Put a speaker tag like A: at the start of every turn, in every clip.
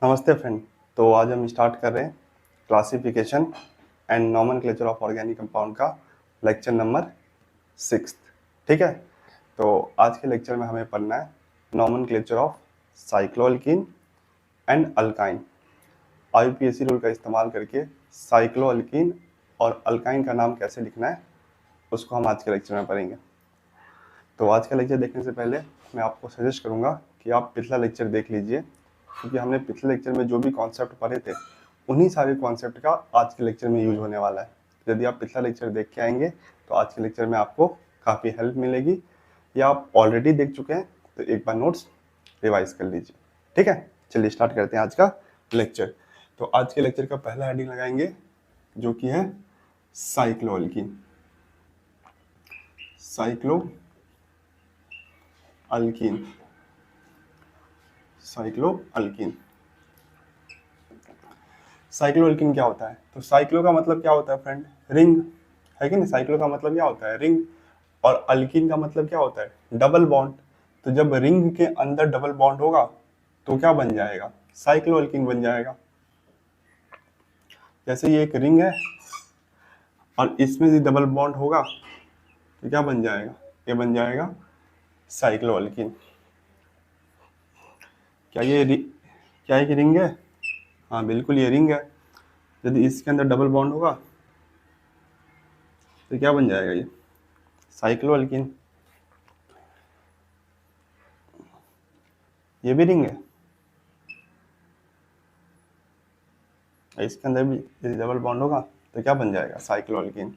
A: नमस्ते फ्रेंड। तो आज हम स्टार्ट कर रहे हैं classification and nomenclature of organic compound का लेक्चर नंबर 6। ठीक है, तो आज के लेक्चर में हमें पढ़ना है nomenclature of cycloalkene and alkyne. IUPAC rule का इस्तेमाल करके साइक्लोअल्कीन और अल्काइन का नाम कैसे लिखना है उसको हम आज के लेक्चर में पढ़ेंगे। तो आज का लेक्चर देखने से पहले मैं आपको सजेस्ट करूँगा कि आप पिछला लेक्चर देख लीजिए, क्योंकि हमने पिछले लेक्चर में जो भी कॉन्सेप्ट पढ़े थे उन्हीं सारे कॉन्सेप्ट का आज के लेक्चर में यूज होने वाला है। यदि आप पिछला लेक्चर देख के आएंगे तो आज के लेक्चर में आपको काफ़ी हेल्प मिलेगी, या आप ऑलरेडी देख चुके हैं तो एक बार नोट्स रिवाइज कर लीजिए। ठीक है, चलिए स्टार्ट करते हैं आज का लेक्चर। तो आज के लेक्चर का पहला हेडिंग लगाएंगे जो कि है साइक्लोअल्कीन। साइक्लोअल्कीन साइक्लोअल्कीन क्या होता है? तो साइक्लो का मतलब क्या होता है फ्रेंड? रिंग, है कि नहीं? साइक्लो का मतलब क्या होता है? रिंग। और अल्कीन का मतलब क्या होता है? Double bond. तो जब रिंग के अंदर डबल बॉन्ड होगा तो क्या बन जाएगा? साइक्लोअल्कीन बन जाएगा। जैसे ये एक रिंग है और इसमें भी डबल बॉन्ड होगा तो क्या बन जाएगा? ये बन जाएगा साइक्लोअल्कीन। क्या ये रिंग है? हाँ बिल्कुल, ये रिंग है। यदि इसके अंदर डबल बॉन्ड होगा तो क्या बन जाएगा? ये साइक्लोअल्कीन। ये भी रिंग है, इसके अंदर भी यदि डबल बॉन्ड होगा तो क्या बन जाएगा? साइक्लोअल्कीन।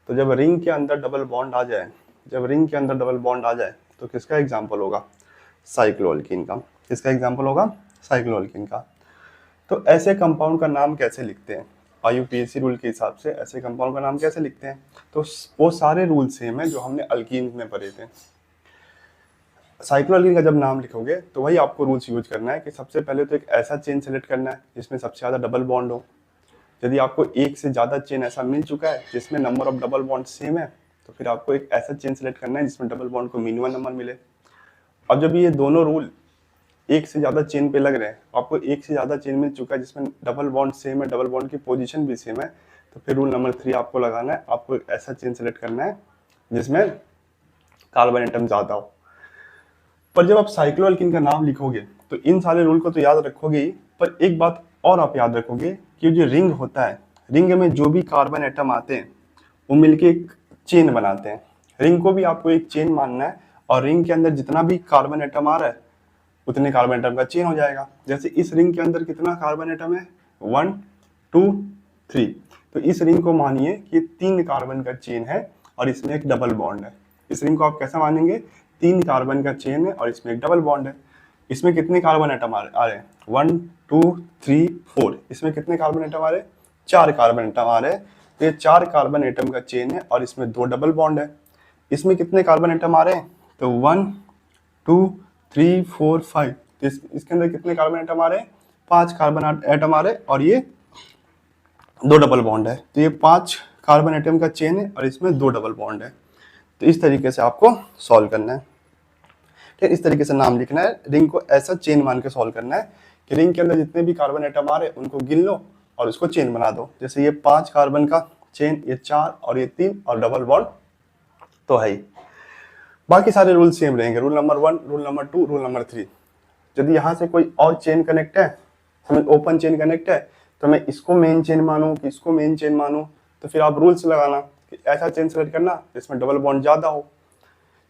A: तो जब रिंग के अंदर डबल बॉन्ड आ जाए, तो किसका एग्जाम्पल होगा? साइक्लोअल्कीन का। किसका एग्जाम्पल होगा? साइक्लोअल्कीन का। तो ऐसे कंपाउंड का नाम कैसे लिखते हैं? आईयूपीएसी रूल के हिसाब से ऐसे कंपाउंड का नाम कैसे लिखते हैं? तो वो सारे रूल सेम है जो हमने अल्कीन में पढ़े थे। साइक्लोअल्कीन का जब नाम लिखोगे तो वही आपको रूल्स यूज करना है कि सबसे पहले तो एक ऐसा चेन सेलेक्ट करना है जिसमें सबसे ज़्यादा डबल बॉन्ड हो। यदि आपको एक से ज़्यादा चेन ऐसा मिल चुका है जिसमें number of double bond same है तो फिर आपको एक ऐसा चेन सेलेक्ट करना है जिसमें डबल बॉन्ड को मिनिमम नंबर मिले। अब जब ये दोनों रूल एक से ज़्यादा चेन पे लग रहे हैं, आपको एक से ज़्यादा चेन मिल चुका है जिसमें डबल बॉन्ड सेम है, डबल बॉन्ड की पोजीशन भी सेम है, तो फिर रूल नंबर 3 आपको लगाना है। आपको एक ऐसा चेन सेलेक्ट करना है जिसमें कार्बन एटम ज़्यादा हो। पर जब आप साइक्लोअल्कीन का नाम लिखोगे तो इन सारे रूल को तो याद रखोगे ही, पर एक बात और आप याद रखोगे कि जो रिंग होता है, रिंग में जो भी कार्बन एटम आते हैं वो मिलके एक चेन बनाते हैं। रिंग को भी आपको एक चेन मानना है और रिंग के अंदर जितना भी कार्बन एटम आ रहा है उतने कार्बन एटम का चेन हो जाएगा। जैसे इस रिंग के अंदर कितना कार्बन एटम है? 1 2 3। तो इस रिंग को मानिए कि 3 कार्बन का चेन है और इसमें एक डबल बॉन्ड है। इस रिंग को आप कैसा मानेंगे? 3 कार्बन का चेन है और इसमें एक डबल बॉन्ड है। इसमें कितने कार्बन एटम आ रहे हैं? 1 2 3 4। इसमें कितने कार्बन एटम आ रहे हैं? 4 कार्बन एटम आ रहे हैं। तो ये 4 कार्बन एटम का चेन है और इसमें 2 डबल बॉन्ड है। इसमें कितने कार्बन एटम आ रहे हैं? तो 1 2 3 4 5। तो इसके अंदर कितने कार्बन एटम आ रहे हैं? 5 कार्बन एटम आ रहे हैं और ये 2 डबल बॉन्ड है। तो ये 5 कार्बन एटम का चेन है और इसमें 2 डबल बॉन्ड है। तो इस तरीके से आपको सॉल्व करना है। ठीक, इस तरीके से नाम लिखना है। रिंग को ऐसा चेन मान के सॉल्व करना है कि रिंग के अंदर जितने भी कार्बन एटम आ रहे हैं उनको गिन लो और उसको चेन बना दो। जैसे ये 5 कार्बन का चेन, ये 4 और ये 3 और डबल बॉन्ड तो है ही। बाकी सारे रूल सेम रहेंगे, rule number 1, rule number 2, rule number 3। यदि यहाँ से कोई और चेन कनेक्ट है, हमें ओपन चेन कनेक्ट है, तो मैं इसको मेन चेन मानूं कि इसको मेन चेन मानूं, तो फिर आप रूल्स लगाना कि ऐसा चेन सेलेक्ट करना जिसमें डबल बॉन्ड ज़्यादा हो।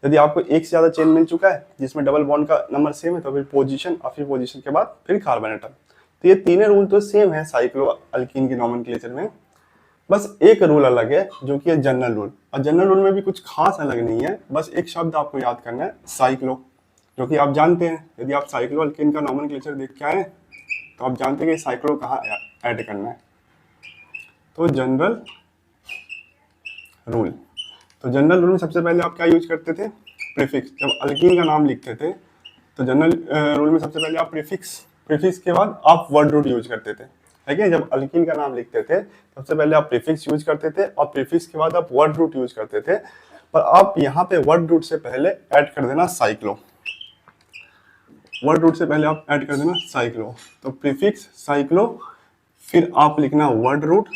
A: यदि आपको एक से ज़्यादा चेन मिल चुका है जिसमें डबल बॉन्ड का नंबर सेम है तो फिर पोजीशन और फिर पोजीशन के बाद फिर कार्बन एटम। तो ये तीनों रूल तो सेम है साइक्लोअल्कीन की नॉमेनक्लेचर में, बस एक रूल अलग है जो कि है जनरल रूल। और जनरल रूल में भी कुछ खास अलग नहीं है, बस एक शब्द आपको याद करना है, साइक्लो, जो कि आप जानते हैं। यदि आप साइक्लोअल्कीन का नॉमेनक्लेचर देख के आए तो आप जानते हैं कि साइक्लो कहाँ ऐड करना है। तो जनरल रूल, तो जनरल रूल में सबसे पहले आप क्या यूज करते थे? प्रीफिक्स। जब अल्कीन का नाम लिखते थे तो जनरल रूल में सबसे पहले आप प्रीफिक्स के बाद आप वर्ड रूट यूज करते थे, है कि? जब अल्कीन का नाम लिखते थे सबसे पहले आप प्रीफिक्स यूज करते थे और प्रीफिक्स के बाद आप वर्ड रूट यूज करते थे। पर आप यहाँ पे वर्ड रूट से पहले ऐड कर देना साइक्लो। वर्ड रूट से पहले आप ऐड कर देना साइक्लो, तो प्रीफिक्स साइक्लो, फिर आप लिखना word root.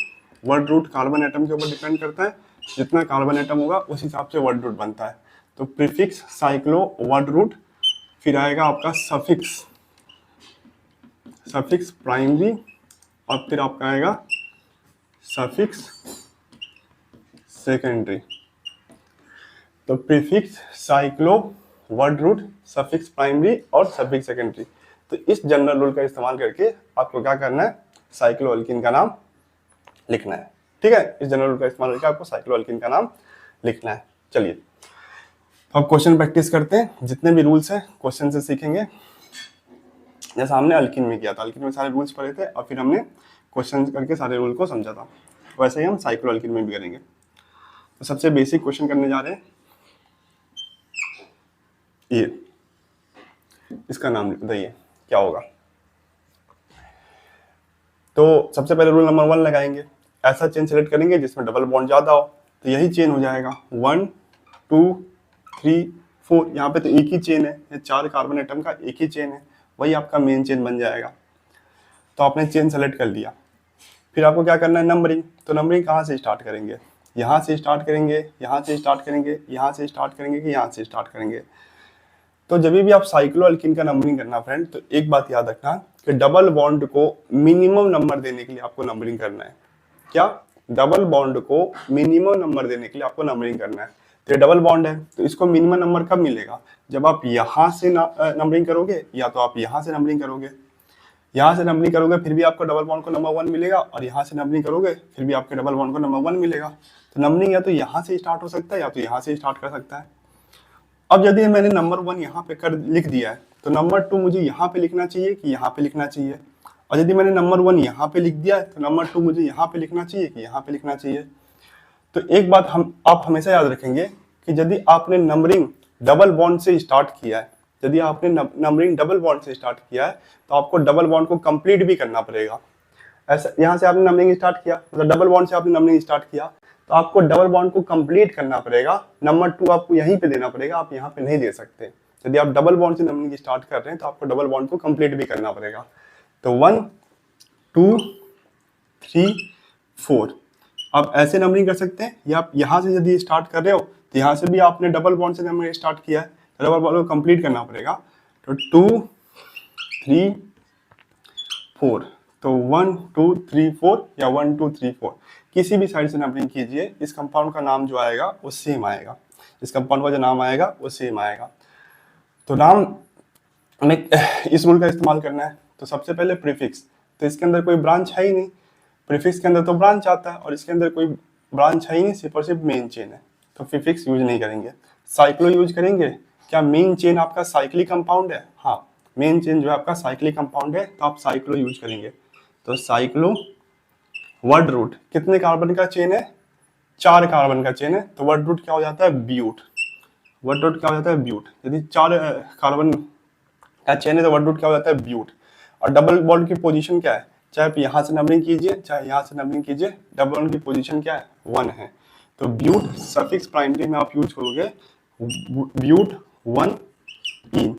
A: Word root carbon atom के ऊपर डिपेंड करता है, जितना कार्बन एटम होगा उस हिसाब से वर्ड रूट बनता है। तो प्रीफिक्स साइक्लो वर्ड रूट, फिर आएगा आपका सफिक्स, सफिक्स प्राइमरी, और फिर आपका आएगा सफिक्स सेकेंडरी। तो prefix cyclo word root suffix primary और सफिक्स सेकेंडरी। तो इस जनरल रूल का इस्तेमाल करके आपको क्या करना है, साइक्लो अल्कीन का नाम लिखना है। ठीक है, इस जनरल रूल का इस्तेमाल करके आपको साइक्लो अल्कीन का नाम लिखना है। चलिए तो अब क्वेश्चन प्रैक्टिस करते हैं, जितने भी रूल्स हैं क्वेश्चन से सीखेंगे। जैसा हमने अल्कीन में किया था, अल्कीन में सारे रूल्स पढ़े थे और फिर हमने क्वेश्चन करके सारे रूल को समझा था, वैसे ही हम साइक्लो अल्कीन में भी करेंगे। तो सबसे बेसिक क्वेश्चन करने जा रहे हैं, ये इसका नाम लिख बताइए क्या होगा। तो सबसे पहले रूल नंबर 1 लगाएंगे, ऐसा चेन सेलेक्ट करेंगे जिसमें डबल बॉन्ड ज्यादा हो, तो यही चेन हो जाएगा 1 2 3 4। यहाँ पे तो एक ही चेन है, ये 4 कार्बन एटम का एक ही चेन है, वही आपका मेन चेन बन जाएगा। तो आपने चेन सेलेक्ट कर लिया, फिर आपको क्या करना है, नंबरिंग। तो नंबरिंग कहाँ से स्टार्ट करेंगे, यहाँ से स्टार्ट करेंगे, यहाँ से स्टार्ट करेंगे, यहाँ से स्टार्ट करेंगे कि यहाँ से स्टार्ट करेंगे। तो जब भी आप साइक्लो अल्कीन का नंबरिंग करना फ्रेंड, तो एक बात याद रखना कि डबल बॉन्ड को मिनिमम नंबर देने के लिए आपको नंबरिंग करना है। क्या, डबल बॉन्ड को मिनिमम नंबर देने के लिए आपको नंबरिंग करना है। तो ये डबल बॉन्ड है, तो इसको मिनिमम नंबर कब मिलेगा, जब आप यहाँ से नंबरिंग करोगे या तो आप यहाँ से नंबरिंग करोगे। यहाँ से नंबरिंग करोगे फिर भी आपको डबल बॉन्ड को नंबर 1 मिलेगा, और यहाँ से नंबरिंग करोगे फिर भी आपके डबल बॉन्ड को नंबर 1 मिलेगा। तो नंबरिंग या तो यहाँ से स्टार्ट हो सकता है या तो यहाँ से स्टार्ट कर सकता है। अब यदि मैंने नंबर 1 यहाँ पे कर लिख दिया है, तो नंबर 2 मुझे यहाँ पे लिखना चाहिए कि यहाँ पे लिखना चाहिए। और यदि मैंने नंबर 1 यहाँ पे लिख दिया है, तो नंबर 2 मुझे यहाँ पे लिखना चाहिए कि यहाँ पे लिखना चाहिए। तो एक बात आप हमेशा याद रखेंगे कि यदि आपने नंबरिंग डबल बॉन्ड से स्टार्ट किया है, यदि आपने नंबरिंग डबल बॉन्ड से स्टार्ट किया है, तो आपको डबल बॉन्ड को कंप्लीट भी करना पड़ेगा। ऐसा यहाँ से आपने नंबरिंग स्टार्ट किया, मतलब डबल बॉन्ड से आपने नंबरिंग स्टार्ट किया, तो आपको डबल बॉन्ड को कंप्लीट करना पड़ेगा। नंबर 2 आपको यहीं पे देना पड़ेगा, आप यहाँ पे नहीं दे सकते। यदि आप डबल बॉन्ड से नंबरिंग स्टार्ट कर रहे हैं तो आपको डबल बॉन्ड को कंप्लीट भी करना पड़ेगा। तो 1 2 3 4 आप ऐसे नंबरिंग कर सकते हैं, या आप यहाँ से यदि स्टार्ट कर रहे हो तो यहाँ से भी आपने डबल बॉन्ड से नंबरिंग स्टार्ट किया है, तो डबल बॉन्ड को कंप्लीट करना पड़ेगा। तो 2 3 4, तो 1 2 3 4 या 1 2 3 4 किसी भी साइड से नंबरिंग कीजिए, इस कंपाउंड का नाम जो आएगा वो सेम आएगा, इस कंपाउंड का जो नाम आएगा वो सेम आएगा। तो नाम हमें इस रूल का इस्तेमाल करना है। तो सबसे पहले प्रीफिक्स, तो इसके अंदर कोई ब्रांच है ही नहीं, प्रीफिक्स के अंदर तो ब्रांच आता है और इसके अंदर कोई ब्रांच है ही नहीं, सिर्फ और सिर्फ मेन चेन है, तो प्रीफिक्स यूज नहीं करेंगे, साइक्लो यूज करेंगे। क्या मेन चेन आपका साइक्लिक कंपाउंड है, हाँ मेन चेन जो है आपका साइक्लिक कंपाउंड है, तो आप साइक्लो यूज करेंगे। तो साइक्लो वर्ड रूट कितने कार्बन का चेन है, 4 कार्बन का चेन है, तो वर्ड रूट क्या हो जाता है, ब्यूट। वर्ड रूट क्या हो जाता है, ब्यूट। यदि 4 कार्बन का चेन है तो वर्ड रूट क्या हो जाता है, ब्यूट। और डबल बॉन्ड की पोजीशन क्या है, चाहे आप यहाँ से नंबरिंग कीजिए चाहे यहाँ से नंबरिंग कीजिए, डबल बॉन्ड की पोजीशन क्या है, 1 है। तो ब्यूट सफिक्स प्राइमरी में आप यूज करोगे ब्यूट 1 इन,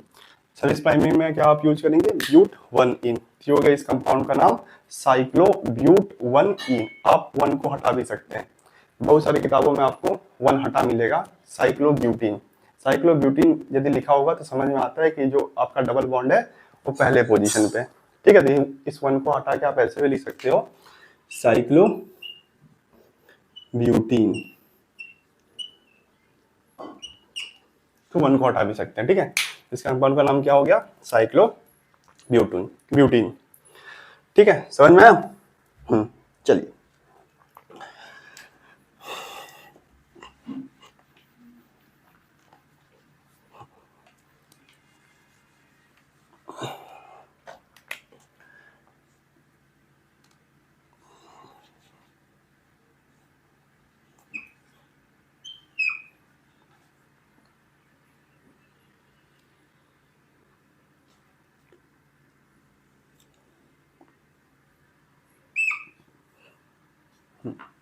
A: सफिक्स प्राइमरी में क्या आप यूज करेंगे, ब्यूट 1 इन। ये हो गया इस कंपाउंड का नाम साइक्लो ब्यूट 1 इन। आप 1 को हटा भी सकते हैं, बहुत सारी किताबों में आपको 1 हटा मिलेगा, साइक्लो ब्यूटीन। साइक्लो ब्यूटीन यदि लिखा होगा तो समझ में आता है कि जो आपका डबल बॉन्ड है वो पहले पोजीशन पे, ठीक है। तो इस 1 को हटा के आप ऐसे भी लिख सकते हो, साइक्लो ब्यूटीन, तो 1 को हटा भी सकते हैं, ठीक है। इस कंपाउंड का नाम क्या हो गया, साइक्लो ब्यूटीन, ठीक है, समझ में आया। चलिए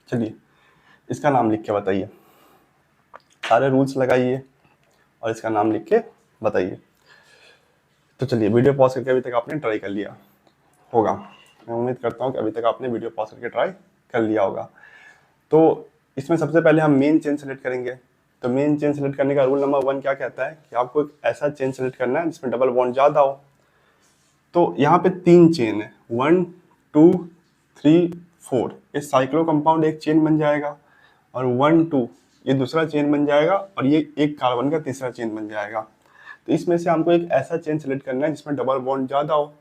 A: चलिए इसका नाम लिख के बताइए, सारे रूल्स लगाइए और इसका नाम लिख के बताइए। तो चलिए वीडियो पॉज करके अभी तक आपने ट्राई कर लिया होगा, मैं उम्मीद करता हूँ कि अभी तक आपने वीडियो पॉज करके ट्राई कर लिया होगा। तो इसमें सबसे पहले हम मेन चेन सेलेक्ट करेंगे। तो मेन चेन सेलेक्ट करने का रूल नंबर 1 क्या कहता है कि आपको एक ऐसा चेन सेलेक्ट करना है जिसमें डबल बॉन्ड ज़्यादा हो। तो यहाँ पे 3 चेन है, 1 2 3 4। ये साइक्लो कंपाउंड एक चेन बन जाएगा, और 1 2 ये दूसरा चेन बन जाएगा, और ये एक कार्बन का तीसरा चेन बन जाएगा। तो इसमें से हमको एक ऐसा चेन सेलेक्ट करना है जिसमें डबल बॉन्ड ज़्यादा हो।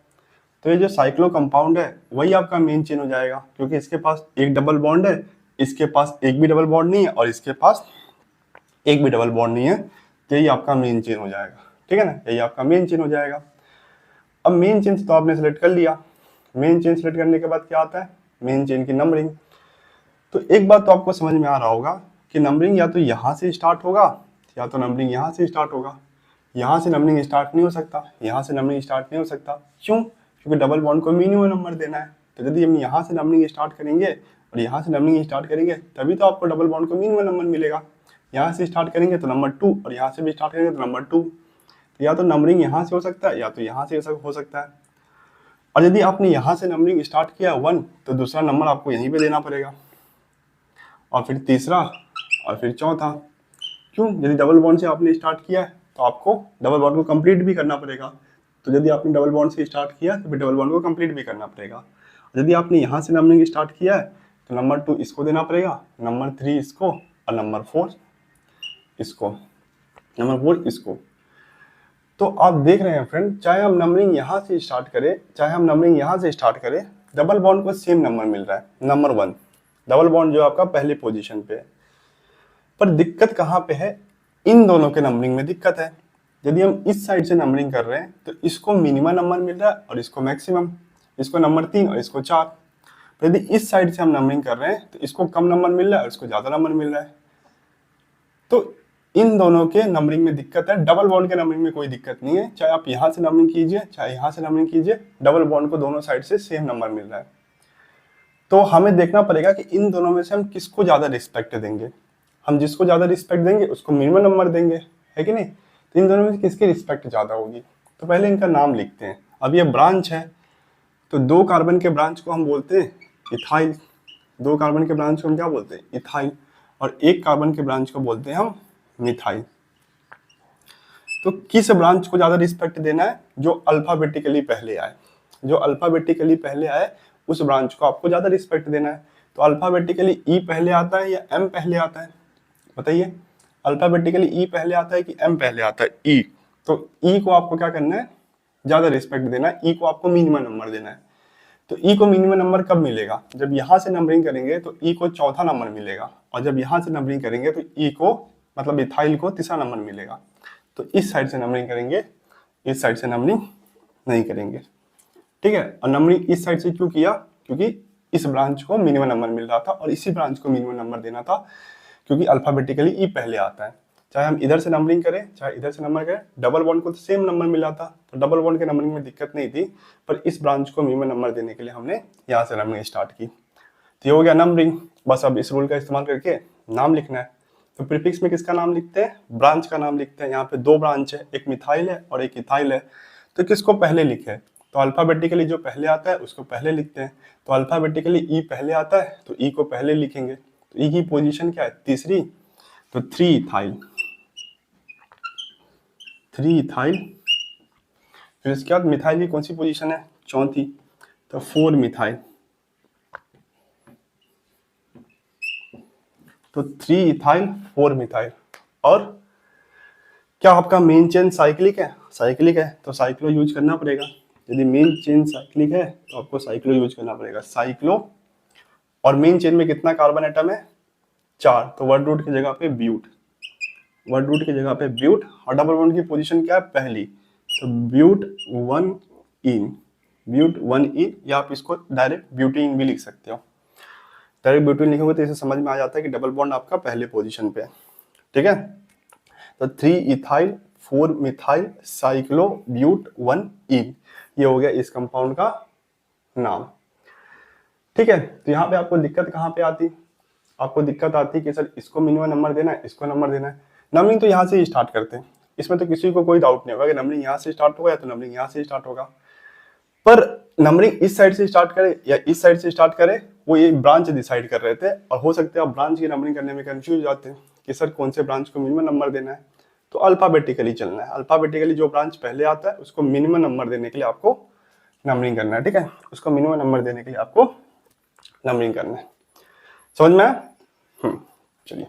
A: तो ये जो साइक्लो कंपाउंड है वही आपका मेन चेन हो जाएगा, क्योंकि इसके पास एक डबल बॉन्ड है, इसके पास एक भी डबल बॉन्ड नहीं है, और इसके पास एक भी डबल बॉन्ड नहीं है। तो यही आपका मेन चेन हो जाएगा, ठीक है ना, यही आपका मेन चेन हो जाएगा। अब मेन चेन तो आपने सेलेक्ट कर लिया। मेन चेन सेलेक्ट करने के बाद क्या आता है, मेन चेन की नंबरिंग। तो एक बात तो आपको समझ में आ रहा होगा कि नंबरिंग या तो यहाँ से स्टार्ट होगा या तो नंबरिंग यहाँ से स्टार्ट होगा। यहाँ से नंबरिंग स्टार्ट नहीं हो सकता, यहाँ से नंबरिंग स्टार्ट नहीं हो सकता। क्यों? क्योंकि डबल बॉन्ड को मिनिमम नंबर देना है। तो यदि हम यहाँ से नंबरिंग स्टार्ट करेंगे और यहाँ से नंबरिंग स्टार्ट करेंगे तभी तो आपको डबल बॉन्ड को मिनिमम नंबर मिलेगा। यहाँ से स्टार्ट करेंगे तो नंबर 2, और यहाँ से भी स्टार्ट करेंगे तो नंबर 2। तो या तो नंबरिंग यहाँ से हो सकता है या तो यहाँ से हो सकता है। और यदि आपने यहाँ से नंबरिंग स्टार्ट किया 1, तो दूसरा नंबर आपको यहीं पे देना पड़ेगा, और फिर तीसरा, और फिर चौथा। क्यों? यदि डबल बॉन्ड से आपने स्टार्ट किया है तो आपको डबल बॉन्ड को कंप्लीट भी करना पड़ेगा। तो यदि आपने डबल बॉन्ड से स्टार्ट किया तो फिर डबल बॉन्ड को कंप्लीट भी करना पड़ेगा। यदि आपने यहाँ से नंबरिंग स्टार्ट किया है तो नंबर 2 इसको देना पड़ेगा, नंबर 3 इसको, और नंबर 4 इसको, नंबर 4 इसको। तो आप देख रहे हैं फ्रेंड, चाहे हम नंबरिंग यहाँ से स्टार्ट करें चाहे हम नंबरिंग यहाँ से स्टार्ट करें, डबल बॉन्ड को सेम नंबर मिल रहा है, नंबर 1 डबल बॉन्ड जो आपका पहले पोजीशन पे है। पर दिक्कत कहाँ पे है, इन दोनों के नंबरिंग में दिक्कत है। यदि हम इस साइड से नंबरिंग कर रहे हैं तो इसको मिनिमम नंबर मिल रहा है और इसको मैक्सिमम, इसको नंबर 3 और इसको 4। तो यदि इस साइड से हम नंबरिंग कर रहे हैं तो इसको कम नंबर मिल रहा है और इसको ज्यादा नंबर मिल रहा है। तो इन दोनों के नंबरिंग में दिक्कत है, डबल बॉन्ड के नंबरिंग में कोई दिक्कत नहीं है। चाहे आप यहाँ से नंबरिंग कीजिए चाहे यहाँ से नंबरिंग कीजिए, डबल बॉन्ड को दोनों साइड से सेम नंबर मिल रहा है। तो हमें देखना पड़ेगा कि इन दोनों में से हम किसको ज्यादा रिस्पेक्ट देंगे। हम जिसको ज्यादा रिस्पेक्ट देंगे उसको मिनिमम नंबर देंगे, है कि नहीं। तो इन दोनों में से किसकी रिस्पेक्ट ज्यादा होगी। तो पहले इनका नाम लिखते हैं। अब ये ब्रांच है, तो 2 कार्बन के ब्रांच को हम बोलते हैं इथाइल। 2 कार्बन के ब्रांच को हम क्या बोलते हैं, इथाइल। और 1 कार्बन के ब्रांच को बोलते हैं हम मिथाइल। तो किस ब्रांच को ज्यादा रिस्पेक्ट देना है, जो अल्फाबेटिकली पहले आए। जो अल्फाबेटिकली पहले आए उस ब्रांच को आपको ज्यादा रिस्पेक्ट देना है। तो अल्फाबेटिकली ई पहले आता है या एम पहले आता है, बताइए। अल्फाबेटिकली ई पहले आता है कि एम पहले आता है, ई। तो ई को आपको क्या करना है, ज्यादा रिस्पेक्ट देना है। ई को आपको मिनिमम नंबर देना है। तो ई को मिनिमम नंबर कब मिलेगा, जब यहाँ से नंबरिंग करेंगे तो ई को चौथा नंबर मिलेगा, और जब यहाँ से नंबरिंग करेंगे तो ई को मतलब इथाइल को तीसरा नंबर मिलेगा। तो इस साइड से नंबरिंग करेंगे, इस साइड से नंबरिंग नहीं करेंगे, ठीक है। और नंबरिंग इस साइड से क्यों किया, क्योंकि इस ब्रांच को मिनिमम नंबर मिल रहा था और इसी ब्रांच को मिनिमम नंबर देना था, क्योंकि अल्फाबेटिकली ई पहले आता है। चाहे हम इधर से नंबरिंग करें चाहे इधर से नंबर करें, डबल बॉन्ड को तो सेम नंबर मिला था, तो डबल बॉन्ड के नंबरिंग में दिक्कत नहीं थी। पर इस ब्रांच को मिनिमम नंबर देने के लिए हमने यहाँ से नंबरिंग स्टार्ट की। तो ये हो गया नंबरिंग। बस अब इस रूल का इस्तेमाल करके नाम लिखना है। तो प्रीफिक्स में किसका नाम लिखते हैं, ब्रांच का नाम लिखते हैं। यहाँ पे 2 ब्रांच है, एक मिथाइल है और एक इथाइल है। तो किसको पहले लिखे, तो अल्फाबेटिकली जो पहले आता है उसको पहले लिखते हैं। तो अल्फाबेटिकली ई पहले आता है तो ई को पहले लिखेंगे। तो ई की पोजीशन क्या है, तीसरी, तो 3 इथाइल, 3 इथाइल। फिर इसके बाद मिथाइल की कौन सी पोजीशन है, चौथी, तो 4 मिथाइल। तो 3 इथाइल 4 मिथाइल। और क्या आपका मेन चेन साइक्लिक है, साइक्लिक है तो साइक्लो यूज करना पड़ेगा। यदि मेन चेन साइक्लिक है तो आपको साइक्लो यूज करना पड़ेगा, साइक्लो। और मेन चेन में कितना कार्बन एटम है, 4। तो वर्ड रूट की जगह पे ब्यूट, वर्ड रूट की जगह पे ब्यूट। और डबल बॉन्ड की पोजीशन क्या है, पहली, तो ब्यूट 1 इन, ब्यूट 1 इन, या आप इसको डायरेक्ट ब्यूटीन भी लिख सकते हो। डायरेक्ट ब्यूटीन लिखोगे तो इसे समझ में आ जाता है कि डबल बॉन्ड आपका पहले पोजीशन पे है, ठीक है। तो 3 इथाइल 4 मिथाइल साइक्लो ब्यूट 1 इन, ये हो गया इस कंपाउंड का नाम, ठीक है। तो यहाँ पे आपको दिक्कत कहाँ पे आती, आपको दिक्कत आती है कि सर इसको मिनिमम नंबर देना है, इसको नंबर देना है। नंबरिंग तो यहाँ से ही स्टार्ट करते हैं। इसमें तो किसी को कोई डाउट नहीं होगा कि नंबरिंग यहाँ से स्टार्ट होगा या तो नंबरिंग यहाँ से स्टार्ट होगा। पर नंबरिंग इस साइड से स्टार्ट करे या इस साइड से स्टार्ट करे, वो ये ब्रांच डिसाइड कर रहे थे। और हो सकता है आप ब्रांच की नंबरिंग करने में कंफ्यूज हो जाते हैं कि सर कौन से ब्रांच को मिनिमम नंबर देना है। तो अल्फाबेटिकली चलना है, अल्फाबेटिकली जो ब्रांच पहले आता है उसको मिनिमम नंबर देने के लिए आपको नंबरिंग करना है, ठीक है। उसको मिनिमम नंबर देने के लिए आपको नंबरिंग करना है। समझ में आया? चलिए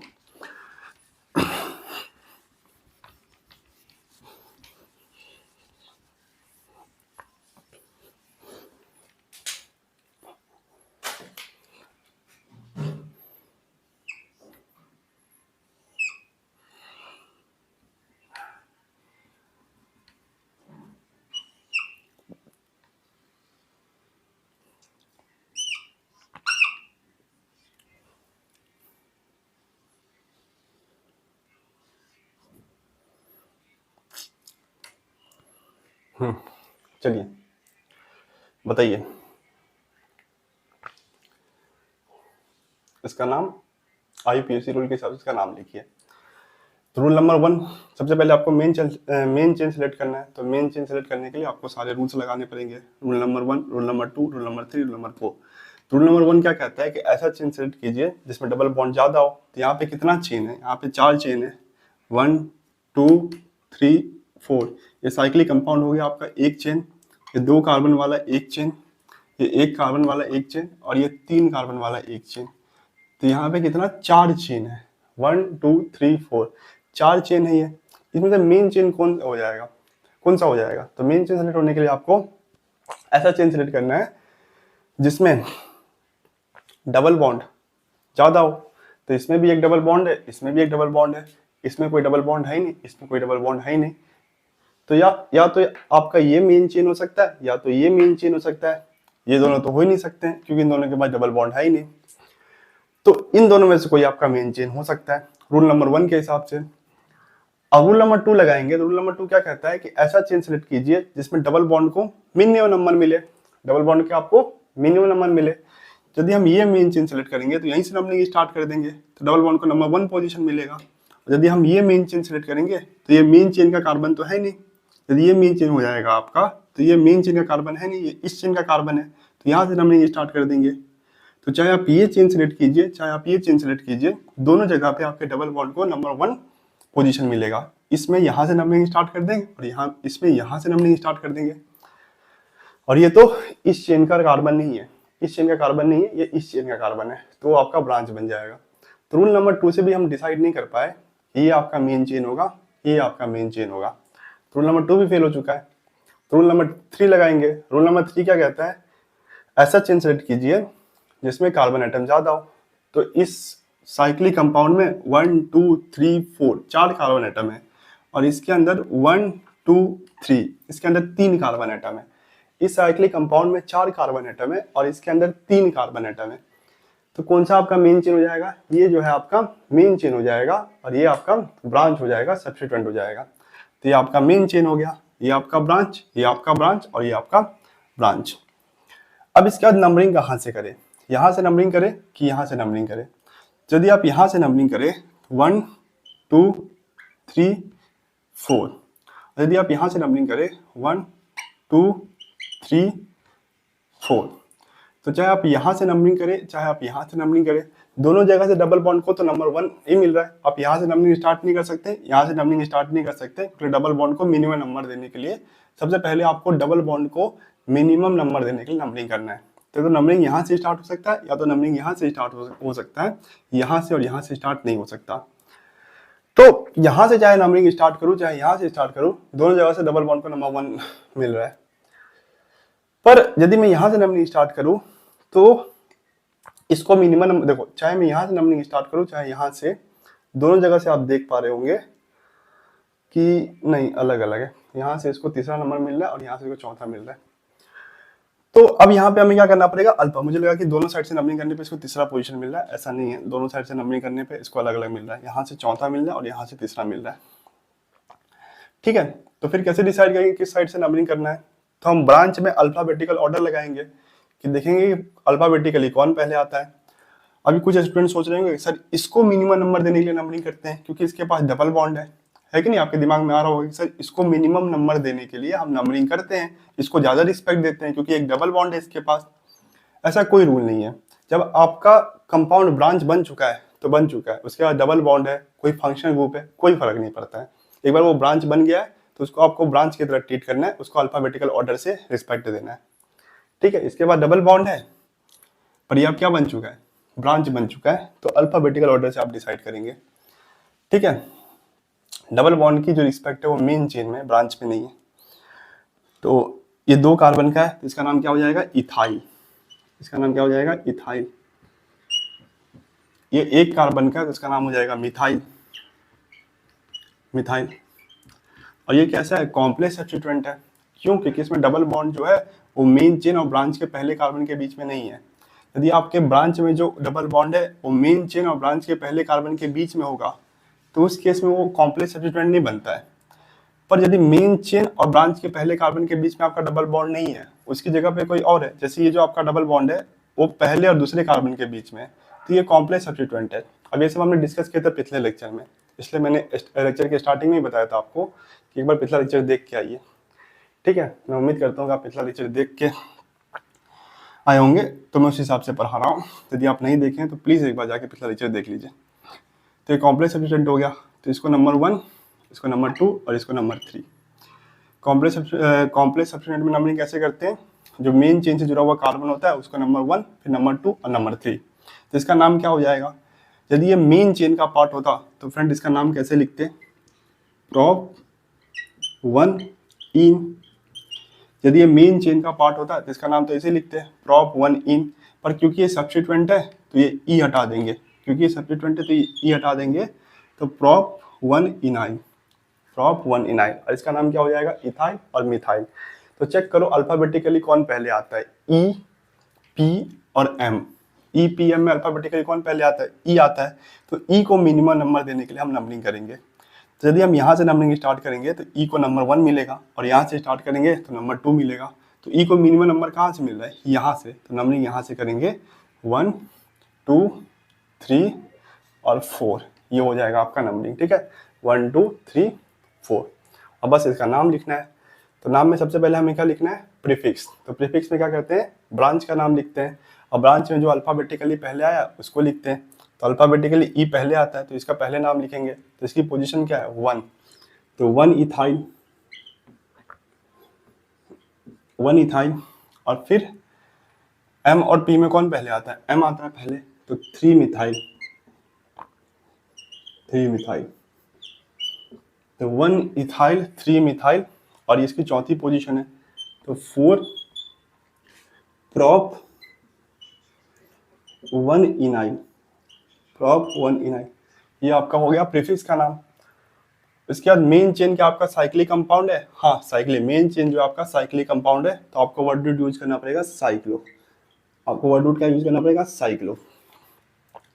A: चलिए बताइए, इसका नाम IUPAC रूल के हिसाब से इसका नाम लिखिए। तो रूल नंबर 1, सबसे पहले आपको मेन चेन सेलेक्ट करना है। तो मेन चेन सेलेक्ट करने के लिए आपको सारे रूल्स लगाने पड़ेंगे। Rule number 1, rule number 2, rule number 3, rule number 4। Rule number 1 क्या कहता है कि ऐसा चेन सेलेक्ट कीजिए जिसमें डबल बॉन्ड ज्यादा हो। तो यहाँ पे कितना चेन है? यहाँ पे 4 चेन है, 1 2 3 4। ये साइक्लिक कंपाउंड हो गया आपका एक चेन, ये 2 कार्बन वाला एक चेन, ये 1 कार्बन वाला एक चेन, और ये 3 कार्बन वाला एक चेन। तो यहाँ पे कितना? 4 चेन है, 1 2 3 4, 4 चेन है ये। इसमें से मेन चेन कौन हो जाएगा, कौन सा हो जाएगा? तो मेन चेन सेलेक्ट होने के लिए आपको ऐसा चेन सेलेक्ट करना है जिसमें डबल बॉन्ड ज्यादा हो। तो इसमें भी एक डबल बॉन्ड है, इसमें भी एक डबल बॉन्ड है, इसमें कोई डबल बॉन्ड है ही नहीं, इसमें कोई डबल बॉन्ड है ही नहीं। तो या तो आपका ये मेन चेन हो सकता है या तो ये मेन चेन हो सकता है। ये दोनों तो हो ही नहीं सकते हैं क्योंकि इन दोनों के पास डबल बॉन्ड है ही नहीं। तो इन दोनों में से कोई आपका मेन चेन हो सकता है रूल नंबर 1 के हिसाब से। अब रूल नंबर 2 लगाएंगे। रूल नंबर 2 क्या कहता है कि ऐसा चेन सेलेक्ट कीजिए जिसमें डबल बॉन्ड को मिनिमम नंबर मिले, डबल बॉन्ड के आपको मिनिमम नंबर मिले। यदि हम ये मेन चेन सेलेक्ट करेंगे तो यहीं से नंबरिंग स्टार्ट कर देंगे, तो डबल बॉन्ड को नंबर 1 पोजीशन मिलेगा। यदि हम ये मेन चेन सेलेक्ट करेंगे तो ये मेन चेन का कार्बन तो है नहीं। यदि ये मेन चेन हो जाएगा आपका तो ये मेन चेन का कार्बन है नहीं, ये इस चेन का कार्बन है, तो यहाँ से नंबरिंग स्टार्ट कर देंगे। तो चाहे आप ये चेन सेलेक्ट कीजिए चाहे आप ये चेन सेलेक्ट कीजिए, दोनों जगह पे आपके डबल बॉन्ड को नंबर 1 पोजीशन मिलेगा। इसमें यहाँ से नंबरिंग स्टार्ट कर देंगे और यहाँ से नंबरिंग स्टार्ट कर देंगे। और ये तो इस चेन का कार्बन नहीं है, इस चेन का कार्बन नहीं है, ये इस चेन का कार्बन है, तो आपका ब्रांच बन जाएगा। तो रूल नंबर 2 से भी हम डिसाइड नहीं कर पाए ये आपका मेन चेन होगा, ये आपका मेन चेन होगा। रूल नंबर 2 भी फेल हो चुका है। तो रूल नंबर 3 लगाएंगे। रूल नंबर 3 क्या कहता है? ऐसा चेन सेलेक्ट कीजिए जिसमें कार्बन एटम ज्यादा हो। तो इस साइक्लिक कंपाउंड में 1 2 3 4 4 कार्बन एटम है, और इसके अंदर 1 2 3 इसके अंदर 3 कार्बन एटम है। इस साइक्लिक कंपाउंड में 4 कार्बन एटम है और इसके अंदर 3 कार्बन एटम है। तो कौन सा आपका मेन चेन हो जाएगा? ये जो है आपका मेन चेन हो जाएगा, और ये आपका ब्रांच हो जाएगा, सब्स्टिट्यूएंट हो जाएगा। तो ये आपका मेन चेन हो गया, ये आपका ब्रांच, ये आपका ब्रांच और ये आपका ब्रांच। अब इसके बाद नंबरिंग कहाँ से करें? यहाँ से नंबरिंग करें कि यहाँ से नंबरिंग करें? यदि आप यहाँ से नंबरिंग करें 1 2 3 4, यदि आप यहाँ से नंबरिंग करें 1 2 3 4, तो चाहे आप यहाँ से नंबरिंग करें चाहे आप यहाँ से नंबरिंग करें, दोनों जगह से डबल बॉन्ड को तो नंबर 1 ही मिल रहा है। आप यहाँ से नंबरिंग स्टार्ट नहीं कर सकते, यहाँ से नंबरिंग स्टार्ट नहीं कर सकते, क्योंकि डबल बॉन्ड को मिनिमम नंबर देने के लिए सबसे पहले आपको डबल बॉन्ड को मिनिमम नंबर देने के लिए नंबरिंग करना है। तो नंबरिंग यहाँ से स्टार्ट हो सकता है या तो नंबरिंग यहाँ से स्टार्ट हो सकता है, यहाँ से और यहाँ से स्टार्ट नहीं हो सकता। तो यहाँ से चाहे नंबरिंग स्टार्ट करूँ चाहे यहाँ से स्टार्ट करूँ, दोनों जगह से डबल बॉन्ड को नंबर 1 मिल रहा है। पर यदि मैं यहाँ से नंबरिंग स्टार्ट करूँ तो इसको मिनिमम देखो, चाहे मैं यहाँ से नंबरिंग स्टार्ट करूँ चाहे यहाँ से, दोनों जगह से आप देख पा रहे होंगे कि नहीं अलग अलग है। यहाँ से इसको तीसरा नंबर मिल रहा है और यहाँ से इसको चौथा मिल रहा है। तो अब यहाँ पे हमें क्या करना पड़ेगा? अल्फा। मुझे लगा कि दोनों साइड से नंबरिंग करने पे इसको तीसरा पोजीशन मिल रहा है, ऐसा नहीं है। दोनों साइड से नंबरिंग करने पे इसको अलग अलग मिल रहा है, यहाँ से चौथा मिल रहा है और यहाँ से तीसरा मिल रहा है। ठीक है, तो फिर कैसे डिसाइड करेंगे किस साइड से नंबरिंग करना है? तो हम ब्रांच में अल्फाबेटिकल ऑर्डर लगाएंगे कि देखेंगे अल्फाबेटिकली कौन पहले आता है। अभी कुछ स्टूडेंट सोच रहे होंगे सर इसको मिनिमम नंबर देने के लिए नंबरिंग करते हैं क्योंकि इसके पास डबल बॉन्ड है, है कि नहीं? आपके दिमाग में आ रहा होगा कि सर इसको मिनिमम नंबर देने के लिए हम नंबरिंग करते हैं, इसको ज्यादा रिस्पेक्ट देते हैं क्योंकि एक डबल बॉन्ड है इसके पास। ऐसा कोई रूल नहीं है। जब आपका कंपाउंड ब्रांच बन चुका है तो बन चुका है, उसके बाद डबल बॉन्ड है, कोई फंक्शनल ग्रुप है, कोई फर्क नहीं पड़ता है। एक बार वो ब्रांच बन गया है तो उसको आपको ब्रांच की तरह ट्रीट करना है, उसको अल्फाबेटिकल ऑर्डर से रिस्पेक्ट देना है। ठीक है, इसके बाद डबल बॉन्ड है पर ये अब क्या बन चुका है, ब्रांच बन चुका है, तो अल्फाबेटिकल ऑर्डर से आप डिसाइड करेंगे। ठीक है, डबल बॉन्ड की जो रिस्पेक्ट है वो मेन चेन में, ब्रांच में नहीं है। तो ये 2 कार्बन का है तो इसका नाम क्या हो जाएगा, इथाइल। इसका नाम क्या हो जाएगा, इथाइल। ये 1 कार्बन का है तो इसका नाम हो जाएगा मिथाइल, मिथाइल। और ये कैसा है, कॉम्प्लेक्स सब्स्टिट्यूएंट है। क्यों? क्योंकि इसमें डबल बॉन्ड जो है वो मेन चेन और ब्रांच के पहले कार्बन के बीच में नहीं है। यदि आपके ब्रांच में जो डबल बॉन्ड है वो मेन चेन और ब्रांच के पहले कार्बन के बीच में होगा तो उस केस में वो कॉम्प्लेक्स सब्स्टिट्यूएंट नहीं बनता है। पर यदि मेन चेन और ब्रांच के पहले कार्बन के बीच में आपका डबल बॉन्ड नहीं है, उसकी जगह पे कोई और है, जैसे ये जो आपका डबल बॉन्ड है वो पहले और दूसरे कार्बन के बीच में है, तो ये कॉम्प्लेक्स सब्स्टिट्यूएंट है। अब ये सब हमने डिस्कस किया था पिछले लेक्चर में, इसलिए मैंने लेक्चर के स्टार्टिंग में ही बताया था आपको कि एक बार पिछला लेक्चर देख के आइए। ठीक है, मैं उम्मीद करता हूँ कि आप पिछला लेक्चर देख के आए होंगे, तो मैं उस हिसाब से पढ़ा रहा हूँ। यदि आप नहीं देखें तो प्लीज़ एक बार जाके पिछला लेक्चर देख लीजिए। तो ये कॉम्प्लेक्स सब्स्टिट्यूएंट हो गया, तो इसको नंबर 1, इसको नंबर 2 और इसको नंबर 3। कॉम्प्लेक्स सब्स्टिट्यूएंट में नंबरिंग कैसे करते हैं, जो मेन चेन से जुड़ा हुआ कार्बन होता है उसको नंबर 1, फिर नंबर 2 और नंबर 3। तो इसका नाम क्या हो जाएगा, यदि ये मेन चेन का पार्ट होता तो फ्रेंड इसका नाम कैसे लिखते, प्रॉप 1 इन। यदि ये मेन चेन का पार्ट होता है तो इसका नाम तो ऐसे लिखते हैं, प्रॉप 1 इन। पर क्योंकि ये सब्स्टिट्यूएंट है तो ये ई हटा देंगे, क्योंकि ये सब्स्टिट्यूएंट है तो ये ई हटा देंगे, तो प्रॉप 1 इनाइल, प्रॉप 1 इनाइल। और इसका नाम क्या हो जाएगा, इथाइल और मिथाइल। तो चेक करो अल्फाबेटिकली कौन पहले आता है, ई, पी और एम। ई, पी, एम में अल्फाबेटिकली कौन पहले आता है, ई आता है। तो ई को मिनिमम नंबर देने के लिए हम नंबरिंग करेंगे। तो यदि हम यहाँ से नंबरिंग स्टार्ट करेंगे तो ई को नंबर 1 मिलेगा, और यहाँ से स्टार्ट करेंगे तो नंबर 2 मिलेगा। तो ई को मिनिमम नंबर कहाँ से मिल रहा है, यहाँ से। तो नंबरिंग यहाँ से करेंगे 1, 2, 3 और 4, ये हो जाएगा आपका नंबरिंग। ठीक है, 1, 2, 3, 4। अब बस इसका नाम लिखना है। तो नाम में सबसे पहले हमें क्या लिखना है, प्रीफिक्स। तो प्रीफिक्स में क्या करते हैं, ब्रांच का नाम लिखते हैं, और ब्रांच में जो अल्फाबेटिकली पहले आया उसको लिखते हैं। तो अल्फाबेटिकली ई पहले आता है तो इसका पहले नाम लिखेंगे, तो इसकी पोजीशन क्या है, 1। तो 1 इथाइल, 1 इथाइल। और फिर एम और पी में कौन पहले आता है, एम आता है पहले, तो 3 मिथाइल, 3 मिथाइल। तो 1 इथाइल, 3 मिथाइल। और इसकी चौथी पोजीशन है तो 4 प्रॉप 1 इनाइल, प्रॉप 1 इनाइल। ये आपका हो गया प्रीफिक्स का नाम। इसके बाद मेन चेन क्या आपका साइक्लिक कंपाउंड है, हाँ साइक्लिक, मेन चेन जो आपका साइक्लिक कंपाउंड है, तो आपको वर्ड रूट यूज करना पड़ेगा साइक्लो। आपको वर्ड रूट क्या यूज करना पड़ेगा, साइक्लो।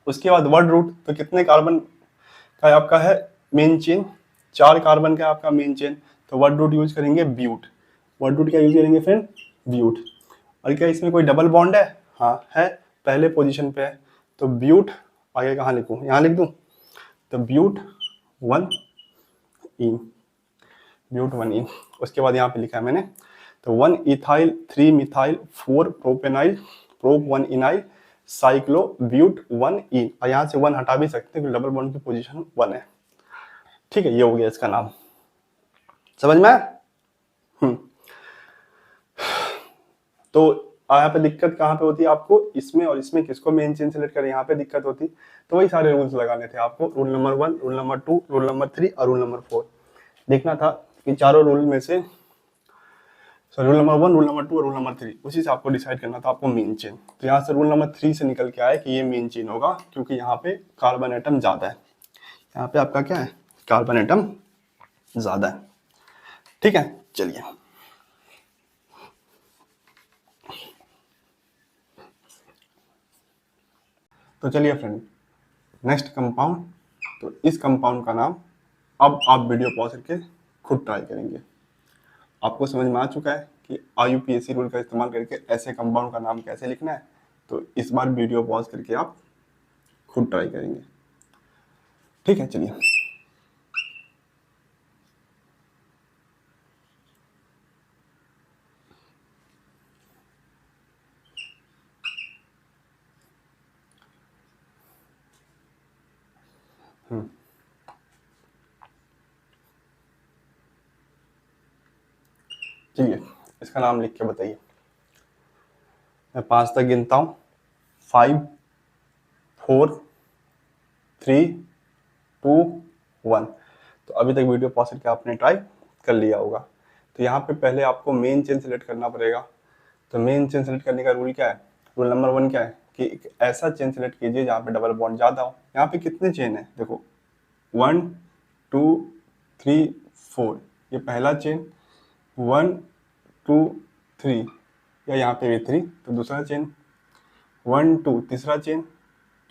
A: उसके बाद वर्ड रूट, तो कितने कार्बन का आपका है मेन चेन, 4 कार्बन का आपका मेन चेन, तो वर्ड रूट यूज करेंगे ब्यूट। वर्ड रूट क्या यूज करेंगे फ्रेंड, ब्यूट। और क्या इसमें कोई डबल बॉन्ड है, हाँ है, पहले पोजीशन पे है, तो ब्यूट। आगे कहाँ लिखूँ, यहाँ लिख दूँ, तो ब्यूट 1 इन, ब्यूट 1 इन। उसके बाद यहाँ पे लिखा है मैंने, तो 1 ethyl, 3 methyl, 4 propenyl, prop 1 ynyl, cyclo but 1 ene. और यहाँ से 1 हटा भी सकते हैं क्योंकि डबल बॉन्ड की पोजीशन 1 है। ठीक है, ये हो गया इसका नाम, समझ में आया? तो यहाँ पे दिक्कत कहाँ पे होती है आपको, इसमें और इसमें किसको मेन चेन सेलेक्ट करें, यहाँ पे दिक्कत होती। तो वही सारे रूल्स लगाने थे आपको, rule number 1, rule number 2, rule number 3 और रूल नंबर 4। देखना था कि चारों रूल में से, रूल नंबर 1, रूल नंबर 2 और रूल नंबर 3, उसी से आपको डिसाइड करना था आपको मेन चेन। तो यहाँ से रूल नंबर 3 से निकल के आया कि ये मेन चेन होगा, क्योंकि यहाँ पे कार्बन एटम ज्यादा है। यहाँ पे आपका क्या है, कार्बन एटम ज्यादा है। ठीक है, चलिए तो चलिए फ्रेंड, नेक्स्ट कंपाउंड। तो इस कंपाउंड का नाम अब आप वीडियो पॉज करके खुद ट्राई करेंगे। आपको समझ में आ चुका है कि IUPAC रूल का इस्तेमाल करके ऐसे कंपाउंड का नाम कैसे लिखना है। तो इस बार वीडियो पॉज करके आप खुद ट्राई करेंगे। ठीक है, चलिए। ठीक है, इसका नाम लिख के बताइए। मैं 5 तक गिनता हूँ। 5 4 3 2 1। तो अभी तक वीडियो पॉज करके आपने ट्राई कर लिया होगा। तो यहाँ पे पहले आपको मेन चेन सेलेक्ट करना पड़ेगा। तो मेन चेन सेलेक्ट करने का रूल क्या है? रूल नंबर 1 क्या है कि एक ऐसा चेन सेलेक्ट कीजिए जहाँ पे डबल बॉन्ड ज़्यादा हो। यहाँ पे कितने चेन है देखो, 1 2 3 4, ये पहला चेन, 1 2 3, या यहाँ पे भी 3, तो दूसरा चेन, 1 2, तीसरा चेन,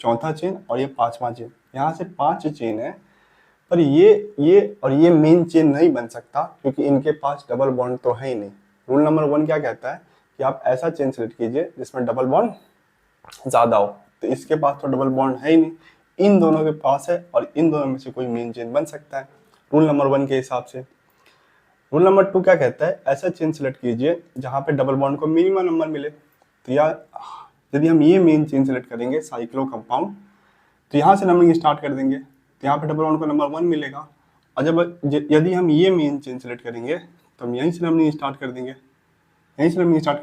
A: चौथा चेन, और ये पांचवा चेन। यहाँ से 5 चेन है, पर ये और ये मेन चेन नहीं बन सकता क्योंकि इनके पास डबल बॉन्ड तो है ही नहीं। रूल नंबर 1 क्या कहता है कि आप ऐसा चेन सेलेक्ट कीजिए जिसमें डबल बॉन्ड ज्यादा हो। तो इसके पास तो डबल बॉन्ड है ही नहीं, इन दोनों के पास है, और इन दोनों में से कोई मेन चेन बन सकता है रूल नंबर 1 के हिसाब से। रूल नंबर 2 क्या कहता है? ऐसा चेन सेलेक्ट कीजिए जहां पे डबल बॉन्ड को मिनिमम नंबर मिले। तो यदि हम ये मेन चेन सेलेक्ट करेंगे साइक्लो कंपाउंड, तो यहाँ से नंबरिंग स्टार्ट कर देंगे, तो यहाँ पे डबल बॉन्ड को नंबर 1 मिलेगा। और यदि हम ये मेन चेन सेलेक्ट करेंगे तो हम यहीं से नंबरिंग स्टार्ट कर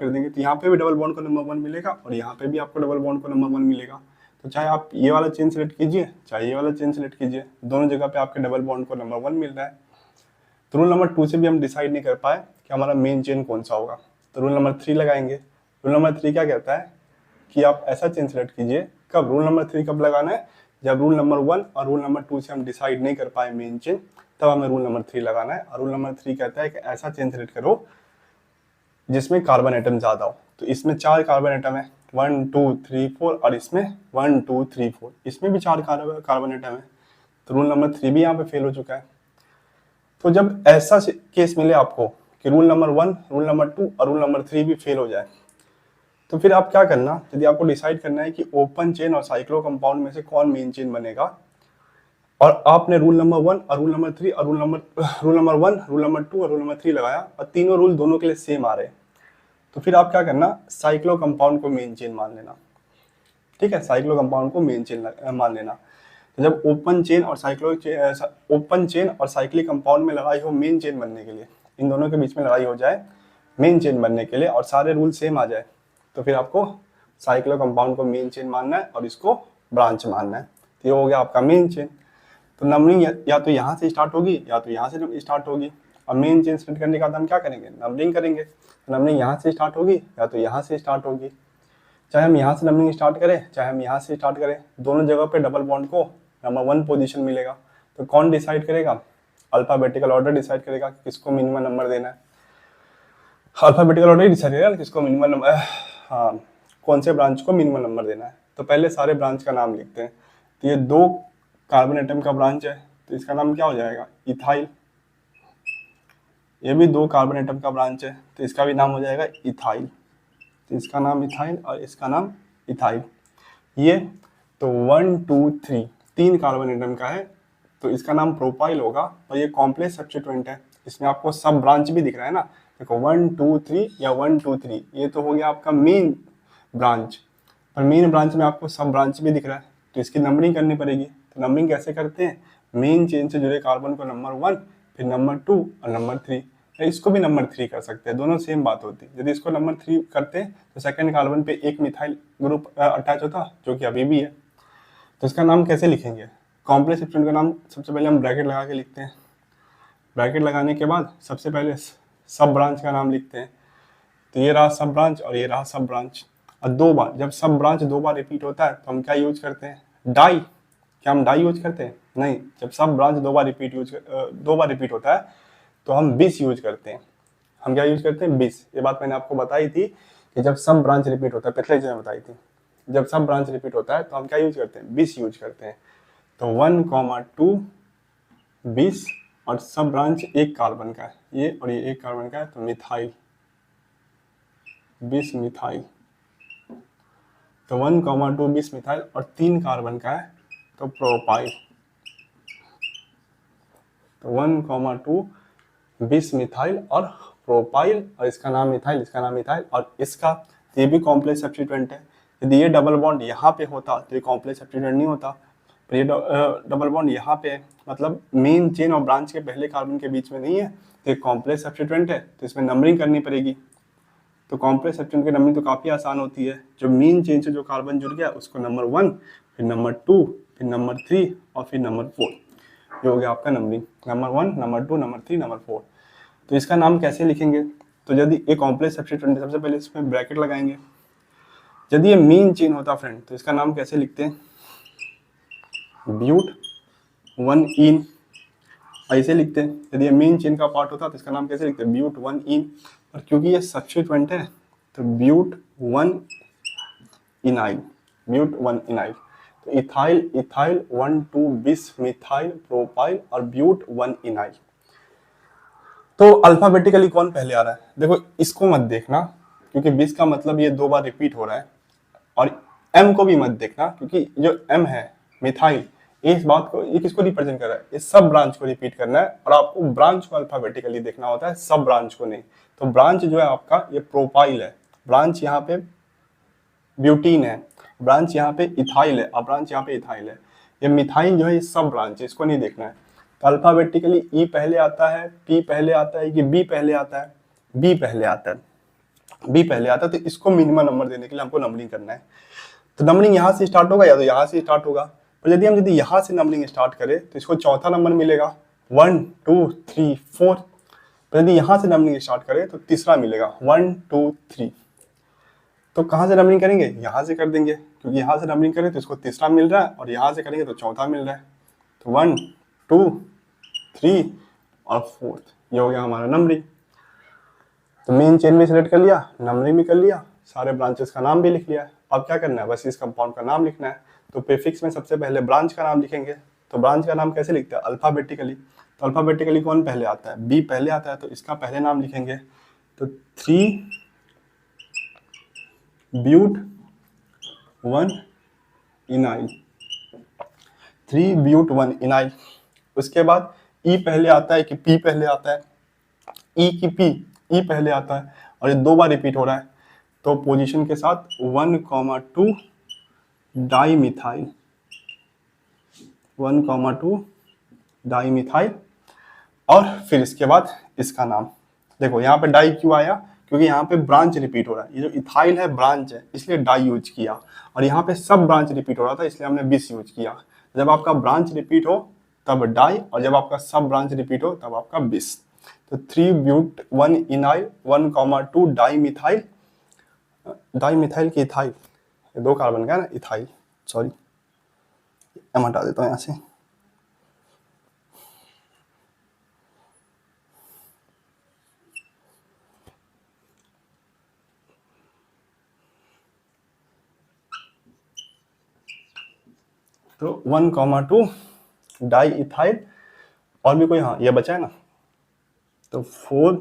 A: देंगे, तो यहाँ पे भी डबल बॉन्ड को नंबर 1 मिलेगा, और यहाँ पे भी आपको डबल बॉन्ड को नंबर 1 मिलेगा। तो चाहे आप ये वाला चेन सेलेक्ट कीजिए, चाहे ये वाला चेन सेलेक्ट कीजिए, दोनों जगह पे आपके डबल बॉन्ड को नंबर 1 मिल रहा है। तो रूल नंबर 2 से भी हम डिसाइड नहीं कर पाए कि हमारा मेन चेन कौन सा होगा, तो रूल नंबर 3 लगाएंगे। रूल नंबर 3 क्या कहता है कि आप ऐसा चेन सेलेक्ट कीजिए। कब? रूल नंबर 3 कब लगाना है? जब रूल नंबर 1 और रूल नंबर 2 से हम डिसाइड नहीं कर पाए मेन चेन, तब हमें रूल नंबर 3 लगाना है। और रूल नंबर 3 कहता है कि ऐसा चेन सेलेक्ट करो जिसमें कार्बन एटम ज्यादा हो। तो इसमें 4 कार्बन एटम है, 1 2 3 4, और इसमें 1 2 3 4, इसमें भी 4 कार्बन एटम है। तो रूल नंबर 3 भी यहाँ पे फेल हो चुका है। तो जब ऐसा केस मिले आपको कि रूल नंबर 1, रूल नंबर 2 और रूल नंबर 3 भी फेल हो जाए, तो फिर आप क्या करना, यदि आपको डिसाइड करना है कि ओपन चेन और साइक्लो कंपाउंड में से कौन मेन चेन बनेगा, और आपने रूल नंबर 1 और रूल नंबर 3 और रूल नंबर 1, रूल नंबर 2 और रूल नंबर 3 लगाया, और तीनों रूल दोनों के लिए सेम आ रहे, तो फिर आप क्या करना, साइक्लो कंपाउंड को मेन चेन मान लेना। ठीक है, साइक्लो कंपाउंड को मेन चेन मान लेना। तो जब ओपन चेन और साइक्लिक कंपाउंड में लड़ाई हो मेन चेन बनने के लिए, इन दोनों के बीच में लड़ाई हो जाए मेन चेन बनने के लिए, और सारे रूल सेम आ जाए, तो फिर आपको साइक्लो कंपाउंड को मेन चेन मानना है और इसको ब्रांच मानना है। तो ये हो गया आपका मेन चेन। तो नंबरिंग या तो यहाँ से स्टार्ट होगी या तो यहाँ से स्टार्ट होगी। और मेन चेन सेट करने के बाद हम क्या करेंगे, नंबरिंग करेंगे। तो नंबरिंग यहाँ से स्टार्ट होगी या तो यहाँ से स्टार्ट होगी। चाहे हम यहाँ से नंबरिंग स्टार्ट करें, चाहे हम यहाँ से स्टार्ट करें, दोनों जगह पे डबल बॉन्ड को नंबर 1 पोजीशन मिलेगा। तो कौन डिसाइड करेगा? अल्फाबेटिकल ऑर्डर डिसाइड करेगा कि किसको मिनिमम नंबर देना है। अल्फाबेटिकल ऑर्डर डिसाइड करेगा किसको मिनिमम नंबर, हाँ, कौन से ब्रांच को मिनिमम नंबर देना है। तो पहले सारे ब्रांच का नाम लिखते हैं। तो ये 2 कार्बन एटम का ब्रांच है, तो इसका नाम क्या हो जाएगा, इथाइल। ये भी 2 कार्बन एटम का ब्रांच है, तो इसका भी नाम हो जाएगा इथाइल। तो इसका नाम इथाइल और इसका नाम इथाइल। ये तो 1 2 3 3 कार्बन एटम का है, तो इसका नाम प्रोपाइल होगा, और ये कॉम्प्लेक्स सब्स्टिट्यूएंट है। इसमें आपको सब ब्रांच भी दिख रहा है ना, देखो 1 2 3 या 1 2 3, ये तो हो गया आपका मेन ब्रांच, पर मेन ब्रांच में आपको सब ब्रांच भी दिख रहा है, तो इसकी नंबरिंग करनी पड़ेगी। तो नंबरिंग कैसे करते हैं, मेन चेन से जुड़े कार्बन को नंबर 1, फिर नंबर 2 और नंबर 3, या इसको भी नंबर 3 कर सकते हैं, दोनों सेम बात होती है। यदि इसको नंबर 3 करते हैं तो सेकंड कार्बन पे एक मिथाइल ग्रुप अटैच होता, जो कि अभी भी है। तो इसका नाम कैसे लिखेंगे, कॉम्प्लेक्स सब्स्टिट्यूएंट का नाम सबसे पहले हम ब्रैकेट लगा के लिखते हैं। ब्रैकेट लगाने के बाद सबसे पहले सब ब्रांच का नाम लिखते हैं। तो ये रहा सब ब्रांच और ये रहा सब ब्रांच। और 2 बार, जब सब ब्रांच 2 बार रिपीट होता है तो हम क्या यूज करते हैं, डाई। क्या हम डाई यूज करते हैं? नहीं, जब सब ब्रांच 2 बार रिपीट होता है तो हम बिस यूज करते हैं। हम क्या यूज करते हैं, बिस। ये बात मैंने आपको बताई थी कि जब सब ब्रांच रिपीट होता है, पिछले एग्जाम में बताई थी, जब सब ब्रांच रिपीट होता है तो हम क्या यूज करते हैं, बिस यूज करते हैं। तो 1 2 बिस, और सब ब्रांच 1 कार्बन का है, ये और ये 1 कार्बन का है, तो मिथाइल, बिस मिथाइल। तो 1 2 बिस मिथाइल, और 3 कार्बन का है तो प्रोपाइल। तो 1 2 बिस मिथाइल और प्रोपाइल, और इसका नाम मिथाइल, इसका नाम मिथाइल, और इसका ये भी कॉम्प्लेक्स सब्स्टिट्यूएंट है। यदि ये डबल बॉन्ड यहाँ पे होता तो ये कॉम्प्लेक्स सब्स्टिट्यूएंट नहीं होता, पर ये डबल बॉन्ड यहाँ पे है, मतलब मेन चेन और ब्रांच के पहले कार्बन के बीच में नहीं है, तो एक कॉम्प्लेक्स सब्स्टिट्यूएंट है, तो इसमें नंबरिंग करनी पड़ेगी। तो कॉम्प्लेक्स सब्स्टिट्यूएंट की नंबरिंग तो काफ़ी आसान होती है, जो मेन चेन से जो कार्बन जुड़ गया उसको नंबर 1, फिर नंबर 2, फिर नंबर 3 और फिर नंबर 4, ये हो गया आपका numbering, number 1, number 2, number 3, number 4। तो इसका नाम कैसे लिखेंगे? तो यदि एक कॉम्प्लेक्स सब्स्टिट्यूएंट है, सबसे पहले इसमें ब्रैकेट लगाएंगे। यदि ये मेन चेन होता फ्रेंड, तो इसका नाम कैसे लिखते हैं? ब्यूट 1 इन, ऐसे लिखते हैं। यदि ये मेन चेन का पार्ट होता तो इसका नाम कैसे लिखते हैं? ब्यूट 1 इन। और क्योंकि ये सब्स्टिट्यूएंट है तो ब्यूट 1 इनाइल, ब्यूट 1 इनाइल। तो इथाइल, इथाइल 1 2 बिस मिथाइल प्रोपाइल और ब्यूट 1 इनाइल। तो अल्फाबेटिकली कौन पहले आ रहा है? देखो इसको मत देखना, क्योंकि बिस का मतलब ये 2 बार रिपीट हो रहा है, और एम को भी मत देखना, क्योंकि जो एम है मिथाइल, इस बात को, ये किसको रिप्रेजेंट कर रहा है? इस सब ब्रांच को रिपीट करना है, और आपको ब्रांच को अल्फाबेटिकली देखना होता है, सब ब्रांच को नहीं। तो ब्रांच जो है आपका ये प्रोपाइल है, ब्रांच यहाँ पे ब्यूटीन है, ब्रांच यहाँ पे इथाइल है, और ब्रांच यहाँ पे इथाइल है। ये मिथाइल जो है ये सब ब्रांच है, इसको नहीं देखना है। तो अल्फाबेटिकली ई पहले आता है, पी पहले आता है, कि बी पहले आता है? बी पहले आता है, बी पहले आता है। तो इसको मिनिमम नंबर देने के लिए हमको नंबरिंग करना है। तो नंबरिंग यहाँ से स्टार्ट होगा या तो यहाँ से स्टार्ट होगा, और यदि यहाँ से नंबरिंग स्टार्ट करें तो इसको चौथा नंबर मिलेगा, 1 2 3 4। पर यदि यहाँ से नंबरिंग स्टार्ट करें तो तीसरा मिलेगा, 1 2 3। तो कहाँ से नंबरिंग करेंगे? यहाँ से कर देंगे, क्योंकि यहाँ से नंबरिंग करें तो इसको तीसरा मिल रहा है, और यहाँ से करेंगे तो चौथा मिल रहा है। तो 1 2 3 और 4, ये हो गया हमारा नंबरिंग। तो मेन चेन भी सिलेक्ट कर लिया, नंबरिंग भी कर लिया, सारे ब्रांचेस का नाम भी लिख लिया। अब क्या करना है? बस इस कंपाउंड का नाम लिखना है। तो प्रीफिक्स में सबसे पहले ब्रांच का नाम लिखेंगे। तो ब्रांच का नाम कैसे लिखते हैं? अल्फाबेटिकली। तो अल्फाबेटिकली कौन पहले आता है? बी पहले आता है, तो इसका पहले नाम लिखेंगे। तो 3 ब्यूट 1 इनाइल, 3 ब्यूट 1 इनाइल। उसके बाद ई पहले आता है कि पी पहले आता है? ई की पी, ई पहले आता है, और ये 2 बार रिपीट हो रहा है, तो पोजीशन के साथ 1,2 डाई मिथाइल, 1,2 डाई मिथाइल। और फिर इसके बाद इसका नाम देखो, यहाँ पे डाई क्यों आया? क्योंकि यहाँ पे ब्रांच रिपीट हो रहा है, ये जो इथाइल है ब्रांच है, इसलिए डाई यूज किया, और यहाँ पे सब ब्रांच रिपीट हो रहा था, इसलिए हमने बिस यूज किया। जब आपका ब्रांच रिपीट हो तब डाई, और जब आपका सब ब्रांच रिपीट हो तब आपका बिस। तो 3 but 1 enyl 1,2 dimethyl, dimethyl की इथाइल, 2 कार्बन का है ना, इथाइल, सॉरी एम हटा देता हूँ यहाँ से। तो 1,2 डाई इथाइल, और भी कोई, हाँ ये बचा है ना, तो 4,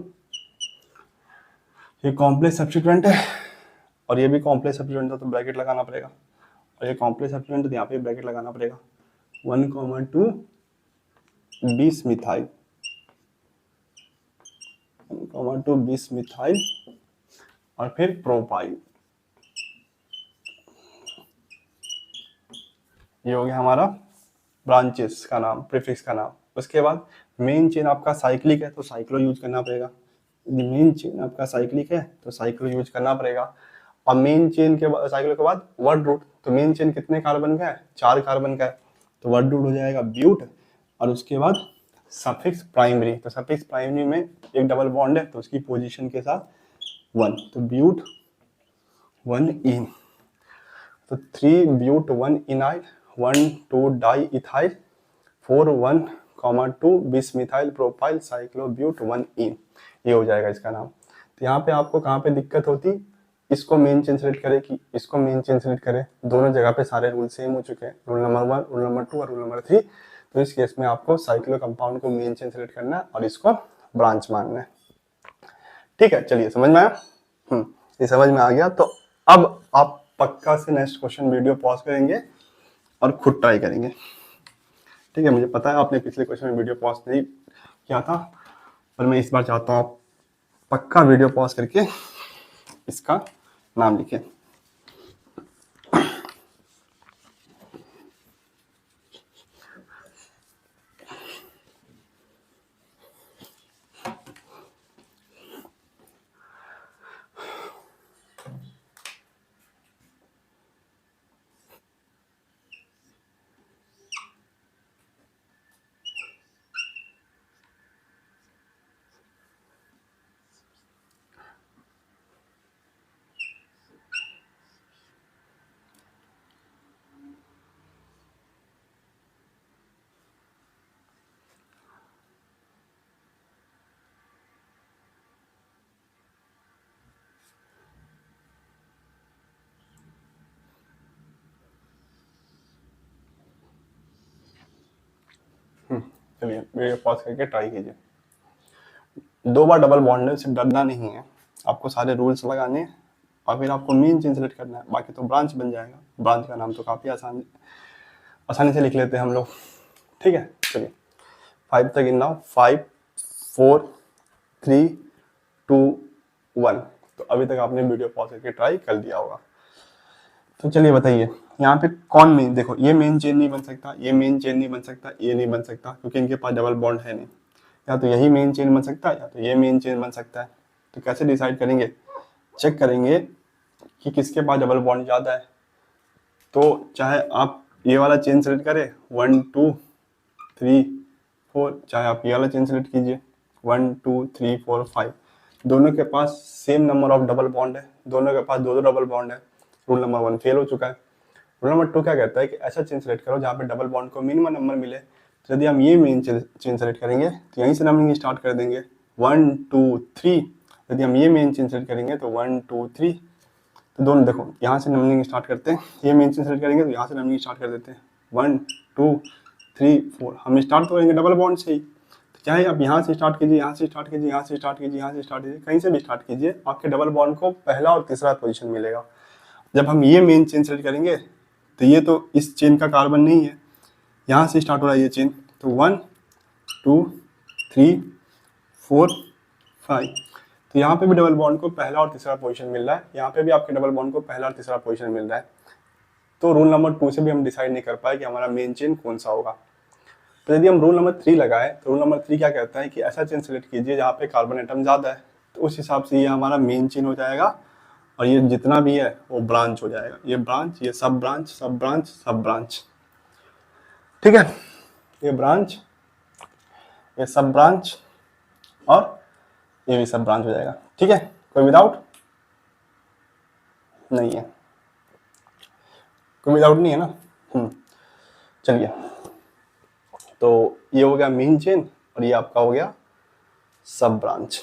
A: ये कॉम्प्लेक्स सब्स्टिट्यूएंट है, और ये भी कॉम्प्लेक्स सब्स्टिट्यूएंट है, तो ब्रैकेट लगाना पड़ेगा, और ये कॉम्प्लेक्स सब्स्टिट्यूएंट है तो यहाँ पे ब्रैकेट लगाना पड़ेगा। 1,2 बिस मिथाइल, 1,2 बिस मिथाइल, और फिर प्रोपाइल। ये हो गया हमारा ब्रांचेस का नाम, प्रीफिक्स का नाम। उसके बाद मेन चेन आपका साइक्लिक है तो साइक्लो यूज करना पड़ेगा। मेन चेन आपका साइक्लिक है तो साइक्लो यूज करना पड़ेगा। और मेन चेन के बाद, साइक्लो के बाद वर्ड रूट। तो मेन चेन कितने कार्बन का है? 4 कार्बन का है, तो वर्ड रूट हो जाएगा ब्यूट, और उसके बाद सफिक्स प्राइमरी। तो सफिक्स प्राइमरी में एक डबल बॉन्ड है तो उसकी पोजीशन के साथ 1, तो ब्यूट 1 इन। तो 3 ब्यूट 1 इनाइल 1 2 डाई इथाइल 4 1,2 बिस मिथाइल प्रोपाइल साइक्लोब्यूट 1 इन, ये हो जाएगा इसका नाम। तो यहाँ पे आपको कहाँ पे दिक्कत होती? इसको मेन चेन सेलेक्ट करें कि इसको मेन चेन सेलेक्ट करें, दोनों जगह पे सारे रूल सेम हो चुके हैं, रूल नंबर 1, रूल नंबर 2 और रूल नंबर 3। तो इस केस में आपको साइक्लो कंपाउंड को मेन चेन सेलेक्ट करना है और इसको ब्रांच मानना है। ठीक है, चलिए समझ में आया? ये समझ में आ गया। तो अब आप पक्का से नेक्स्ट क्वेश्चन वीडियो पॉज करेंगे और खुद ट्राई करेंगे। ठीक है, मुझे पता है आपने पिछले क्वेश्चन में वीडियो पॉज नहीं किया था, पर मैं इस बार चाहता हूँ आप पक्का वीडियो पॉज करके इसका नाम लिखें। चलिए वीडियो पॉज करके ट्राई कीजिए। 2 बार डबल बॉन्ड है, उससे डरना नहीं है, आपको सारे रूल्स लगाने हैं और फिर आपको मेन चेन सेलेक्ट करना है, बाकी तो ब्रांच बन जाएगा। ब्रांच का नाम तो काफ़ी आसानी से लिख लेते हैं हम लोग, ठीक है। चलिए 5 तक गिनना, 5 4 3 2 1। तो अभी तक आपने वीडियो पॉज करके ट्राई कर लिया होगा। तो चलिए बताइए यहाँ पे कौन मेन, देखो ये मेन चेन नहीं बन सकता, ये मेन चेन नहीं बन सकता, ये नहीं बन सकता क्योंकि इनके पास डबल बॉन्ड है नहीं। या तो यही मेन चेन बन सकता है या तो ये मेन चेन बन सकता है। तो कैसे डिसाइड करेंगे, चेक करेंगे कि किसके पास डबल बॉन्ड ज़्यादा है। तो चाहे आप ये वाला चेन सेलेक्ट करें 1 2 3 4, चाहे आप ये वाला चेन सेलेक्ट कीजिए 1 2 3 4 5, दोनों के पास same number of double bond है, दोनों के पास 2 डबल बॉन्ड है। रूल नंबर 1 फेल हो चुका है। रूल नंबर 2 क्या कहता है कि ऐसा चेन सेलेक्ट करो जहाँ पे डबल बॉन्ड को मिनिमम नंबर मिले। तो यदि हम ये मेन चेन सेलेक्ट करेंगे तो यहीं से नंबरिंग स्टार्ट कर देंगे 1 2 3। यदि हम ये मेन चेन सेलेक्ट करेंगे तो 1 2 3। तो दोनों देखो यहाँ से नंबरिंग स्टार्ट करते हैं, ये मेन चेन सेलेक्ट करेंगे तो यहाँ से नंबरिंग स्टार्ट कर देते हैं 1 2 3 4। हम स्टार्ट तो करेंगे डबल बॉन्ड से ही, तो चाहे आप यहाँ से स्टार्ट कीजिए, यहाँ से स्टार्ट कीजिए, यहाँ से स्टार्ट कीजिए, यहाँ से स्टार्ट कीजिए, कहीं से भी स्टार्ट कीजिए, आपके डबल बॉन्ड को पहला और तीसरा पोजीशन मिलेगा। जब हम ये मेन चेन सेलेक्ट करेंगे तो ये तो इस चेन का कार्बन नहीं है, यहाँ से स्टार्ट हो रहा है ये चेन, तो 1 2 3 4 5। तो यहाँ पे भी डबल बॉन्ड को पहला और तीसरा पोजीशन मिल रहा है, यहाँ पे भी आपके डबल बॉन्ड को पहला और तीसरा पोजीशन मिल रहा है। तो रूल नंबर 2 से भी हम डिसाइड नहीं कर पाए कि हमारा मेन चेन कौन सा होगा। तो यदि हम रूल नंबर 3 लगाए तो रूल नंबर 3 क्या कहता है कि ऐसा चेन सेलेक्ट कीजिए जहाँ पे कार्बन एटम ज़्यादा है। तो उस हिसाब से ये हमारा मेन चेन हो जाएगा और ये जितना भी है वो ब्रांच हो जाएगा। ये ब्रांच, ये सब ब्रांच, सब ब्रांच, सब ब्रांच, ठीक है। ये ब्रांच, ये सब ब्रांच और ये भी सब ब्रांच हो जाएगा, ठीक है। कोई विदाउट नहीं है, कोई विदाउट नहीं है ना। चलिए, तो ये हो गया मेन चेन और ये आपका हो गया सब ब्रांच।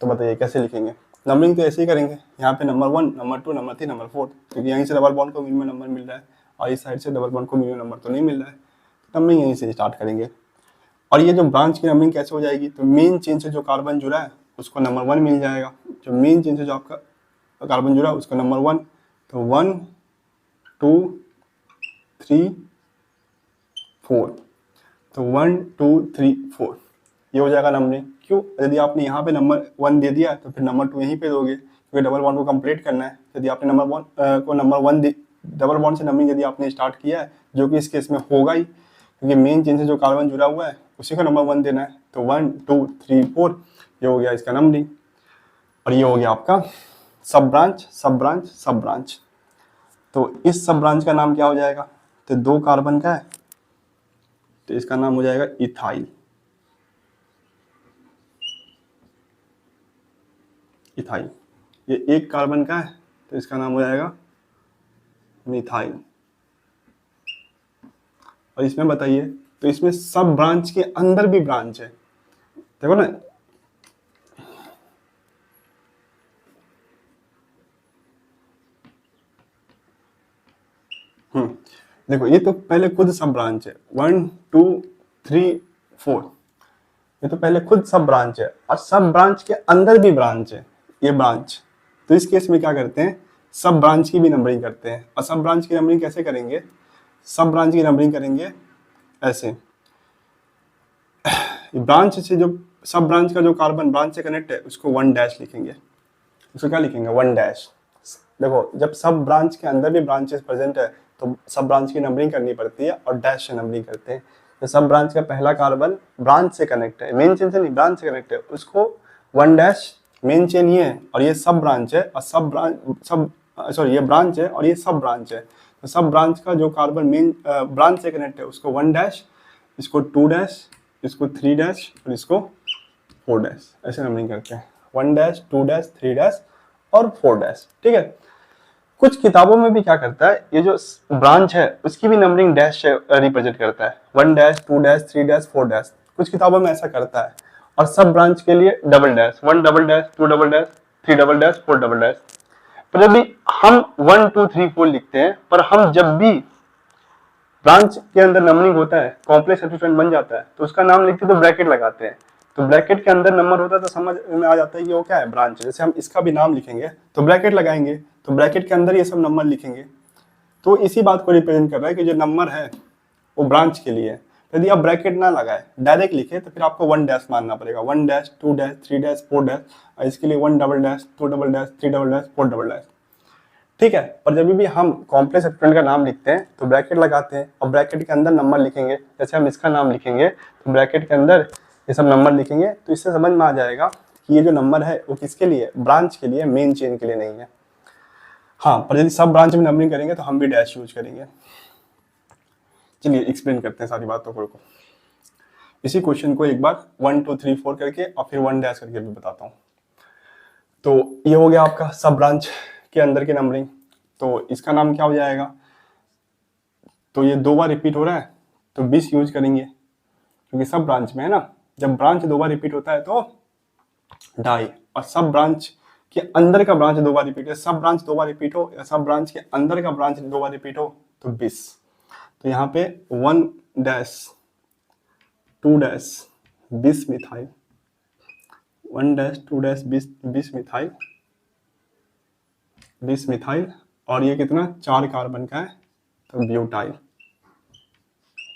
A: तो बताइए कैसे लिखेंगे। नंबरिंग तो ऐसे ही करेंगे, यहाँ पे नंबर 1 नंबर 2 नंबर 3 नंबर 4, क्योंकि यहीं से डबल बॉन्ड को मिनिमम नंबर मिल रहा है और इस साइड से डबल बॉन्ड को मिनिमम नंबर तो नहीं मिल रहा है। नंबरिंग यहीं से स्टार्ट करेंगे। और ये जो ब्रांच की नंबरिंग कैसे हो जाएगी, तो मेन चेन से जो कार्बन जुड़ा है उसको नंबर 1 मिल जाएगा। जो मेन चेन से जो आपका कार्बन जुड़ा है उसको नंबर 1, तो 1 2 3 4, तो 1 2 3 4 ये हो जाएगा नंबरिंग। क्यों, यदि आपने यहाँ पे नंबर 1 दे दिया तो फिर नंबर 2 यहीं पे दोगे, क्योंकि डबल बॉन्ड को कंप्लीट करना है। यदि आपने नंबर 1 को नंबर 1 डबल बॉन्ड से नंबरिंग यदि आपने स्टार्ट किया है, जो कि इस केस में होगा ही, क्योंकि मेन चेन से जो कार्बन जुड़ा हुआ है उसी को नंबर 1 देना है। तो 1 2 3 4 ये हो गया इसका नंबरिंग। और ये हो गया आपका सब ब्रांच, सब ब्रांच, सब ब्रांच। तो इस सब ब्रांच का नाम क्या हो जाएगा, तो 2 कार्बन का है तो इसका नाम हो जाएगा इथाइल। इथाइल। ये 1 कार्बन का है तो इसका नाम हो जाएगा मिथाइल। और इसमें बताइए, तो इसमें सब ब्रांच के अंदर भी ब्रांच है, देखो ना। देखो ये तो पहले खुद सब ब्रांच है, 1 2 3 4, ये तो पहले खुद सब ब्रांच है और सब ब्रांच के अंदर भी ब्रांच है ये ब्रांच। तो इस केस में क्या करते हैं, सब ब्रांच की भी नंबरिंग करते हैं। और सब ब्रांच की नंबरिंग कैसे करेंगे, सब ब्रांच की नंबरिंग करेंगे ऐसे, ब्रांच से जो सब ब्रांच का जो कार्बन ब्रांच से कनेक्ट है उसको 1 डैश लिखेंगे। उसको क्या लिखेंगे, 1 डैश। देखो जब सब ब्रांच के अंदर भी ब्रांचेस प्रेजेंट है तो सब ब्रांच की नंबरिंग करनी पड़ती है और डैश से नंबरिंग करते हैं। तो सब ब्रांच का पहला कार्बन ब्रांच से कनेक्ट है, मेन चेन से नहीं, ब्रांच से कनेक्ट है, उसको 1 डैश। मेन चेन ये है और ये सब ब्रांच है और सब ब्रांच सब सॉरी ये ब्रांच है और ये सब ब्रांच है। तो सब ब्रांच का जो कार्बन मेन ब्रांच से कनेक्ट है उसको 1 डैश, इसको 2 डैश, इसको 3 डैश और इसको 4 डैश, ऐसे नंबरिंग करते हैं। 1 डैश 2 डैश 3 डैश और 4 डैश, ठीक है। कुछ किताबों में भी क्या करता है, ये जो ब्रांच है उसकी भी नंबरिंग डैश से रिप्रेजेंट करता है, 1 डैश 2 डैश 3 डैश 4 डैश, कुछ किताबों में ऐसा करता है। और सब ब्रांच के लिए double dash, 1 double dash 2 double dash 3 double dash 4 double dash. पर जब भी हम 1 2 3 4 लिखते हैं, पर हम जब भी ब्रांच के अंदर नंबरिंग होता है, कॉम्प्लेक्स सब्स्टिट्यूएंट बन जाता है तो उसका नाम लिखते तो ब्रैकेट लगाते हैं, तो ब्रैकेट के अंदर नंबर होता है तो समझ में आ जाता है कि वो क्या है, ब्रांच। जैसे हम इसका भी नाम लिखेंगे तो ब्रैकेट लगाएंगे, तो ब्रैकेट के अंदर ये सब नंबर लिखेंगे, तो इसी बात को रिप्रेजेंट कर रहा है कि जो नंबर है वो ब्रांच के लिए है। यदि आप ब्रैकेट ना लगाए डायरेक्ट लिखे तो फिर आपको 1 डैश मानना पड़ेगा, 1 डैश 2 डैश 3 डैश 4 डैश, और इसके लिए 1 double dash 2 double dash 3 double dash 4 double dash. ठीक है, पर जब भी हम कॉम्प्लेक्स सब्स्टिट्यूएंट का नाम लिखते हैं तो ब्रैकेट लगाते हैं और ब्रैकेट के अंदर नंबर लिखेंगे। जैसे हम इसका नाम लिखेंगे तो ब्रैकेट के अंदर ये सब नंबर लिखेंगे, तो इससे समझ में आ जाएगा कि ये जो नंबर है वो किसके लिए, ब्रांच के लिए, मेन चेन के लिए नहीं है। हाँ, पर यदि सब ब्रांच में नंबरिंग करेंगे तो हम भी डैश यूज करेंगे। चलिए एक्सप्लेन करते हैं सारी बातों को। इसी क्वेश्चन को एक बार 1 2 3 4 करके और फिर 1 डैश करके भी बताता हूँ। तो ये हो गया आपका सब ब्रांच के अंदर की नंबरिंग, तो इसका नाम क्या हो जाएगा, तो ये 2 बार रिपीट हो रहा है तो 20 यूज करेंगे क्योंकि सब ब्रांच में है ना। जब ब्रांच 2 बार रिपीट होता है तो ढाई, और सब ब्रांच के अंदर का ब्रांच 2 बार रिपीट है, सब ब्रांच 2 बार रिपीट हो या सब ब्रांच के अंदर का ब्रांच 2 बार रिपीट हो तो 20। तो यहाँ पे 1 dash 2 dash 20 methyl, 1 dash 2 dash 20 methyl, 20 methyl, और ये कितना 4 कार्बन का है तो ब्यूटाइल,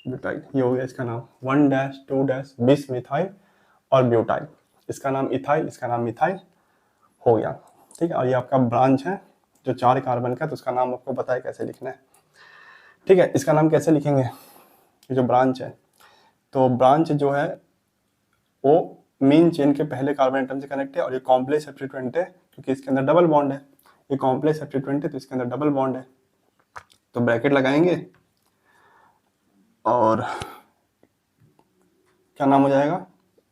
A: ब्यूटाइल ये हो गया इसका नाम, 1 डैश 2 डैश 20 मिथाइल और ब्यूटाइल। इसका नाम इथाइल, इसका नाम मिथाइल हो गया। ठीक है, और ये आपका ब्रांच है जो 4 कार्बन का, तो उसका नाम आपको पता है कैसे लिखना है। ठीक है, इसका नाम कैसे लिखेंगे, ये जो ब्रांच है, तो ब्रांच जो है वो मेन चेन के पहले कार्बन एटम से कनेक्ट है और ये कॉम्प्लेक्स सब्स्टिट्यूएंट है क्योंकि इसके अंदर डबल बॉन्ड है, ये कॉम्प्लेक्स सब्स्टिट्यूएंट है तो इसके अंदर डबल बॉन्ड है, तो ब्रैकेट लगाएंगे और क्या नाम हो जाएगा,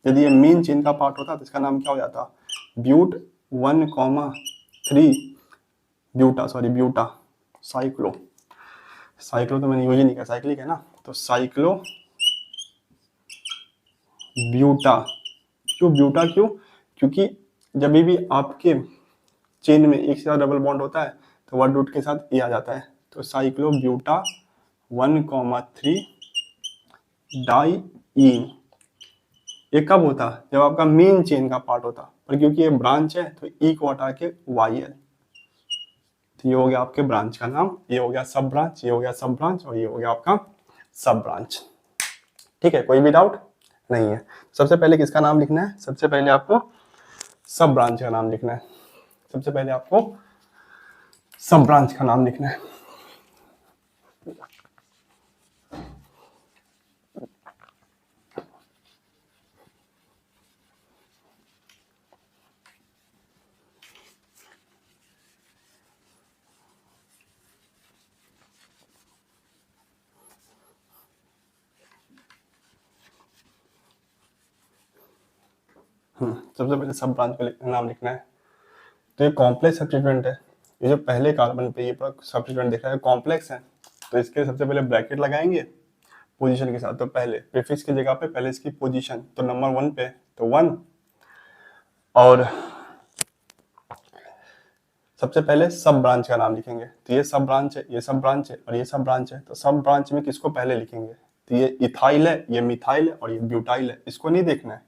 A: यदि ये मेन चेन का पार्ट होता तो इसका नाम क्या हो जाता, ब्यूट 1,3 ब्यूटा साइक्लो, साइक्लो तो मैंने यूज ही नहीं किया, साइक्लिक है ना, तो साइक्लो ब्यूटा। क्यों ब्यूटा, क्यों, क्योंकि जब भी आपके चेन में एक से ज्यादा डबल बॉन्ड होता है तो वर्ड रूट के साथ ए आ जाता है, तो साइक्लो ब्यूटा 1,3 डाई ई। ये कब होता, जब आपका मेन चेन का पार्ट होता, पर क्योंकि ये ब्रांच है तो ई को हटा के YL, तो ये हो गया आपके ब्रांच का नाम, ये हो गया सब ब्रांच, ये हो गया सब ब्रांच, और ये हो गया आपका सब ब्रांच। ठीक है, कोई भी डाउट नहीं है। सबसे पहले किसका नाम लिखना है, सबसे पहले आपको सब ब्रांच का नाम लिखना है, सबसे पहले आपको सब ब्रांच का नाम लिखना है। सबसे पहले सब ब्रांच का नाम लिखना है। तो ये कॉम्प्लेक्स सब्स्टिट्यूएंट है, ये जो पहले कार्बन पे ये पूरा सब्स्टिट्यूएंट दिख रहा है कॉम्प्लेक्स है, तो इसके सबसे पहले ब्रैकेट लगाएंगे पोजीशन के साथ, तो पहले प्रीफिक्स की जगह पे पहले इसकी पोजीशन, तो नंबर 1 पे तो 1, और सबसे पहले सब ब्रांच का नाम लिखेंगे, तो ये सब ब्रांच है, ये सब ब्रांच है और ये सब ब्रांच है, तो सब ब्रांच में किसको पहले लिखेंगे, तो ये इथाइल है, ये मिथाइल है और ये ब्यूटाइल है, इसको नहीं देखना है,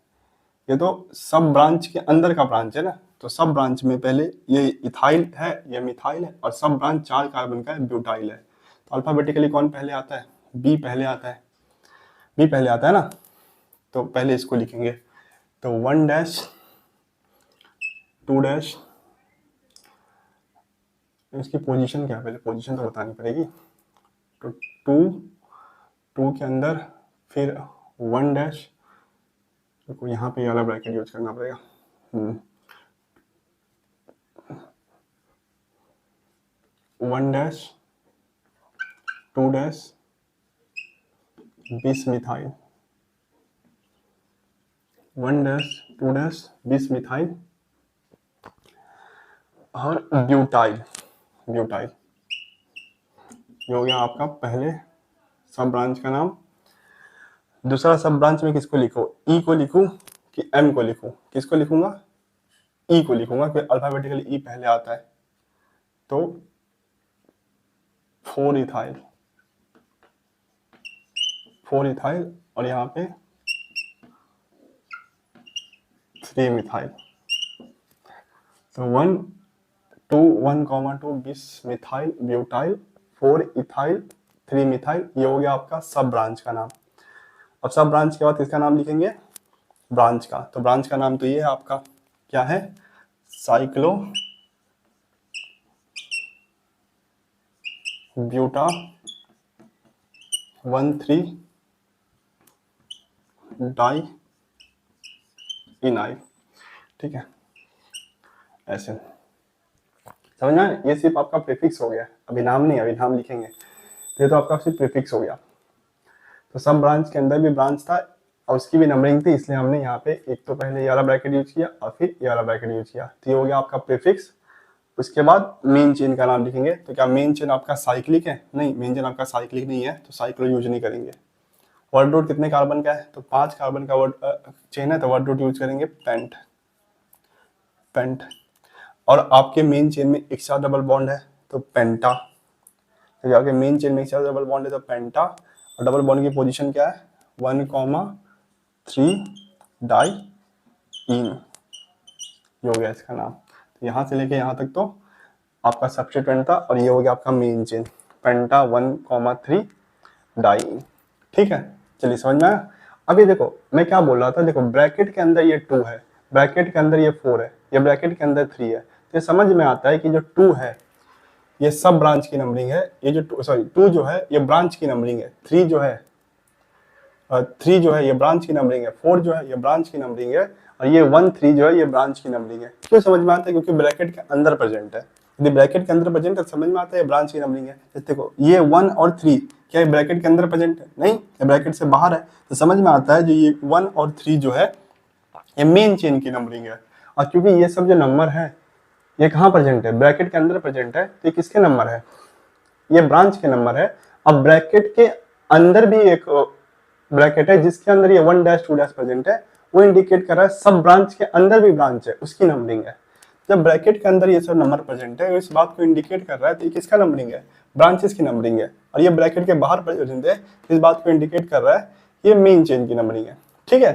A: ये तो सब ब्रांच के अंदर का ब्रांच है ना, तो सब ब्रांच में पहले ये इथाइल है, ये मिथाइल है, और सब ब्रांच 4 कार्बन का है, ब्यूटाइल है। तो अल्फाबेटिकली कौन पहले आता है, बी पहले आता है, बी पहले आता है ना, तो पहले इसको लिखेंगे, तो 1 डैश 2 डैश, इसकी पोजीशन क्या है, पहले पोजीशन तो बतानी पड़ेगी, तो 2 के अंदर फिर 1 डैश, तो यहाँ पे वाला ब्रैकेट यूज करना पड़ेगा, 1 dash 2 dash 20 methyl, 1 dash 2 dash 20 methyl और ब्यूटाइल, ब्यूटाइल ये हो गया आपका पहले सब ब्रांच का नाम। दूसरा सब ब्रांच में किसको लिखो, ई को लिखूं कि एम को लिखूं, किसको लिखूंगा, ई को लिखूंगा क्योंकि अल्फाबेटिकली ई पहले आता है, तो 4 इथाइल, 4 इथाइल और यहाँ पे 3 मिथाइल। तो 1 2 1, 2 बिस मिथाइल ब्यूटाइल 4 इथाइल 3 मिथाइल, ये हो गया आपका सब ब्रांच का नाम। अब सब ब्रांच के बाद इसका नाम लिखेंगे ब्रांच का। तो ब्रांच का नाम तो ये है आपका, क्या है, साइक्लो ब्यूटा 1,3 डाई इनाइल। ठीक है, ऐसे समझना है। ये सिर्फ आपका प्रीफिक्स हो गया, अभी नाम नहीं, अभी नाम लिखेंगे। ये तो आपका सिर्फ प्रीफिक्स हो गया। तो सब ब्रांच के अंदर भी ब्रांच था और उसकी भी नंबरिंग थी, इसलिए हमने यहाँ पे एक तो पहले ये वाला ब्रैकेट यूज किया और फिर ये वाला ब्रैकेट यूज किया। तो ये हो गया आपका प्रीफिक्स। उसके बाद मेन चेन का नाम लिखेंगे। तो क्या मेन चेन आपका साइक्लिक है? नहीं, मेन चेन आपका साइक्लिक नहीं है, तो साइक्लो यूज नहीं करेंगे। वर्ड रूट कितने कार्बन का है? तो 5 कार्बन का वर्ड चेन है, तो वर्ड रूट यूज करेंगे पेंट। पेंट। और आपके मेन चेन में एक साथ डबल बॉन्ड है तो पेंटा। तो आपके मेन चेन में एक साथ डबल बॉन्ड है तो पेंटा। और डबल बॉन्ड की पोजीशन क्या है? 1,3 डाई इन, ये हो गया इसका नाम। तो यहाँ से लेके यहाँ तक तो आपका सबस्टिट्यूएंट था और ये हो गया आपका मेन चेन, पेंटा 1,3 डाई इन। ठीक है, चलिए समझ में आया। अभी देखो मैं क्या बोल रहा था, देखो ब्रैकेट के अंदर ये 2 है, ब्रैकेट के अंदर ये 4 है, ये ब्रैकेट के अंदर 3 है। तो समझ में आता है कि जो 2 है ये सब ब्रांच की नंबरिंग है, ये जो 2 जो है ये ब्रांच की नंबरिंग है, 3 जो है 3 जो है ये ब्रांच की नंबरिंग है, 4 जो है ये ब्रांच की नंबरिंग है, और ये 1 3 जो है ये ब्रांच की नंबरिंग है। क्यों समझ में आता है? क्योंकि ब्रैकेट के अंदर प्रेजेंट है। यदि ब्रैकेट के अंदर प्रेजेंट है तो समझ में आता है ये ब्रांच की नंबरिंग है। देखो ये 1 और 3 क्या ये ब्रैकेट के अंदर प्रेजेंट है? नहीं, ये ब्रैकेट से बाहर है। तो समझ में आता है जो ये 1 और 3 जो है ये मेन चेन की नंबरिंग है। और क्योंकि ये सब जो नंबर है ये कहाँ प्रेजेंट है? ब्रैकेट के अंदर प्रेजेंट है, तो ये किसके नंबर है? ये ब्रांच के नंबर है। अब ब्रैकेट के अंदर भी एक ब्रैकेट है जिसके अंदर ये 1 डैश 2 डैश प्रेजेंट है, वो इंडिकेट कर रहा है सब ब्रांच के अंदर भी ब्रांच है, उसकी नंबरिंग है। जब ब्रैकेट के अंदर ये सब नंबर प्रेजेंट है, इस बात को इंडिकेट कर रहा है तो ये किसका नंबरिंग है? ब्रांचेस की नंबरिंग है। और ये ब्रैकेट के बाहर प्रेजेंट है, इस बात को इंडिकेट कर रहा है ये मेन चेन की नंबरिंग है। ठीक है,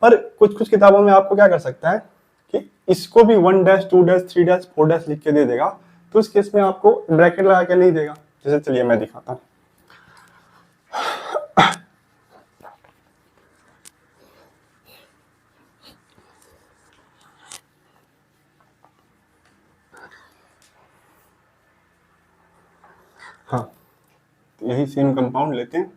A: पर कुछ कुछ किताबों में आपको क्या कर सकता है कि इसको भी 1 डैश 2 डैश 3 डैश 4 डैश लिख के दे देगा, तो उस केस में आपको ब्रैकेट लगा के नहीं देगा। जैसे चलिए मैं दिखाता हूँ। हाँ, यही सेम कंपाउंड लेते हैं।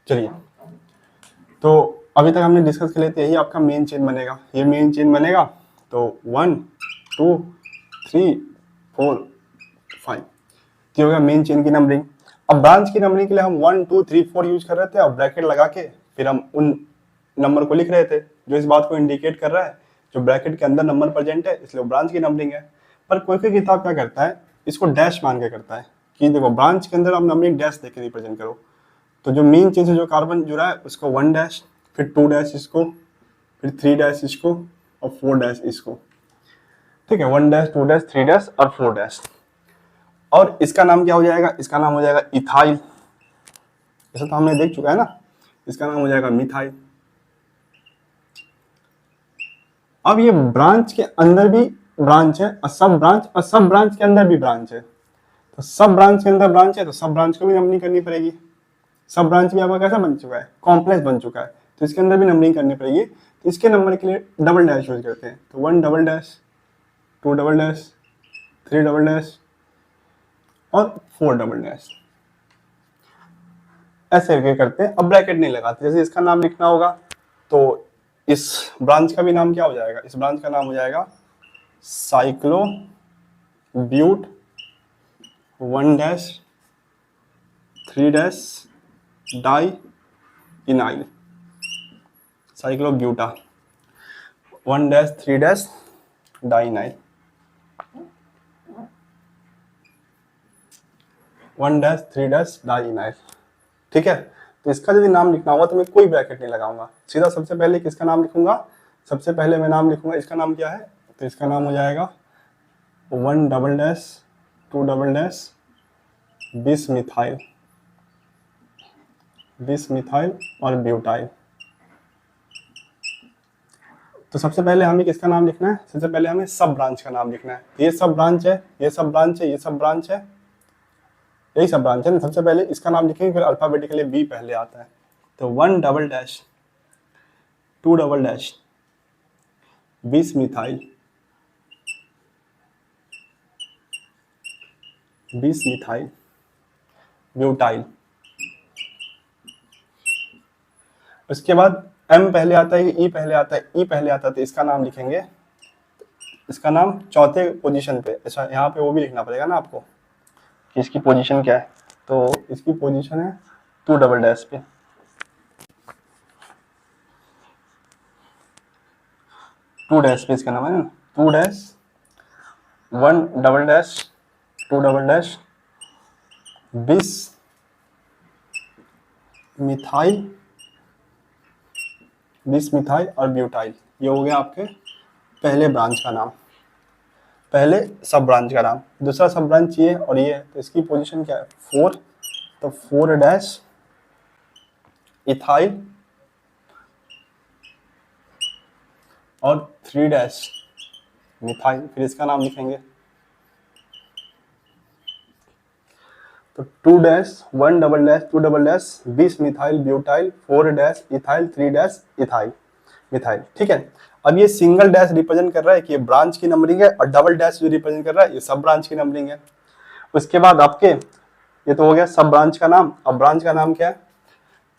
A: चलिए, तो अभी तक हमने डिस्कस कर लेते, यही आपका मेन चेन बनेगा। ये मेन चेन बनेगा तो 1 2 3 4 5, ये होगा मेन चेन की नंबरिंग। अब ब्रांच की नंबरिंग के लिए हम 1 2 3 4 यूज कर रहे थे और ब्रैकेट लगा के फिर हम उन नंबर को लिख रहे थे जो इस बात को इंडिकेट कर रहा है जो ब्रैकेट के अंदर नंबर प्रेजेंट है, इसलिए ब्रांच की नंबरिंग है। पर कोई कोई किताब क्या करता है, इसको डैश मान के करता है कि देखो ब्रांच के अंदर आप नंबरिंग डैश देके रिप्रेजेंट करो। तो जो मेन चेन से जो कार्बन जुड़ा है उसको 1 डैश, फिर 2 डैश इसको, फिर 3 डैश इसको और 4 डैश इसको। ठीक है, 1 डैश 2 डैश 3 डैश और 4 डैश। और इसका नाम क्या हो जाएगा? इसका नाम हो जाएगा इथाइल। ऐसा तो हमने देख चुका है ना। इसका नाम हो जाएगा मिथाइल। अब ये ब्रांच के अंदर भी ब्रांच है और सब ब्रांच के अंदर भी ब्रांच है। तो सब ब्रांच के अंदर ब्रांच है तो सब ब्रांच को भी नंबरिंग करनी पड़ेगी। सब ब्रांच भी आपका कैसा बन चुका है? कॉम्प्लेक्स बन चुका है, तो इसके अंदर भी नंबरिंग करनी पड़ेगी। तो इसके नंबर के लिए डबल डैश यूज करते हैं। तो 1 double dash, 2 double dash, 3 double dash और 4 डबल डैश, ऐसे करते हैं। अब ब्रैकेट नहीं लगाते। जैसे इसका नाम लिखना होगा तो इस ब्रांच का भी नाम क्या हो जाएगा? इस ब्रांच का नाम हो जाएगा cyclo but 1 dash 3 dash di ynyl cyclobuta 1 dash 3 dash di ynyl 1 dash 3 dash di ynyl. ठीक है, तो इसका यदि नाम लिखना होगा तो मैं कोई ब्रैकेट नहीं लगाऊंगा, सीधा सबसे पहले किसका नाम लिखूंगा, सबसे पहले मैं नाम लिखूंगा, इसका नाम क्या है, तो इसका नाम हो जाएगा 1 double dash 2 double dash bis methyl और ब्यूटाइल। तो सबसे पहले हमें किसका नाम लिखना है, सबसे पहले हमें सब ब्रांच का नाम लिखना है। ये सब ब्रांच है, ये सब ब्रांच है, ये सब ब्रांच है, यही सब ब्रांच है ना। सबसे पहले इसका नाम लिखेंगे, फिर अल्फाबेटिकली बी पहले आता है। तो 1 double dash 2 double dash bis methyl butyl. उसके बाद एम पहले आता है, ई पहले आता है, ई पहले आता है, तो इसका नाम लिखेंगे, इसका नाम चौथे पोजीशन पे, अच्छा यहाँ पे वो भी लिखना पड़ेगा ना आपको कि इसकी पोजीशन क्या है, तो इसकी पोजीशन है 2 डबल डैश पे। 2 डैश पे इसका नाम है ना, 2 dash 1 double dash 2 double dash bis methyl और ब्यूटाइल। ये हो गया आपके पहले ब्रांच का नाम, पहले सब ब्रांच का नाम। दूसरा सब ब्रांच ये और ये है, तो इसकी पोजीशन क्या है 4, तो 4 डैश इथाइल और 3 डैश मिथाइल, फिर इसका नाम लिखेंगे, तो 2 dash 1 double dash 2 double dash bis methyl butyl 4 dash ethyl 3 dash ethyl methyl. ठीक है, अब ये सिंगल डैश रिप्रेजेंट कर रहा है कि ये ब्रांच की नंबरिंग है, और डबल डैश जो रिप्रेजेंट कर रहा है ये सब ब्रांच की नंबरिंग है। उसके बाद आपके ये तो हो गया सब ब्रांच का नाम। अब ब्रांच का नाम क्या है,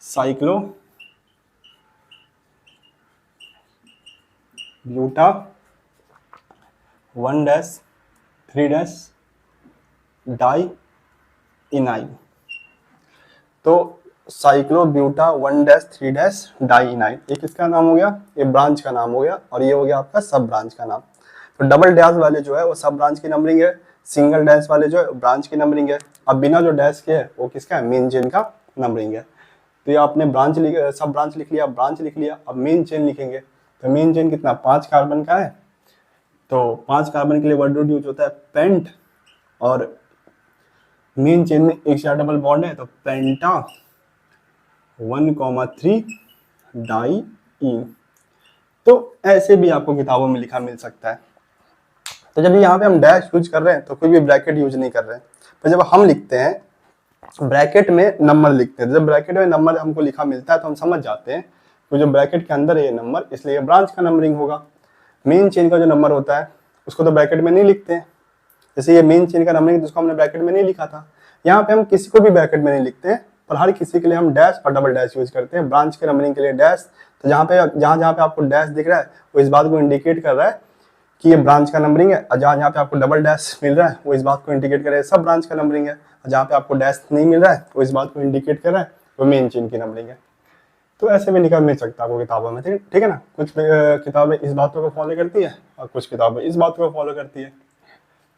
A: cyclo buta 1 dash 3 dash di ynyl. तो cyclobuta 1 dash 3 dash di ynyl, ये किसका नाम हो गया, ये ब्रांच का नाम हो गया, और ये हो गया आपका सब ब्रांच का नाम। तो डबल डैश वाले जो है वो सब ब्रांच की नंबरिंग है, सिंगल डैश वाले जो है ब्रांच की नंबरिंग है। अब बिना जो डैश के है वो किसका है, मेन चेन का नंबरिंग है। तो ये आपने ब्रांच सब ब्रांच लिख लिया, ब्रांच लिख लिया, अब मेन चेन लिखेंगे। तो मेन चेन कितना 5 कार्बन का है, तो 5 कार्बन के लिए वर्ड रूट यूज होता है पेंट, और मेन चेन में एक से ज्यादा डबल बॉन्ड है तो पेंटा 1,3 डाई इन। तो ऐसे भी आपको किताबों में लिखा मिल सकता है। तो जब यहाँ पे हम डैश यूज कर रहे हैं तो कोई भी ब्रैकेट यूज नहीं कर रहे हैं, तो जब हम लिखते हैं ब्रैकेट में नंबर लिखते हैं, जब ब्रैकेट में नंबर हमको लिखा मिलता है तो हम समझ जाते हैं तो जो ब्रैकेट के अंदर है ये नंबर, इसलिए ब्रांच का नंबरिंग होगा। मेन चेन का जो नंबर होता है उसको तो ब्रैकेट में नहीं लिखते हैं, जैसे ये मेन चेन का नंबरिंग जिसको हमने ब्रैकेट में नहीं लिखा था, यहाँ पे हम किसी को भी ब्रैकेट में नहीं लिखते हैं, पर हर किसी के लिए हम डैश और डबल डैश यूज करते हैं। ब्रांच के नंबरिंग के लिए डैश, तो जहाँ पे आपको डैश दिख रहा है वो इस बात को इंडिकेट कर रहा है कि ये ब्रांच का नंबरिंग है, और जहाँ पे आपको डबल डैश मिल रहा है वो इस बात को इंडिकेट कर रहा है सब ब्रांच का नंबरिंग है, और जहाँ पे आपको डैश नहीं मिल रहा है वो इस बात को इंडिकेट कर रहा है वो मेन चेन की नंबरिंग है। तो ऐसे भी निकल मिल सकता है आपको किताबों में, ठीक है ना। कुछ किताबें इस बातों को फॉलो करती है और कुछ किताबें इस बात को फॉलो करती है।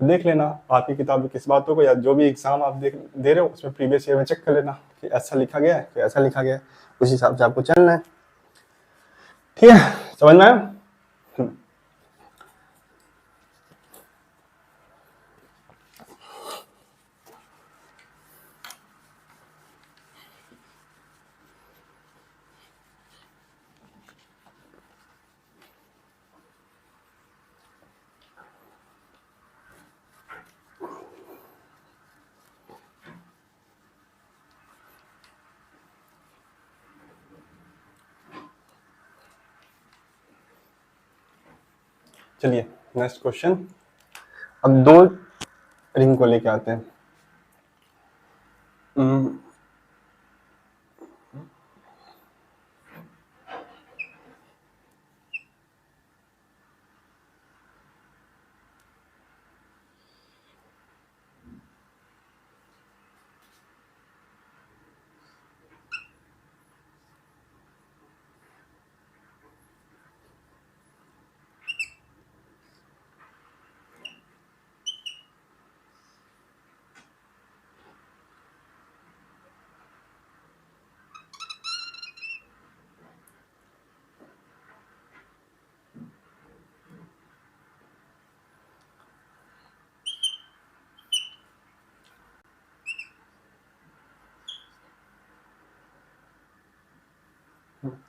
A: देख लेना आपकी किताब किस बातों को, या जो भी एग्जाम आप दे रहे हो उसमें प्रीवियस ईयर में चेक कर लेना कि ऐसा लिखा गया है कि ऐसा लिखा गया है, उस हिसाब से आपको चलना है। ठीक है, समझ में आया। चलिए नेक्स्ट क्वेश्चन। अब 2 रिंग को लेके आते हैं।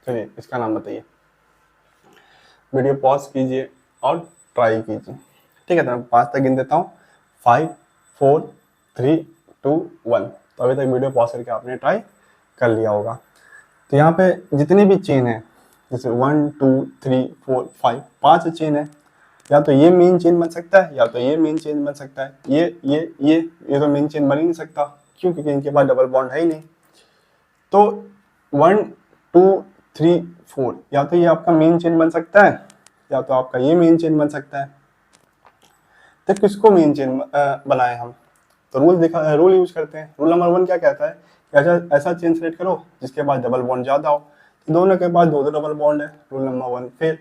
A: चलिए इसका नाम बताइए। वीडियो पॉज कीजिए और ट्राई कीजिए। ठीक है, तो मैं 5 तक गिन देता हूँ। 5 4 3 2 1। तो अभी तक वीडियो पॉज करके आपने ट्राई कर लिया होगा। तो यहाँ पे जितनी भी चेन है, जैसे 1 2 3 4 5, 5 चेन है। या तो ये मेन चेन बन सकता है, या तो ये मेन चेन बन सकता है। ये तो मेन चेन बन ही नहीं सकता, क्यों? क्योंकि इनके पास डबल बॉन्ड है ही नहीं। तो 1 2 3 4, या तो ये आपका मेन चेन बन सकता है, या तो आपका ये मेन चेन बन सकता है। तो किसको मेन चेन बनाए हम? तो रूल यूज करते हैं। रूल नंबर 1 क्या कहता है कि ऐसा चेन सेलेक्ट करो जिसके पास डबल बॉन्ड ज्यादा हो। तो दोनों के पास दो डबल बॉन्ड है, rule number 1 fail.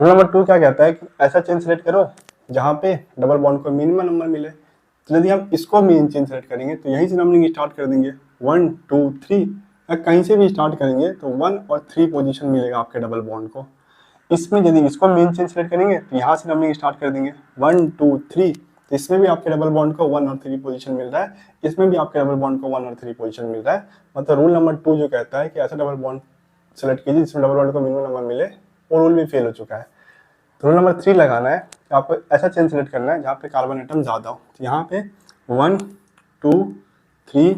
A: Rule number 2 क्या कहता है कि ऐसा चेन सेलेक्ट करो जहाँ पे डबल बॉन्ड को मिनिमम नंबर मिले। तो यदि हम इसको मेन चेन सेलेक्ट करेंगे तो यहीं से नंबरिंग स्टार्ट कर देंगे 1 2 3, या कहीं से भी स्टार्ट करेंगे तो 1 और 3 पोजीशन मिलेगा आपके डबल बॉन्ड को। इसमें यदि इसको मेन चेन सेलेक्ट करेंगे तो यहाँ से नंबरिंग स्टार्ट कर देंगे 1 2 3। तो इसमें भी आपके डबल बॉन्ड को 1 और 3 पोजीशन मिल रहा है, इसमें भी आपके डबल बॉन्ड को 1 और 3 पोजीशन मिल रहा है। मतलब रूल नंबर 2 जो कहता है कि ऐसा डबल बॉन्ड सेलेक्ट कीजिए जिसमें डबल बॉन्ड को मिनिमम नंबर मिले, वो रूल भी फेल हो चुका है। तो रूल नंबर 3 लगाना है कि आपको ऐसा चेन सेलेक्ट करना है जहाँ पे कार्बन एटम ज़्यादा हो। तो यहाँ पे 1 2 3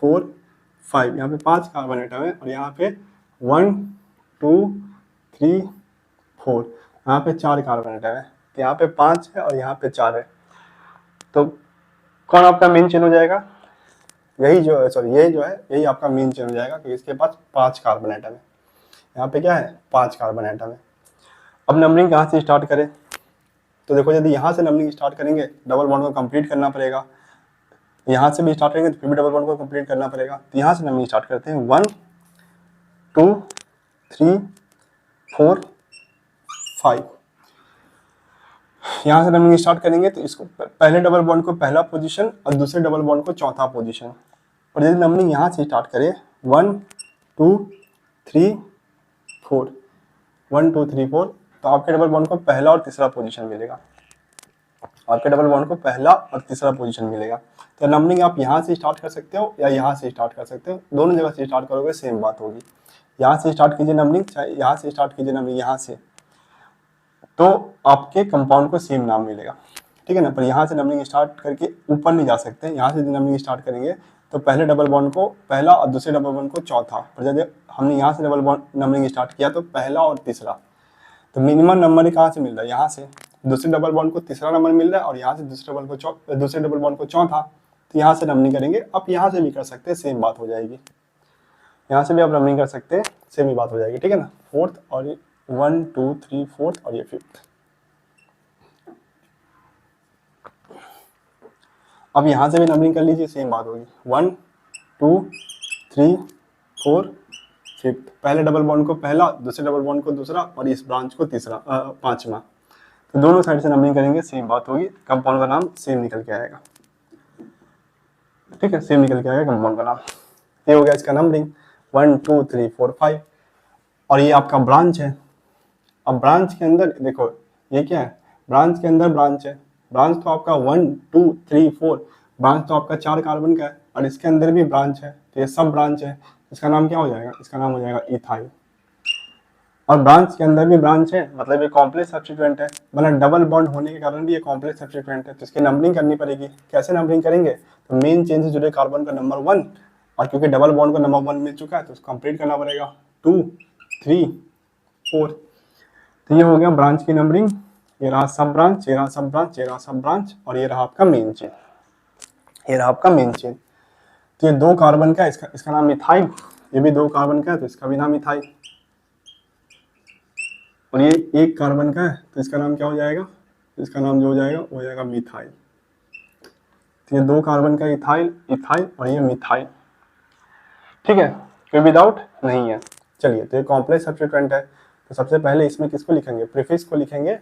A: 4 5, यहाँ पे 5 कार्बन एटम है, और यहाँ पे 1 2 3 4, यहाँ पे 4 कार्बन एटम है। तो यहाँ पे 5 है और यहाँ पे 4 है। तो कौन आपका मेन चेन हो जाएगा? यही जो है, सॉरी ये जो है, यही आपका मेन चेन हो जाएगा कि इसके पास 5 कार्बन एटम है। यहाँ पे क्या है? 5 कार्बन एटम है। अब नंबरिंग कहाँ से स्टार्ट करें? तो देखो, यदि यहाँ से नंबरिंग स्टार्ट करेंगे डबल बॉन्ड को कंप्लीट करना पड़ेगा। यहाँ से भी स्टार्ट करेंगे तो फिर भी डबल बॉन्ड को कंप्लीट करना पड़ेगा। तो यहाँ से नंबरिंग स्टार्ट करते हैं 1 2 3 4 5। यहाँ से नंबरिंग स्टार्ट करेंगे तो इसको पहले डबल बॉन्ड को पहला पोजीशन और दूसरे डबल बॉन्ड को चौथा पोजीशन। और यदि नंबरिंग यहाँ से स्टार्ट करें 1 2 3 4, 1 2 3 4, तो आपके डबल बॉन्ड को पहला और तीसरा पोजीशन मिलेगा। आपके डबल बॉन्ड को पहला और तीसरा पोजीशन मिलेगा। तो नंबरिंग आप यहाँ से स्टार्ट कर सकते हो या यहाँ से स्टार्ट कर सकते हो, दोनों जगह से स्टार्ट करोगे सेम बात होगी। यहाँ से स्टार्ट कीजिए नंबरिंग, चाहे यहाँ से स्टार्ट कीजिए नंबरिंग यहाँ से, तो आपके कंपाउंड को सेम नाम मिलेगा। ठीक है ना? पर यहाँ से नंबरिंग स्टार्ट करके ऊपर नहीं जा सकते। यहाँ से नंबरिंग स्टार्ट करेंगे तो पहले डबल बॉन्ड को पहला और दूसरे डबल बॉन्ड को चौथा। पर जब हमने यहाँ से डबल बॉन्ड नंबरिंग स्टार्ट किया तो पहला और तीसरा, तो मिनिमम नंबर कहाँ से मिल रहा है? यहाँ से। दूसरे डबल बॉन्ड को तीसरा नंबर मिल रहा है और यहाँ से दूसरे डबल बॉन्ड को चौथा। तो यहाँ से नंबरिंग करेंगे। आप यहाँ से भी कर सकते हैं, सेम बात हो जाएगी। यहाँ से भी आप नंबरिंग कर सकते हैं, सेम ही बात हो जाएगी। ठीक है ना? फोर्थ और 1 2 3 4 और ये फिफ्थ। अब यहाँ से भी नंबरिंग कर लीजिए, सेम बात होगी। 1 2 3 4 फिफ्थ। पहले डबल बॉन्ड को पहला, दूसरे डबल बॉन्ड को दूसरा और इस ब्रांच को तीसरा, पांचवा। तो दोनों साइड से नंबरिंग करेंगे, सेम बात होगी। कंपाउंड का नाम सेम निकल के आएगा। ठीक है, सेम निकल के आएगा कंपाउंड का नाम। ये हो गया इसका नंबरिंग 1 2 3 4 5। और ये आपका ब्रांच है। अब ब्रांच के अंदर देखो, ये क्या है? ब्रांच के अंदर ब्रांच है। ब्रांच तो आपका 1 2 3 4, ब्रांच तो आपका 4 कार्बन का है, और इसके अंदर भी ब्रांच है। तो ये सब ब्रांच है। इसका नाम क्या हो जाएगा? इसका नाम हो जाएगा इथाइल। और ब्रांच के अंदर भी ब्रांच है, मतलब ये कॉम्प्लेक्स सब्स्टिट्यूएंट है। मतलब डबल बॉन्ड होने के कारण भी ये कॉम्प्लेक्स सब्स्टिट्यूएंट है। तो इसकी नंबरिंग करनी पड़ेगी। कैसे नंबरिंग करेंगे? तो मेन चेन से जुड़े कार्बन का नंबर 1, और क्योंकि डबल बॉन्ड को नंबर 1 मिल चुका है तो उसको कंप्लीट करना पड़ेगा 2 3 4। तो ये हो गया ब्रांच की नंबरिंग। ये रहा सब ब्रांच, ये रहा सब ब्रांच, ये रहा सब ब्रांच, और ये रहा आपका मेन चेन। ये रहा आपका मेन चेन। तो ये 2 कार्बन का, इसका नाम इथाइल। ये भी 2 कार्बन का है तो इसका भी नाम इथाइल। और ये 1 कार्बन का है तो इसका नाम क्या हो जाएगा? इसका नाम जो हो जाएगा वो हो जाएगा मिथाइल। तो ये 2 कार्बन का इथाइल, इथाइल, और ये मिथाइल। ठीक है, कोई विदाउट नहीं है। चलिए, तो ये कॉम्प्लेक्स सब्स्टिट्यूएंट है। तो सबसे पहले इसमें किसको लिखेंगे? प्रीफिक्स को लिखेंगे,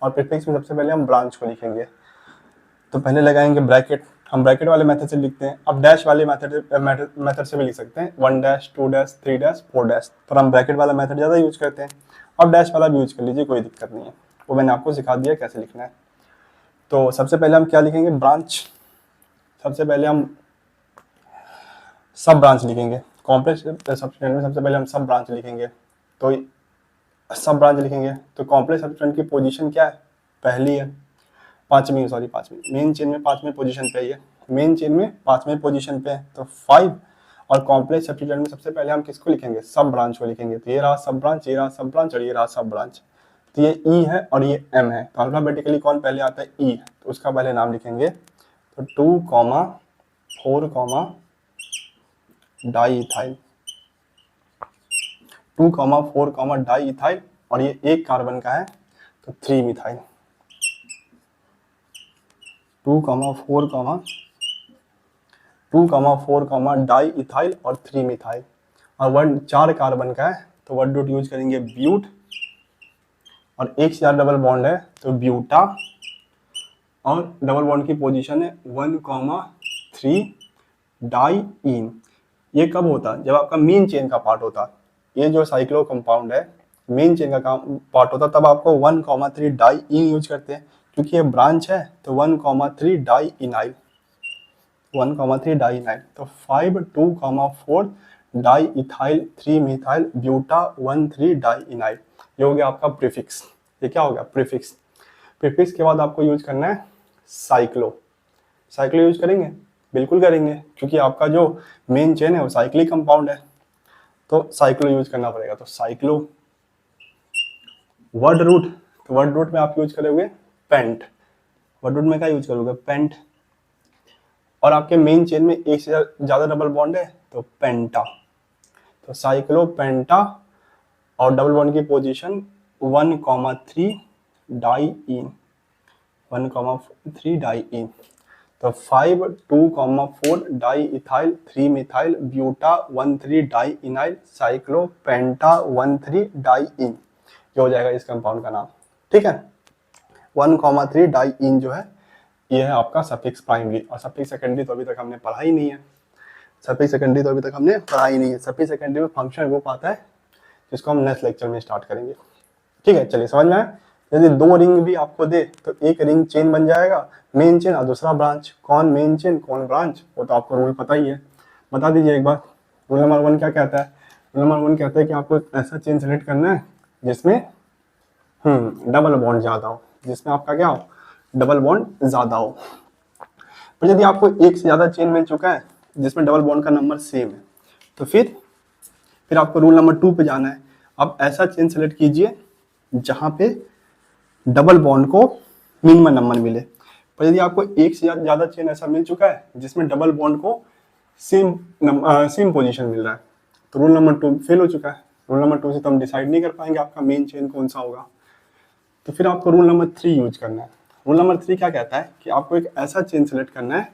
A: और प्रीफिक्स में सबसे पहले हम ब्रांच को लिखेंगे। तो पहले लगाएंगे ब्रैकेट। हम ब्रैकेट वाले मेथड से लिखते हैं। अब डैश वाले मेथड से भी लिख सकते हैं, 1 डैश 2 डैश 3 डैश 4 डैश, पर हम ब्रैकेट वाला मेथड ज़्यादा यूज करते हैं। अब डैश वाला भी यूज कर लीजिए, कोई दिक्कत नहीं है। वो मैंने आपको सिखा दिया कैसे लिखना है। तो सबसे पहले हम क्या लिखेंगे? ब्रांच। सबसे पहले हम सब ब्रांच लिखेंगे। कॉम्प्लेक्स सब्स्टिट्यूएंट में सबसे पहले हम सब ब्रांच लिखेंगे, तो सब ब्रांच लिखेंगे तो कॉम्प्लेक्स सब्स्टिट्यूएंट की पोजीशन क्या है, पहली है, पांचवी मेन चेन में पांचवें पोजीशन पे है, मेन चेन में पांचवें पोजीशन पे है, तो 5। और कॉम्प्लेक्स सब्स्टिट्यूएंट में सबसे पहले हम किसको लिखेंगे, सब ब्रांच को लिखेंगे, तो ये रहा सब ब्रांच, ये रहा सब ब्रांच और ये रहा सब ब्रांच। तो ये ई है और ये एम है, तो अल्फाबेटिकली कौन पहले आता है, ई, तो उसका पहले नाम लिखेंगे। तो 2,4, डाई इथाइल, 2,4, डाई इथाइल, और ये एक कार्बन का है तो 3 मिथाइल, 2,4, डाई इथाइल और 3 मिथाइल। और वर्ड 4 कार्बन का है तो वर्ड डॉट यूज करेंगे ब्यूट, और एक से ज्यादा डबल बॉन्ड है तो ब्यूटा, और डबल बॉन्ड की पोजीशन है 1,3 डाई इन। ये कब होता है, जब आपका मेन चेन का पार्ट होता, ये जो साइक्लो कंपाउंड है मेन चेन का पार्ट होता, तब आपको 1,3 डाई इन यूज करते हैं, क्योंकि ये ब्रांच है तो 1,3 डाई इनाइल, 1,3 डाई इनाइल। तो 5, 2,4 di ethyl 3 methyl buta 1,3 die ynyl, ये हो गया आपका प्रीफिक्स। ये क्या हो गया, प्रीफिक्स। प्रीफिक्स के बाद आपको यूज करना है साइक्लो। साइक्लो यूज करेंगे, बिल्कुल करेंगे, क्योंकि आपका जो मेन चेन है वो साइक्लिक कंपाउंड है, तो साइक्लो यूज करना पड़ेगा। तो साइक्लो। वर्ड रूट, तो वर्ड रूट में आप यूज करोगे पेंट, वर्ड रूट में क्या यूज करोगे, पेंट। और आपके मेन चेन में एक से ज्यादा डबल बॉन्ड है तो पेंटा, तो साइक्लो पेंटा, और डबल बॉन्ड की position 1,3 diene, 1,3 diene. तो 5, 2,4 di ethyl 3 methyl buta 1,3 die इनाइल cyclopenta 1,3 diene, ये हो जाएगा इस कंपाउंड का नाम। ठीक है, 1,3 डाई इन जो है ये है आपका सफिक्स प्राइमरी, और सफिक्स सेकेंडरी तो अभी तक हमने पढ़ा ही नहीं है, सफिक्स सेकेंडरी तो अभी तक हमने पढ़ा ही नहीं है। सफिक्स सेकेंडरी में फंक्शन ग्रुप आता है जिसको हम नेक्स्ट लेक्चर में स्टार्ट करेंगे। ठीक है, चलिए समझ में आया। यदि 2 रिंग भी आपको दे तो एक रिंग चेन बन जाएगा, मेन चेन और दूसरा ब्रांच, कौन मेन चेन कौन ब्रांच, वो तो आपको रूल पता ही है। बता दीजिए एक बार, रूल नंबर 1 क्या कहता है, रूल नंबर 1 कहता है कि आपको ऐसा चेन सेलेक्ट करना है जिसमें डबल बॉन्ड ज्यादा हो, जिसमें आपका क्या हो, डबल बॉन्ड ज्यादा हो। पर यदि आपको एक से ज्यादा चेन मिल चुका है जिसमें डबल बॉन्ड का नंबर सेम है, तो फिर आपको रूल नंबर 2 पे जाना है। अब ऐसा चेन सेलेक्ट कीजिए जहां पे डबल बॉन्ड को मिनिमम नंबर मिले। पर यदि आपको एक से ज्यादा चेन ऐसा मिल चुका है जिसमें डबल बॉन्ड को सेम पोजीशन मिल रहा है, तो रूल नंबर 2 फेल हो चुका है। रूल नंबर 2 से तो हम डिसाइड नहीं कर पाएंगे आपका मेन चेन कौन सा होगा, तो फिर आपको रूल नंबर 3 यूज करना है। रूल नंबर 3 क्या कहता है कि आपको एक ऐसा चेन सेलेक्ट करना है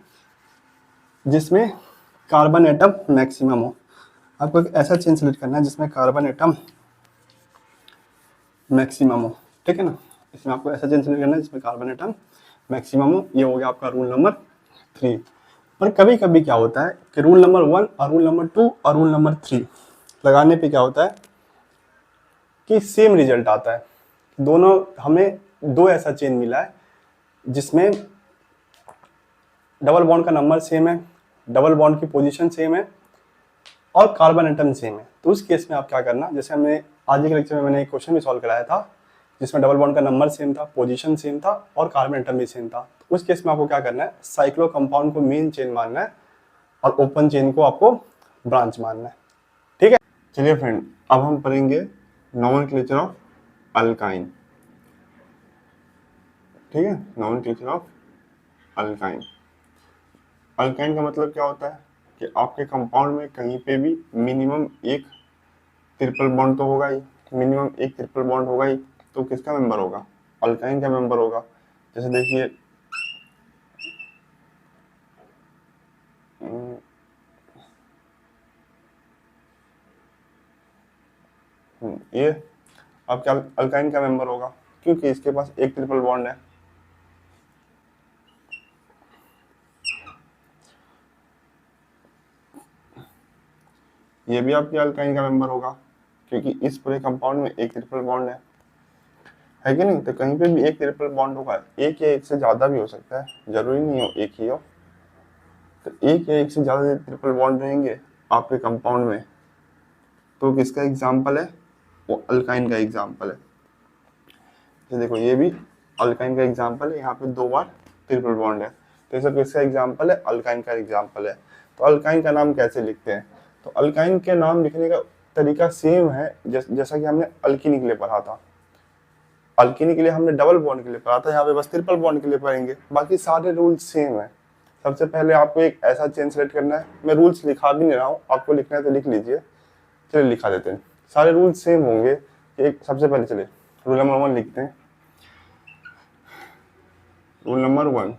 A: जिसमें कार्बन एटम मैक्सिमम हो। आपको एक ऐसा चेन सेलेक्ट करना है जिसमें कार्बन एटम मैक्सिमम हो, ठीक है ना। इसमें आपको ऐसा चेन सेलेक्ट करना है जिसमें कार्बन एटम मैक्सिमम हो। ये हो गया आपका रूल नंबर 3। पर कभी कभी क्या होता है कि रूल नंबर 1 और रूल नंबर 2 और रूल नंबर 3 लगाने पे क्या होता है कि सेम रिजल्ट आता है। दोनों, हमें 2 ऐसा चेन मिला है जिसमें डबल बॉन्ड का नंबर सेम है, डबल बॉन्ड की पोजीशन सेम है और कार्बन एटम सेम है। तो उस केस में आप क्या करना, जैसे हमने आज के लेक्चर में मैंने एक क्वेश्चन भी सॉल्व कराया था जिसमें डबल बॉन्ड का नंबर सेम था, पोजीशन सेम था और कार्बन एटम भी सेम था। तो उस केस में आपको क्या करना है, साइक्लो कंपाउंड को मेन चेन मानना है और ओपन चेन को आपको ब्रांच मानना है। ठीक है, चलिए फ्रेंड, अब हम पढ़ेंगे नोमेनक्लेचर ऑफ अल्काइन। ठीक है, नोमेनक्लेचर ऑफ अल्काइन। अल्काइन का मतलब क्या होता है कि आपके कंपाउंड में कहीं पे भी मिनिमम एक ट्रिपल बॉन्ड तो होगा ही, मिनिमम एक ट्रिपल बॉन्ड होगा ही, तो किसका मेंबर होगा, अल्काइन का मेंबर होगा। जैसे देखिए ये आपका अल्काइन का मेंबर होगा क्योंकि इसके पास एक ट्रिपल बॉन्ड है। ये भी आपके अल्काइन का मेंबर होगा क्योंकि इस पूरे कंपाउंड में एक ट्रिपल बॉन्ड है कि नहीं। तो कहीं पे भी एक ट्रिपल बॉन्ड होगा, एक या एक से ज्यादा भी हो सकता है, जरूरी नहीं हो एक ही हो। तो एक या एक से ज्यादा ट्रिपल बॉन्ड रहेंगे आपके कंपाउंड में, तो किसका एग्जाम्पल है, वो अल्काइन का एग्जाम्पल है। तो देखो ये भी अल्काइन का एग्जाम्पल है, यहाँ पे 2 बार ट्रिपल बॉन्ड है, तो ये सब किसका एग्जाम्पल है, अल्काइन का एग्जाम्पल है। तो अल्काइन का नाम कैसे लिखते हैं, तो अल्काइन के नाम लिखने का तरीका सेम है जैसा कि हमने अल्कीनी के लिए पढ़ा था। अल्कीनी के लिए हमने डबल बॉन्ड के लिए पढ़ा था, यहाँ पे बस ट्रिपल बॉन्ड के लिए पढ़ेंगे, बाकी सारे रूल सेम है। सबसे पहले आपको एक ऐसा चेन सेलेक्ट करना है, मैं रूल्स लिखा भी नहीं रहा हूँ, आपको लिखना है तो लिख लीजिए, चलिए लिखा देते हैं, सारे रूल सेम होंगे। एक सबसे पहले चलिए रूल नंबर 1 लिखते हैं। Rule number 1,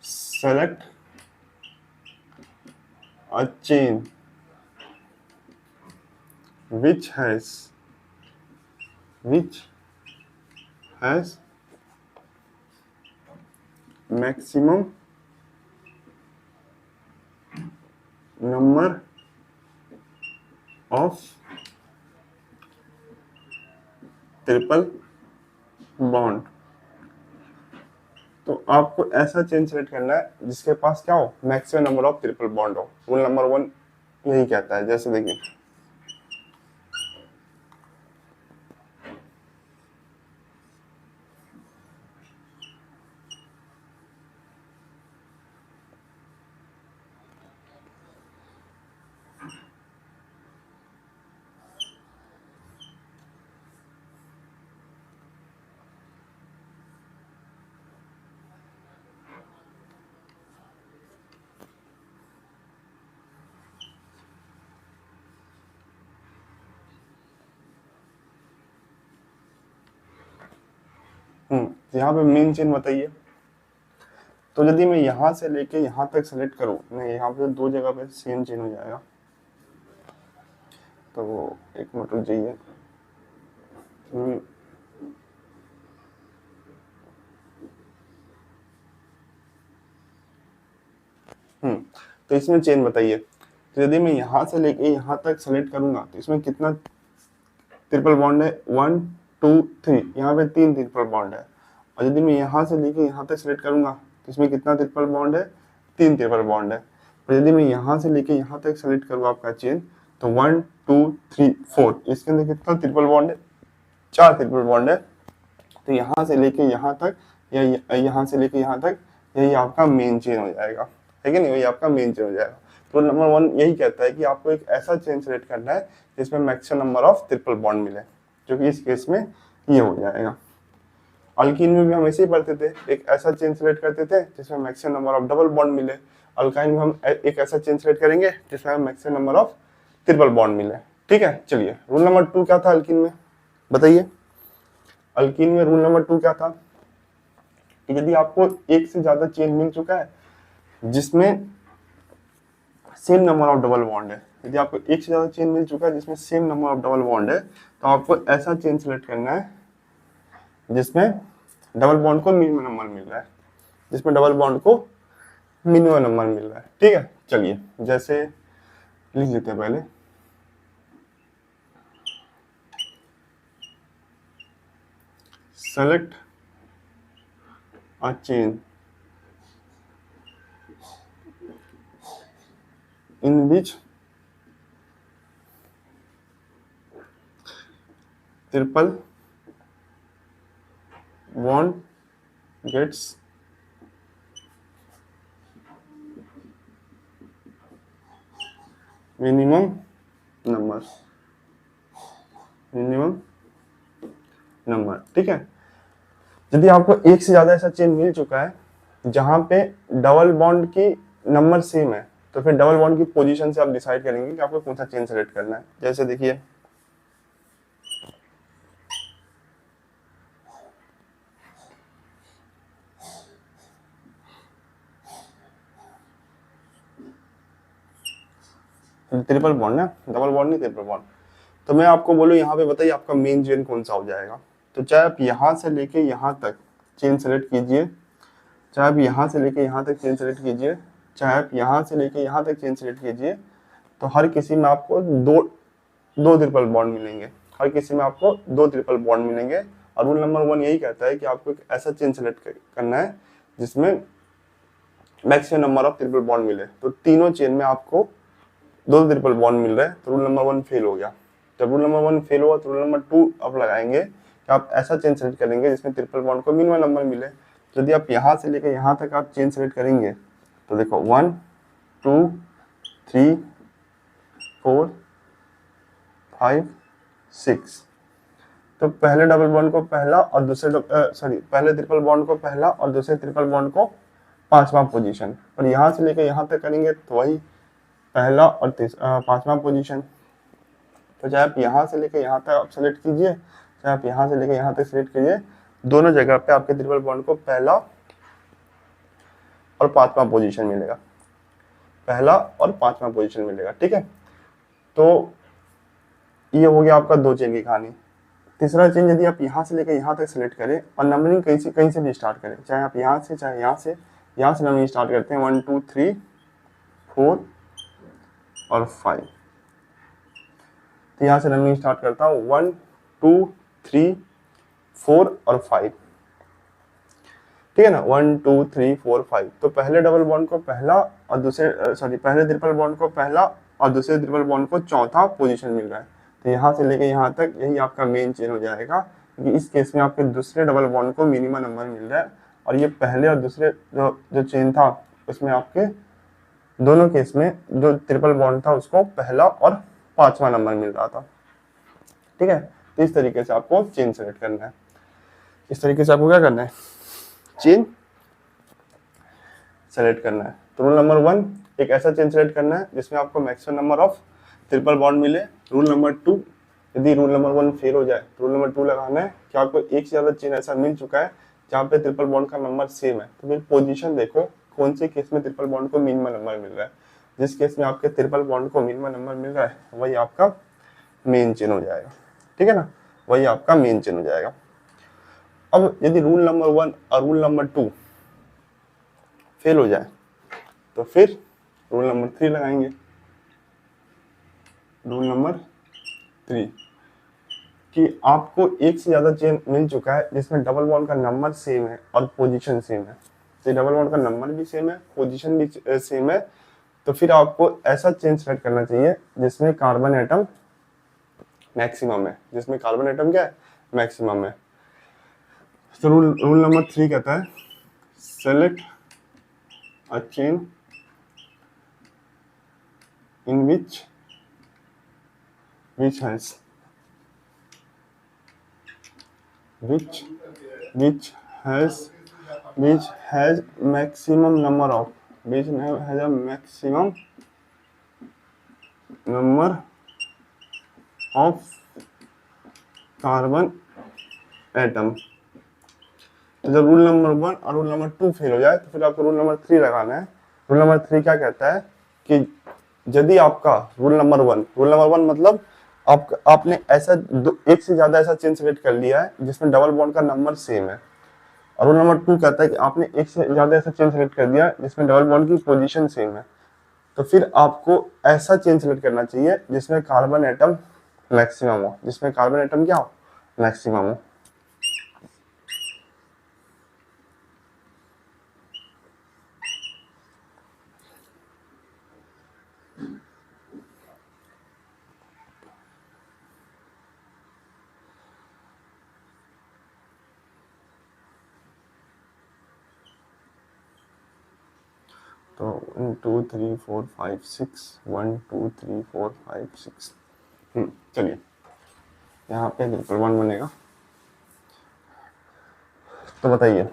A: select a chain which has maximum number of triple bond. तो आपको ऐसा चेन सेलेक्ट करना है जिसके पास क्या हो, maximum number of triple bond हो। रूल नंबर 1 यही कहता है। जैसे देखिए यहाँ पे मेन चेन बताइए। तो यदि मैं यहाँ से लेके यहाँ तक सेलेक्ट करूँ, नहीं यहाँ पे 2 जगह पे सेम चेन हो जाएगा, तो एक मिनट रुक जाइए। तो इसमें चेन बताइए। तो यदि मैं यहाँ से लेके यहाँ तक सेलेक्ट करूंगा तो इसमें कितना ट्रिपल बॉन्ड है, 1 2 3, यहाँ पे 3 ट्रिपल बॉन्ड है। और यदि मैं यहाँ से लेके यहाँ तक सेलेक्ट करूंगा तो इसमें कितना ट्रिपल बॉन्ड है, 3 ट्रिपल बॉन्ड है। और यदि मैं यहाँ से लेके यहाँ तक सेलेक्ट करूँ आपका चेन, तो 1 2 3 4, इसके अंदर कितना ट्रिपल बॉन्ड है, 4 ट्रिपल बॉन्ड है। तो यहाँ से लेके यहाँ तक या यहाँ से लेके यहाँ तक, यही आपका मेन चेन हो जाएगा, है कि नहीं, वही आपका मेन चेन हो जाएगा। तो नंबर 1 यही कहता है कि आपको एक ऐसा चेन सेलेक्ट करना है जिसमें maximum number of triple bond मिले, जो कि इस केस में ये हो जाएगा। अल्कीन में भी हम ऐसे ही पढ़ते थे, एक ऐसा चेन सेलेक्ट करते थे जिसमें maximum number of double bond मिले। अल्काइन में हम एक ऐसा चेन सेलेक्ट करेंगे जिसमें हम maximum number of triple bond मिले। ठीक है, चलिए रूल नंबर 2 क्या था अल्कीन में, बताइए। अल्कीन में रूल नंबर 2 क्या था कि यदि आपको एक से ज्यादा चेन मिल चुका है जिसमें same number of double bond है, यदि आपको एक से ज्यादा चेन मिल चुका है जिसमें same number of double bond है, तो आपको ऐसा चेन सेलेक्ट करना है जिसमें डबल बॉन्ड को मिनिमम नंबर मिल रहा है, जिसमें डबल बॉन्ड को मिनिमम नंबर मिल रहा है। ठीक है, चलिए जैसे लिख लेते हैं पहले, select a chain in which triple bond gets minimum number। ठीक है, यदि आपको एक से ज्यादा ऐसा चेन मिल चुका है जहां पे डबल बॉन्ड की नंबर सेम है, तो फिर डबल बॉन्ड की पोजीशन से आप डिसाइड करेंगे कि आपको कौन सा चेन सेलेक्ट करना है। जैसे देखिए ट्रिपल बॉन्ड ना, डबल बॉन्ड नहीं, ट्रिपल बॉन्ड। तो मैं आपको बोलूँ यहाँ पे बताइए आपका मेन चेन कौन सा हो जाएगा। तो चाहे आप यहाँ से लेके यहाँ तक चेन सेलेक्ट कीजिए, चाहे आप यहाँ से लेके यहाँ तक चेन सेलेक्ट कीजिए, चाहे आप यहाँ से लेके यहाँ तक चेन सेलेक्ट कीजिए, तो हर किसी में आपको दो ट्रिपल बॉन्ड मिलेंगे, हर किसी में आपको 2 ट्रिपल बॉन्ड मिलेंगे। और रूल नंबर 1 यही कहता है कि आपको एक ऐसा चेन सेलेक्ट करना है जिसमें maximum number of triple bond मिले। तो तीनों चेन में आपको दो ट्रिपल बॉन्ड मिल रहे हैं, तो रूल नंबर 1 फेल हो गया। जब रूल नंबर 1 फेल हुआ तो रूल नंबर 2 अब लगाएंगे कि आप ऐसा चेन सेलेक्ट करेंगे जिसमें ट्रिपल बॉन्ड को मिनिमम नंबर मिले। यदि आप यहाँ से लेकर यहाँ तक आप चेन सेलेक्ट करेंगे तो देखो 1 2 3 4 5 6, तो पहले डबल बॉन्ड को पहला और दूसरे पहले ट्रिपल बॉन्ड को पहला और दूसरे ट्रिपल बॉन्ड को पांचवा पोजीशन। और यहाँ से लेकर यहाँ तक करेंगे तो वही पहला और पांचवा पोजीशन। तो चाहे आप यहाँ से लेकर यहाँ तक आप सेलेक्ट कीजिए, चाहे आप यहाँ से लेकर यहाँ तक सेलेक्ट कीजिए, दोनों जगह पे आपके ट्रिपल बॉन्ड को पहला और पांचवा पोजीशन मिलेगा, पहला और पांचवा पोजीशन मिलेगा। ठीक है, तो ये हो गया आपका दो चेन की कहानी। तीसरा चेन यदि आप यहाँ से लेकर यहाँ तक सेलेक्ट करें और नंबरिंग कहीं से भी स्टार्ट करें, चाहे आप यहाँ से चाहे यहाँ से नंबरिंग स्टार्ट करते हैं 1 2 3 4 और 5। तो यहाँ से नंबरिंग स्टार्ट करता हूँ 1 2 3 4 और 5। ठीक है ना, 1 2 3 4 5। तो पहले डबल बॉन्ड को पहला और पहले ट्रिपल बॉन्ड को पहला और दूसरे ट्रिपल बॉन्ड को चौथा पोजीशन मिल रहा है। तो यहाँ से लेके यहाँ तक यही आपका मेन चेन हो जाएगा, क्योंकि इस केस में आपके दूसरे डबल बॉन्ड को मिनिमम नंबर मिल रहा है, और ये पहले और दूसरे जो चेन था उसमें आपके दोनों केस में जो ट्रिपल बॉन्ड था उसको पहला और पांचवा नंबर मिल रहा था। ठीक है, तो इस तरीके से आपको चेन सेलेक्ट करना है। इस तरीके से आपको क्या करना है, चेन सेलेक्ट करना है। तो रूल नंबर 1 एक ऐसा चेन सेलेक्ट करना है जिसमें आपको maximum number of triple bond मिले। रूल नंबर 2, यदि रूल नंबर 1 फेल हो जाए तो रूल नंबर 2 लगाना है कि आपको एक से ज्यादा चेन ऐसा मिल चुका है जहाँ पे ट्रिपल बॉन्ड का नंबर सेम है, तो फिर पोजीशन देखो कौन से केस में ट्रिपल बॉन्ड को मिनिमम नंबर मिल रहा है। जिस केस में आपके ट्रिपल बॉन्ड को मिनिमम नंबर मिल रहा है वही आपका मेन चेन हो जाएगा। ठीक है ना, वही आपका मेन चेन हो जाएगा। अब यदि रूल नंबर 1 और रूल नंबर 2 फेल हो जाए तो फिर रूल नंबर 3 लगाएंगे। रूल नंबर 3 कि आपको एक से ज्यादा चेन मिल चुका है जिसमें डबल बॉन्ड का नंबर सेम है और पोजीशन सेम है। तो डबल बॉन्ड का नंबर भी सेम है, पोजीशन भी सेम है, तो फिर आपको ऐसा चेन सेलेक्ट करना चाहिए जिसमें कार्बन एटम मैक्सिमम है, जिसमें कार्बन एटम क्या है, मैक्सिमम है। तो रूल नंबर 3 कहता है select a chain in which has maximum number of carbon atom. तो जब रूल नंबर 1 और रूल नंबर 2 फेल हो जाए तो फिर आपको रूल नंबर 3 लगाना है। रूल नंबर 3 क्या कहता है कि यदि आपका रूल नंबर 1 मतलब आपने ऐसा एक से ज्यादा ऐसा चेन सेलेक्ट कर लिया है जिसमें डबल बॉन्ड का नंबर सेम है, और रूल नंबर 2 कहता है कि आपने एक से ज्यादा ऐसा चेन सेलेक्ट कर दिया जिसमें डबल बॉन्ड की पोजीशन सेम है, तो फिर आपको ऐसा चेन सेलेक्ट करना चाहिए जिसमें कार्बन एटम मैक्सिमम हो, जिसमें कार्बन एटम क्या हो, मैक्सिमम हो। तो 1 2 3 4 5 6 1 2 3 4 5 6। चलिए यहाँ पे ट्रिपल बॉन्ड बनेगा। तो बताइए,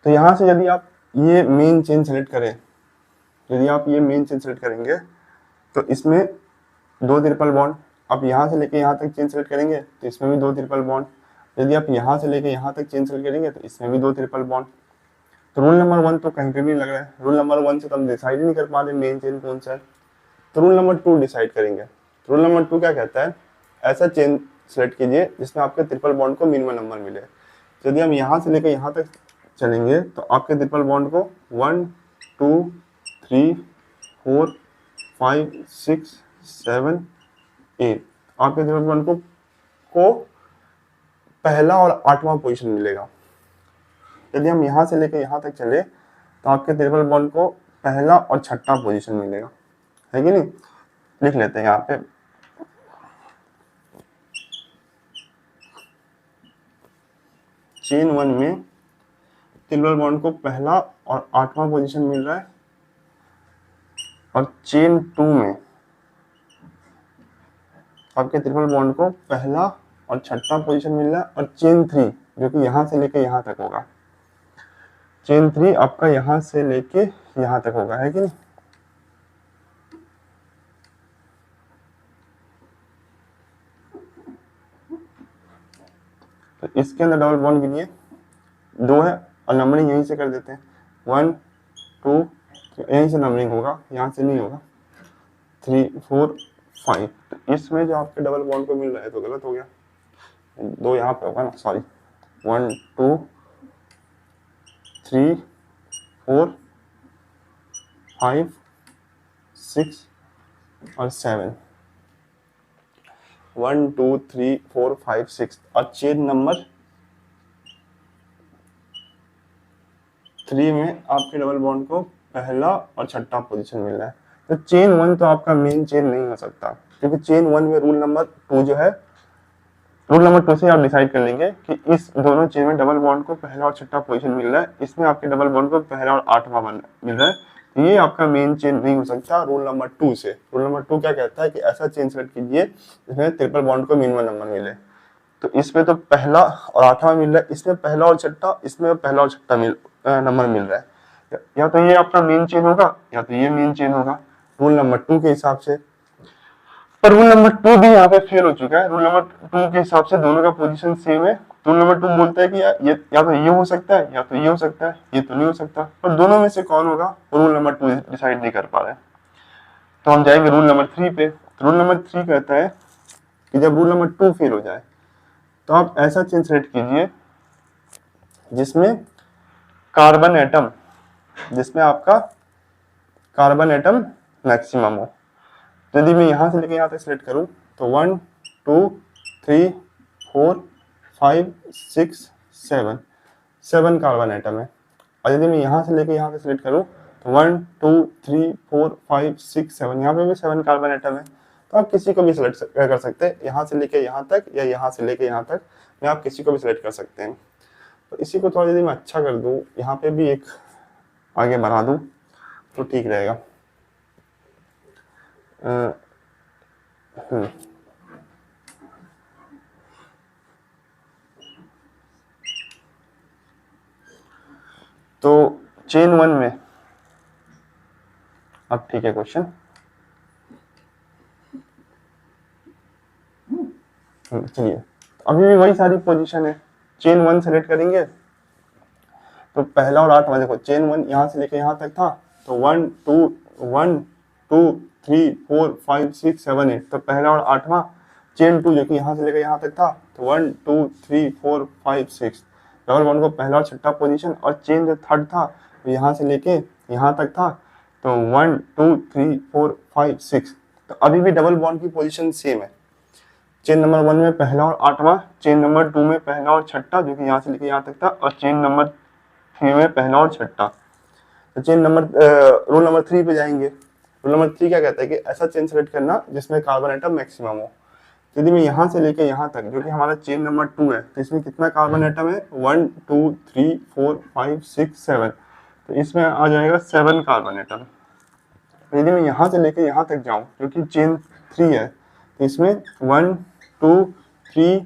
A: तो यहाँ से यदि आप ये मेन चेन सेलेक्ट करें, यदि आप ये मेन चेन सेलेक्ट करेंगे तो इसमें दो ट्रिपल बॉन्ड, आप यहाँ से लेके यहाँ तक चेन सेलेक्ट करेंगे तो इसमें भी दो ट्रिपल बॉन्ड, यदि आप यहाँ से लेके यहाँ तक चेन सेलेक्ट करेंगे तो इसमें भी दो ट्रिपल बॉन्ड। तो रूल नंबर 1 तो कहीं पे भी लग रहा है, रूल नंबर 1 से तो हम डिसाइड ही नहीं कर पा रहे मेन चेन कौन सा है। तो रूल नंबर 2 डिसाइड करेंगे। रूल नंबर 2 क्या कहता है, ऐसा चेन सेलेक्ट कीजिए जिसमें आपके ट्रिपल बॉन्ड को मिनिमम नंबर मिले। यदि हम यहाँ से लेकर यहाँ तक चलेंगे तो आपके ट्रिपल बॉन्ड को 1 2 3 4 5 6 7 8 आपके ट्रिपल बॉन्ड को पहला और 8वां पोजीशन मिलेगा। यदि हम यहाँ से लेके यहाँ तक चले तो आपके ट्रिपल बॉन्ड को पहला और छठा पोजीशन मिलेगा, है कि नहीं। लिख लेते हैं यहाँ पे, चेन 1 में ट्रिपल बॉन्ड को पहला और 8वां पोजीशन मिल रहा है, और चेन 2 में आपके ट्रिपल बॉन्ड को पहला और छठा पोजीशन मिल रहा है, और चेन 3 जो कि यहाँ से लेके यहाँ तक होगा, चेन 3 आपका यहाँ से लेके यहाँ तक होगा, है कि नहीं। तो इसके अंदर डबल बॉन्ड के लिए 2 है और नंबरिंग यहीं से कर देते हैं, 1 2 यहीं से नंबरिंग होगा, यहाँ से नहीं होगा, 3 4 5। तो इसमें जो आपके डबल बॉन्ड को मिल रहा है तो गलत हो गया, 2 यहाँ पे होगा ना, सॉरी, 1 2 3 4 5 6 और 7, 1 2 3 4 5 6, और चेन नंबर 3 में आपके डबल बॉन्ड को पहला और छठा पोजीशन मिल रहा है। तो चेन 1 तो आपका मेन चेन नहीं हो सकता, क्योंकि चेन 1 में रूल नंबर 2 जो है, रूल नंबर 2 से आप डिसाइड कर लेंगे कि इस दोनों चेन में डबल बॉन्ड को पहला और छठा पोजीशन मिल रहा है, इसमें आपके डबल बॉन्ड को पहला और 8वां मिल रहा है, तो ये आपका मेन चेन नहीं हो सकता रूल नंबर 2 से। रूल नंबर 2 क्या कहता है कि ऐसा चेन सेलेक्ट कीजिए जिसमें ट्रिपल बॉन्ड को मिनिमम नंबर मिले। तो इसमें तो पहला और 8वां मिल रहा है, इसमें पहला और छठा, इसमें पहला और छठा नंबर मिल रहा है, या तो ये आपका मेन चेन होगा या तो ये मेन चेन होगा रूल नंबर 2 के हिसाब से। पर रूल नंबर 2 भी यहाँ पे फेल हो चुका है। रूल नंबर 2 के हिसाब से दोनों का पोजीशन सेम है। रूल नंबर 2 बोलता है कि ये या तो ये हो सकता है या तो ये हो सकता है, ये तो नहीं हो सकता, पर दोनों में से कौन होगा रूल नंबर 2 डिसाइड नहीं कर पा रहे। तो हम जाएंगे रूल नंबर 3 पे। रूल नंबर 3 कहता है कि जब रूल नंबर 2 फेल हो जाए तो आप ऐसा चेन सेलेक्ट कीजिए जिसमें कार्बन एटम, जिसमें आपका कार्बन एटम मैक्सिमम हो। यदि मैं यहां से लेके यहां तक सिलेक्ट करूं तो 1 2 3 4 5 6 7 कार्बन एटम है, और यदि मैं यहां से लेके यहां तक सिलेक्ट करूं तो 1 2 3 4 5 6 7 यहाँ पे भी 7 कार्बन एटम है। तो आप किसी को भी सिलेक्ट कर सकते हैं, यहाँ से लेके यहाँ तक या यहाँ से लेके यहाँ तक में आप किसी को भी सिलेक्ट कर सकते हैं। तो इसी को थोड़ा यदि मैं अच्छा कर दूं, यहाँ पे भी एक आगे बढ़ा दूं तो ठीक रहेगा। तो चेन 1 में अब ठीक है क्वेश्चन, चलिए अभी भी वही सारी पोजीशन है। चेन 1 सेलेक्ट करेंगे तो पहला और 8वां, देखो चेन 1 यहाँ से लेके यहाँ तक था, तो 1 2 3 4 5 6 7 8, तो पहला और 8वां। चेन 2 जो कि यहाँ से लेकर यहाँ तक था, तो 1 2 3 4 5 6, डबल बॉन्ड को पहला और छठा पोजीशन। और चेन जो थर्ड था तो यहाँ से लेके यहाँ तक था, तो 1 2 3 4 5 6, तो अभी भी डबल बॉन्ड की पोजीशन सेम है। चेन नंबर 1 में पहला और 8वां, चेन नंबर 2 में पहला और छठा जो कि यहाँ से लेके यहाँ तक था, और चेन नंबर 3 में पहला और छठा। तो चेन नंबर रूल नंबर 3 पे जाएंगे। रूल नंबर 3 क्या कहता है कि ऐसा चेन सेलेक्ट करना जिसमें कार्बन एटम मैक्सिमम हो। तो यदि मैं यहाँ से लेके यहाँ तक, जो कि हमारा चेन नंबर 2 है, तो इसमें कितना कार्बन एटम है 1 2 3 4 5 6 7, तो इसमें आ जाएगा 7 कार्बन एटम। यदि मैं यहाँ से लेके यहाँ तक जाऊँ जो कि चेन 3 है, तो इसमें 1 2 3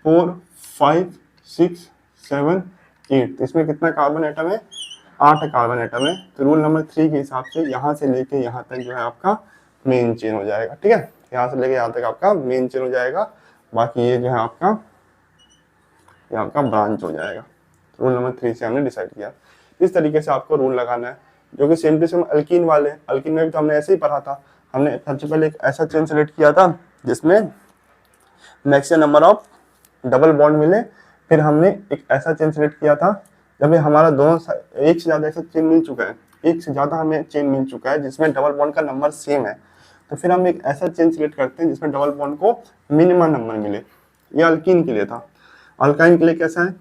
A: 4 5 6 7 8, तो इसमें कितना कार्बन एटम है 8 कार्बन एटम है। तो रूल नंबर 3 के हिसाब से यहाँ से लेके यहाँ तक जो है आपका मेन चेन हो जाएगा। ठीक है, यहाँ से लेके यहाँ तक आपका मेन चेन हो जाएगा, बाकी ये जो है आपका ये आपका ब्रांच हो जाएगा। रूल नंबर 3 से हमने डिसाइड किया। इस तरीके से आपको रूल लगाना है, जो कि सेम टू सेम अल्कीन वाले। अल्कीन में भी तो हमने ऐसे ही पढ़ा था। हमने सबसे पहले एक ऐसा चेन सेलेक्ट किया था जिसमें maximum number of double bond मिले, फिर हमने एक ऐसा चेन सेलेक्ट किया था जब हमारा दोनों एक से ज्यादा ऐसा चेन मिल चुका है, एक से ज्यादा हमें चेन मिल चुका है जिसमें डबल बॉन्ड का नंबर सेम है, तो फिर हम एक ऐसा चेन सेलेक्ट करते हैं जिसमें डबल बॉन्ड को मिनिमम नंबर मिले। ये अल्कीन के लिए था। अल्काइन के लिए कैसा है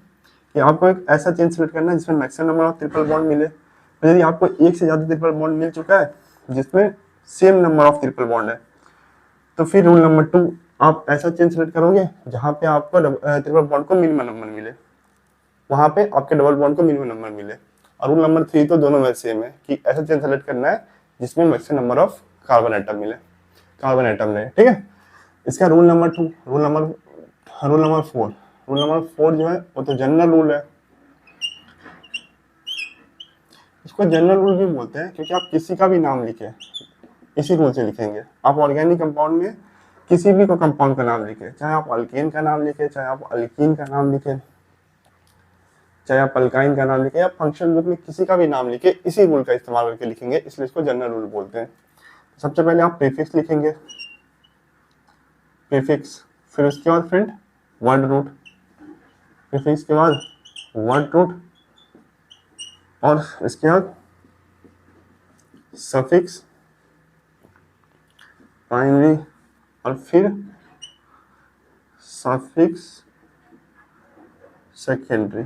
A: कि आपको एक ऐसा चेन सेलेक्ट करना है जिसमें maximum number of triple bond मिले। तो यदि आपको एक से ज्यादा ट्रिपल बॉन्ड मिल चुका है जिसमें same number of triple bond है, तो फिर रूल नंबर 2 आप ऐसा चेन सेलेक्ट करोगे जहां पे आपको ट्रिपल बॉन्ड को मिनिमम नंबर मिले, वहां पे आपके डबल बॉन्ड को मिनिमम नंबर मिले। और रूल नंबर 3 तो दोनों में सेम है कि ऐसा चेन सेलेक्ट करना है जिसमें maximum number of carbon atom मिले, कार्बन एटम ले, ठीक है। इसका रूल नंबर 4, रूल नंबर 4 जो है वो तो जनरल रूल है। इसको जनरल रूल भी बोलते हैं क्योंकि आप किसी का भी नाम लिखे इसी रूल से लिखेंगे। आप ऑर्गेनिक कंपाउंड में किसी भी को कंपाउंड का नाम लिखे, चाहे आप अल्केन का नाम लिखे, चाहे आप अल्कीन का नाम लिखे, चाहे आप अल्काइन का नाम लिखे, या फंक्शनल ग्रुप में किसी का भी नाम लिखे, इसी रूल का इस्तेमाल करके लिखेंगे, इसलिए इसको जनरल रूल बोलते हैं। सबसे पहले आप प्रीफिक्स लिखेंगे, प्रीफिक्स, फिर उसके बाद फ्रेंड वर्ड रूट, प्रीफिक्स के बाद वर्ड रूट, और इसके बाद सफिक्स प्राइमरी, और फिर सफिक्स सेकेंडरी,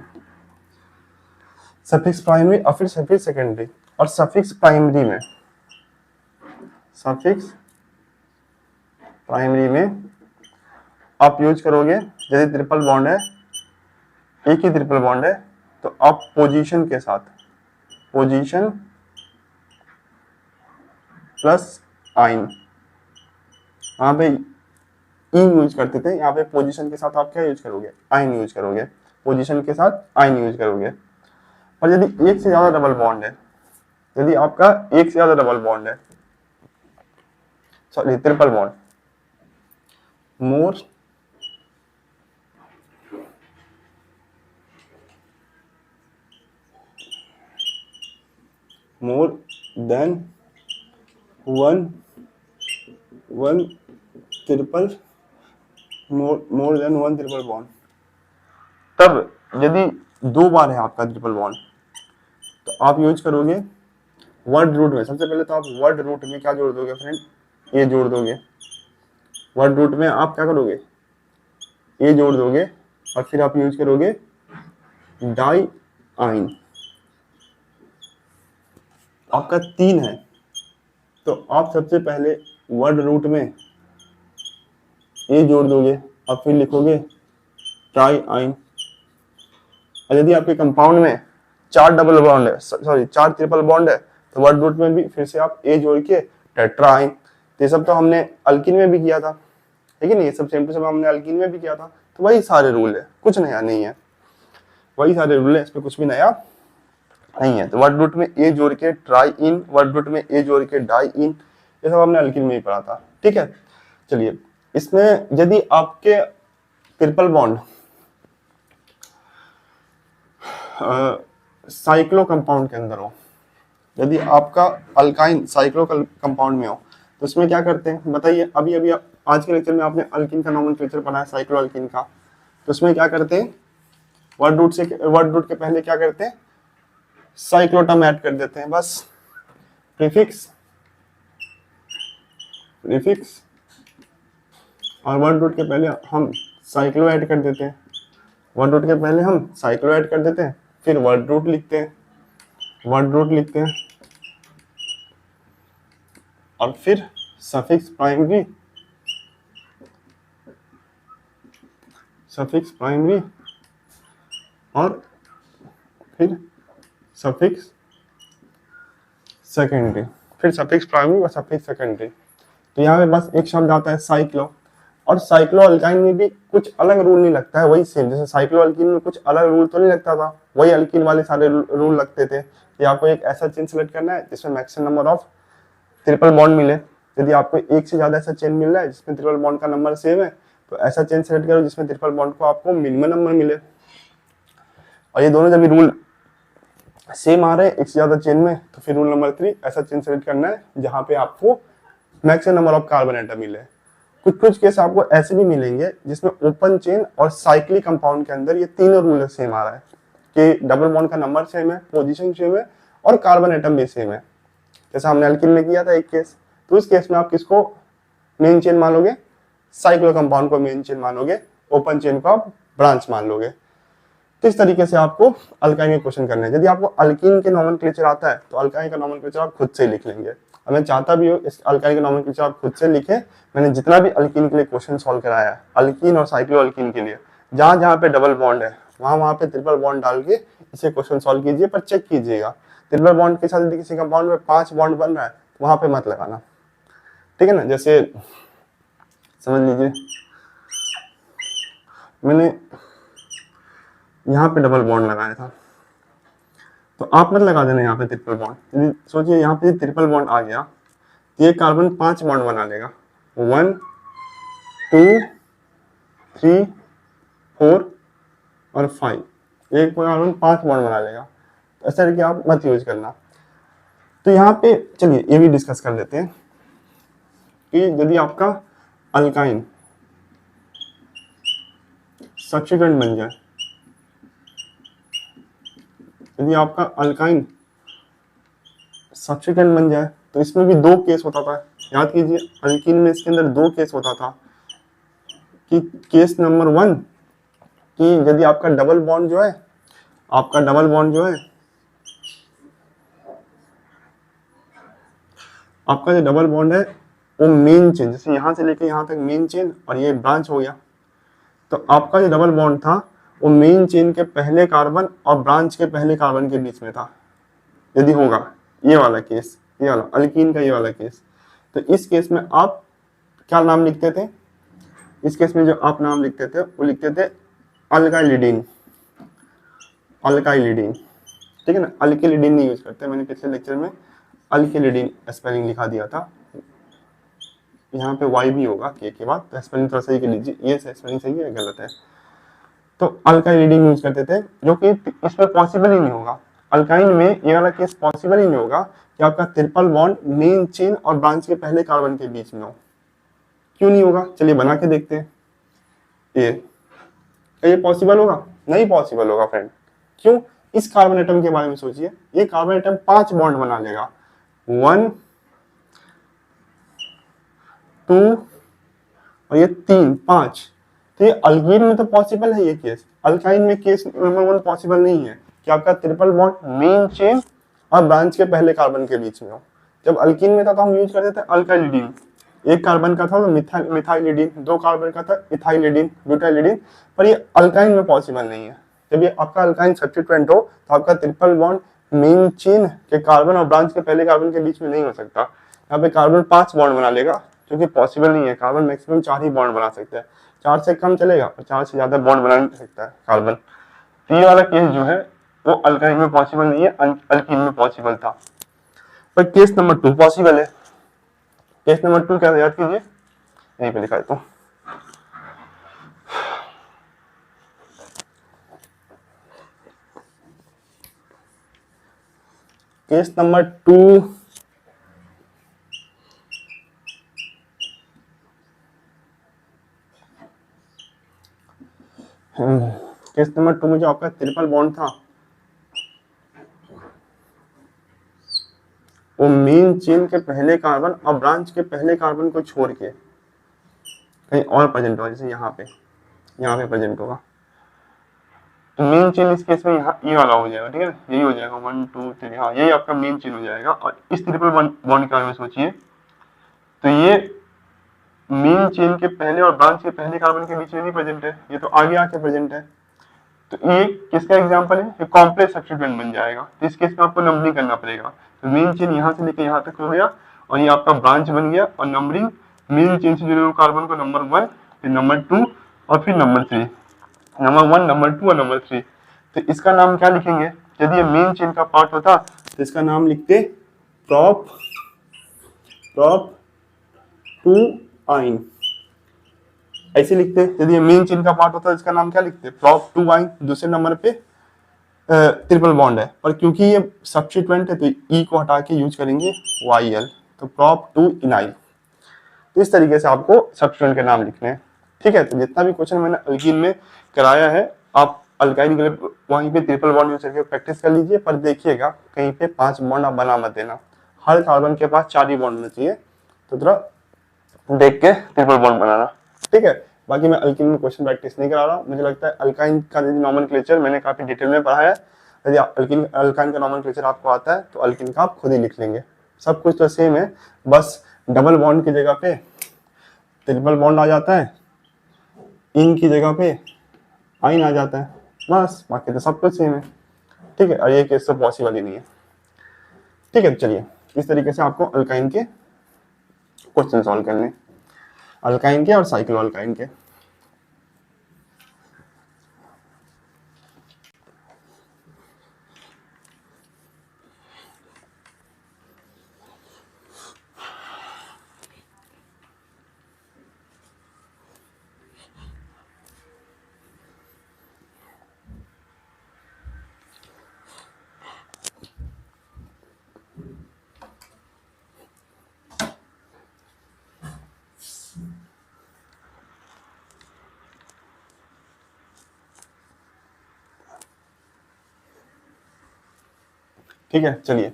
A: सफिक्स प्राइमरी और फिर सफिक्स सेकेंडरी। और सफिक्स प्राइमरी में आप यूज करोगे यदि ट्रिपल बॉन्ड है, एक ही ट्रिपल बॉन्ड है, तो आप पोजीशन के साथ, पोजीशन प्लस आइन, यहाँ पे इन यूज करते थे, यहाँ पे पोजीशन के साथ आप क्या यूज करोगे, आइन यूज करोगे, पोजीशन के साथ आइन यूज करोगे। और यदि एक से ज्यादा डबल बॉन्ड है, यदि आपका एक से ज्यादा डबल बॉन्ड है, sorry triple bond, more than one triple bond, तब यदि 2 बार है आपका ट्रिपल बॉन्ड तो आप यूज करोगे वर्ड रूट में। सबसे पहले तो आप वर्ड रूट में क्या जोड़ दोगे फ्रेंड, ये जोड़ दोगे, वर्ड रूट में आप क्या करोगे, ये जोड़ दोगे, और फिर आप यूज करोगे डाई आइन। आपका 3 है तो आप सबसे पहले वर्ड रूट में ये जोड़ दोगे और फिर लिखोगे ट्राई आइन। और यदि आपके कंपाउंड में 4 डबल बॉन्ड है, सॉरी 4 ट्रिपल बॉन्ड है, तो वर्ड रूट में भी फिर से आप ए जोड़ के टेट्रा आइन। तो ये सब तो हमने अल्किन में भी किया था, ठीक है ना, ये सब सेम टू सेम हमने अल्किन में भी किया था। तो वही सारे रूल है, कुछ नया नहीं है, वही सारे रूल है, इसमें कुछ भी नया नहीं है। तो वर्ड रूट में ए जोड़ के ट्राई इन, वर्ड रूट में ए जोड़ के डाई इन, ये सब हमने अल्किन में ही पढ़ा था, ठीक है। चलिए, इसमें यदि आपके ट्रिपल बॉन्ड साइक्लो कंपाउंड के अंदर हो, यदि आपका अल्काइन साइक्लो कंपाउंड में हो, तो उसमें क्या करते हैं बताइए। अभी अभी आज के लेक्चर में आपने अल्किन का नोमेनक्लेचर पढ़ा है, साइक्लो अल्किन का। तो उसमें क्या करते हैं, वर्ड रूट के पहले क्या करते हैं, साइक्लोटर्म ऐड कर देते हैं, बस प्रीफिक्स और वर्ड रूट के पहले हम साइक्लो ऐड कर देते हैं, वर्ड रूट के पहले हम साइक्लो ऐड कर देते हैं, फिर वर्ड रूट लिखते हैं, और फिर सफिक्स प्राइमरी और फिर सफिक्स सेकेंडरी, फिर सफिक्स प्राइमरी और सफिक्स सेकेंडरी। तो यहाँ पे बस एक शब्द आता है साइक्लो, और साइक्लो अल्काइन में भी कुछ अलग रूल नहीं लगता है, वही सेम जैसे साइक्लो अल्किन में कुछ अलग रूल तो नहीं लगता था, वही अल्किन वाले सारे रूल लगते थे। कि आपको एक ऐसा चेन सेलेक्ट करना है जिसमें maximum number of triple bond मिले। यदि आपको एक से ज्यादा ऐसा चेन मिल रहा है जिसमें ट्रिपल बॉन्ड का नंबर सेम है, तो ऐसा चेन सेलेक्ट करो जिसमें ट्रिपल बॉन्ड को आपको मिनिमम नंबर मिले। और ये दोनों जब रूल सेम आ रहे हैं एक से ज्यादा चेन में, तो फिर रूल नंबर 3 ऐसा चेन सेलेक्ट करना है जहां पे आपको maximum number of carbon atom मिले। कुछ केस आपको ऐसे भी मिलेंगे जिसमें ओपन चेन और साइक्लिक कंपाउंड के अंदर ये तीनों रूल सेम आ रहा है कि डबल बॉन्ड का नंबर सेम है, पोजीशन सेम है और कार्बन एटम भी सेम है, जैसा हमने अल्किन में किया था एक केस। तो इस केस में आप किसको मेन चेन मानोगे, साइक्लो कंपाउंड को मेन चेन मानोगे, ओपन चेन को आप ब्रांच मान लोगे। तो इस तरीके से आपको अल्काइन के क्वेश्चन करने हैं। यदि आपको अल्कीन के नोमेनक्लेचर आता है तो अल्काइन का नोमेनक्लेचर आप खुद से ही लिख लेंगे। अब मैं चाहता भी हूँ इस अल्काइन का नोमेनक्लेचर आप खुद से लिखें। मैंने जितना भी अल्कीन के लिए क्वेश्चन सॉल्व कराया है, अल्कीन और साइक्लो अल्कीन के लिए, जहां जहां पे डबल बॉन्ड है वहां पे ट्रिपल बॉन्ड डाल के इसे क्वेश्चन सॉल्व कीजिए, पर चेक कीजिएगा ट्रिपल बॉन्ड के साथ यदि किसी कंपाउंड में 5 बॉन्ड बन रहा है तो वहां पे मत लगाना, ठीक है ना। जैसे समझ लीजिए मैंने यहाँ पे डबल बॉन्ड लगाया था, तो आप मत लगा देना यहाँ पे ट्रिपल बॉन्ड। यदि सोचिए यहाँ पे ट्रिपल बॉन्ड आ गया तो ये कार्बन 5 बॉन्ड बना लेगा, 1 2 3 4 और 5, एक कार्बन 5 बॉन्ड बना लेगा। तो ऐसा करके आप मत यूज करना। तो यहाँ पे चलिए ये भी डिस्कस कर लेते हैं कि यदि आपका अल्काइन सब्स्टिट्यूएंट बन जाए, यदि आपका अल्काइन सब्स्टिट्यूएंट बन जाए तो इसमें भी 2 केस होता था। याद कीजिए अल्कीन में इसके अंदर 2 केस होता था कि केस नंबर 1 कि यदि आपका डबल बॉन्ड जो है, आपका डबल बॉन्ड जो है, आपका जो डबल बॉन्ड है वो मेन चेन, जैसे यहां से लेके यहां तक मेन चेन और ये ब्रांच हो गया, तो आपका जो डबल बॉन्ड था वो मेन चेन के पहले कार्बन और ब्रांच के पहले कार्बन के बीच में था। यदि होगा ये वाला केस, ये वाला अल्कीन का ये वाला केस, तो इस केस में आप क्या नाम लिखते थे? इस केस में जो आप नाम लिखते थे वो लिखते थे अल्काइलिडीन, अल्काइलिडीन, ठीक है ना। अल्किलिडीन नहीं यूज करते, मैंने पिछले लेक्चर में अल्किलिडीन स्पेलिंग लिखा दिया था, यहाँ पे वाई भी होगा के बाद, तो स्पेलिंग थोड़ा सही कर लीजिए, ये स्पेलिंग सही है गलत है। तो अल्काइलिडीन यूज करते थे, जो कि इसमें पॉसिबल ही नहीं होगा। अल्काइन में ये वाला केस पॉसिबल ही नहीं होगा कि आपका ट्रिपल बॉन्ड मेन चेन और ब्रांच के पहले कार्बन के बीच में हो। क्यों नहीं होगा? चलिए बना के देखते हैं। ये पॉसिबल होगा? नहीं पॉसिबल होगा फ्रेंड। क्यों? इस कार्बन एटम के बारे में सोचिए, ये कार्बन एटम 5 बॉन्ड बना लेगा, 1 2 और ये 3 5। तो ये अल्कीन में तो पॉसिबल है ये केस, अल्काइन में केस नंबर 1 पॉसिबल नहीं है कि आपका ट्रिपल बॉन्ड मेन चेन और ब्रांच के पहले कार्बन के बीच में हो। जब अल्कीन में था तो हम यूज करते थे अल्काइलिडीन, एक कार्बन का था तो मिथाइलिडीन, 2 कार्बन का था इथाइलिडीन, ब्यूटाइलिडीन, पर ये अल्काइन में पॉसिबल नहीं है। जब ये आपका अल्काइन सब्स्टिट्यूएंट हो तो आपका ट्रिपल बॉन्ड मेन चेन के कार्बन और ब्रांच के पहले कार्बन के बीच में नहीं हो सकता। यहाँ पे कार्बन 5 बॉन्ड बना लेगा, जो कि पॉसिबल नहीं है। कार्बन मैक्सिमम 4 ही बॉन्ड बना सकता है, 4 से कम चलेगा और 4 से ज्यादा बॉन्ड बना नहीं सकता है कार्बन। तो ये वाला केस जो है वो अल्काइन में पॉसिबल नहीं है, अल्कीन में पॉसिबल था। पर केस नंबर 2 पॉसिबल है। केस नंबर 2 क्या याद कीजिए, यहीं पे लिखा है। तो केस नंबर 2 केस नंबर 2 में जो आपका ट्रिपल बॉन्ड था वो मेन चेन के पहले कार्बन और ब्रांच के पहले कार्बन को छोड़ के कहीं और प्रेजेंट होगा, जैसे यहाँ पे प्रेजेंट होगा। तो मेन चेन इस केस में यहाँ ये वाला हो जाएगा, ठीक है, यही हो जाएगा 1 2 3, हाँ यही आपका मेन चेन हो जाएगा। और इस ट्रिपल बॉन्ड के बारे में सोचिए, तो ये मेन चेन के पहले और ब्रांच के पहले कार्बन के बीच में नहीं प्रेजेंट है, ये तो आगे आके प्रेजेंट है। तो ये किसका एग्जांपल है? ये कॉम्प्लेक्स सब्स्टिट्यूएंट बन जाएगा। तो इस केस में आपको नंबरिंग करना पड़ेगा। तो मेन चेन यहाँ से लेकर यहाँ तक हो गया और ये आपका ब्रांच बन गया, और नंबरिंग मेन चेन से जुड़े हुए कार्बन को नंबर 1, फिर नंबर 2 और फिर नंबर 3, नंबर 1 नंबर 2 और नंबर 3। तो इसका नाम क्या लिखेंगे? यदि ये मेन चेन का पार्ट होता तो इसका नाम लिखते प्रोप 2 आइन, ऐसे लिखते। यदि ये मेन चेन का पार्ट होता है इसका नाम क्या लिखते? प्रोप 2 आइन। दूसरे नंबर पे ट्रिपल बॉन्ड है, पर क्योंकि ये सब्स्टिट्यूएंट है तो ई को हटा के यूज करेंगे YL, तो प्रोप 2 इनाइल। तो इस तरीके से आपको सब्स्टिट्यूएंट के नाम लिखने हैं, ठीक है। तो जितना भी क्वेश्चन मैंने अल्कीन में कराया है आप अल्काइन के लिए वहीं पे ट्रिपल बॉन्ड यूज करके प्रैक्टिस कर लीजिए, पर देखिएगा कहीं पे 5 बॉन्ड आप बना मत देना। हर कार्बन के पास 4 ही बॉन्ड होना चाहिए, तो थोड़ा देख के ट्रिपल बॉन्ड बनाना, ठीक है। बाकी मैं अल्किन में क्वेश्चन प्रैक्टिस नहीं करा रहा हूँ। मुझे लगता है अल्काइन का नॉमेनक्लेचर मैंने काफी डिटेल में पढ़ा है। यदि अल्काइन का नॉमेनक्लेचर आपको आता है तो अल्किन का आप खुद ही लिख लेंगे। सब कुछ तो सेम है, बस डबल बॉन्ड की जगह पे ट्रिपल बॉन्ड आ जाता है, इन की जगह पे आइन आ जाता है, बस बाकी तो सब कुछ सेम है। ठीक है, और ये केस तो पॉसिबल ही नहीं है। ठीक है, चलिए इस तरीके से आपको अल्काइन के क्वेश्चन सॉल्व करने, अल्काइन के और साइक्लो अल्काइन के। ठीक है, चलिए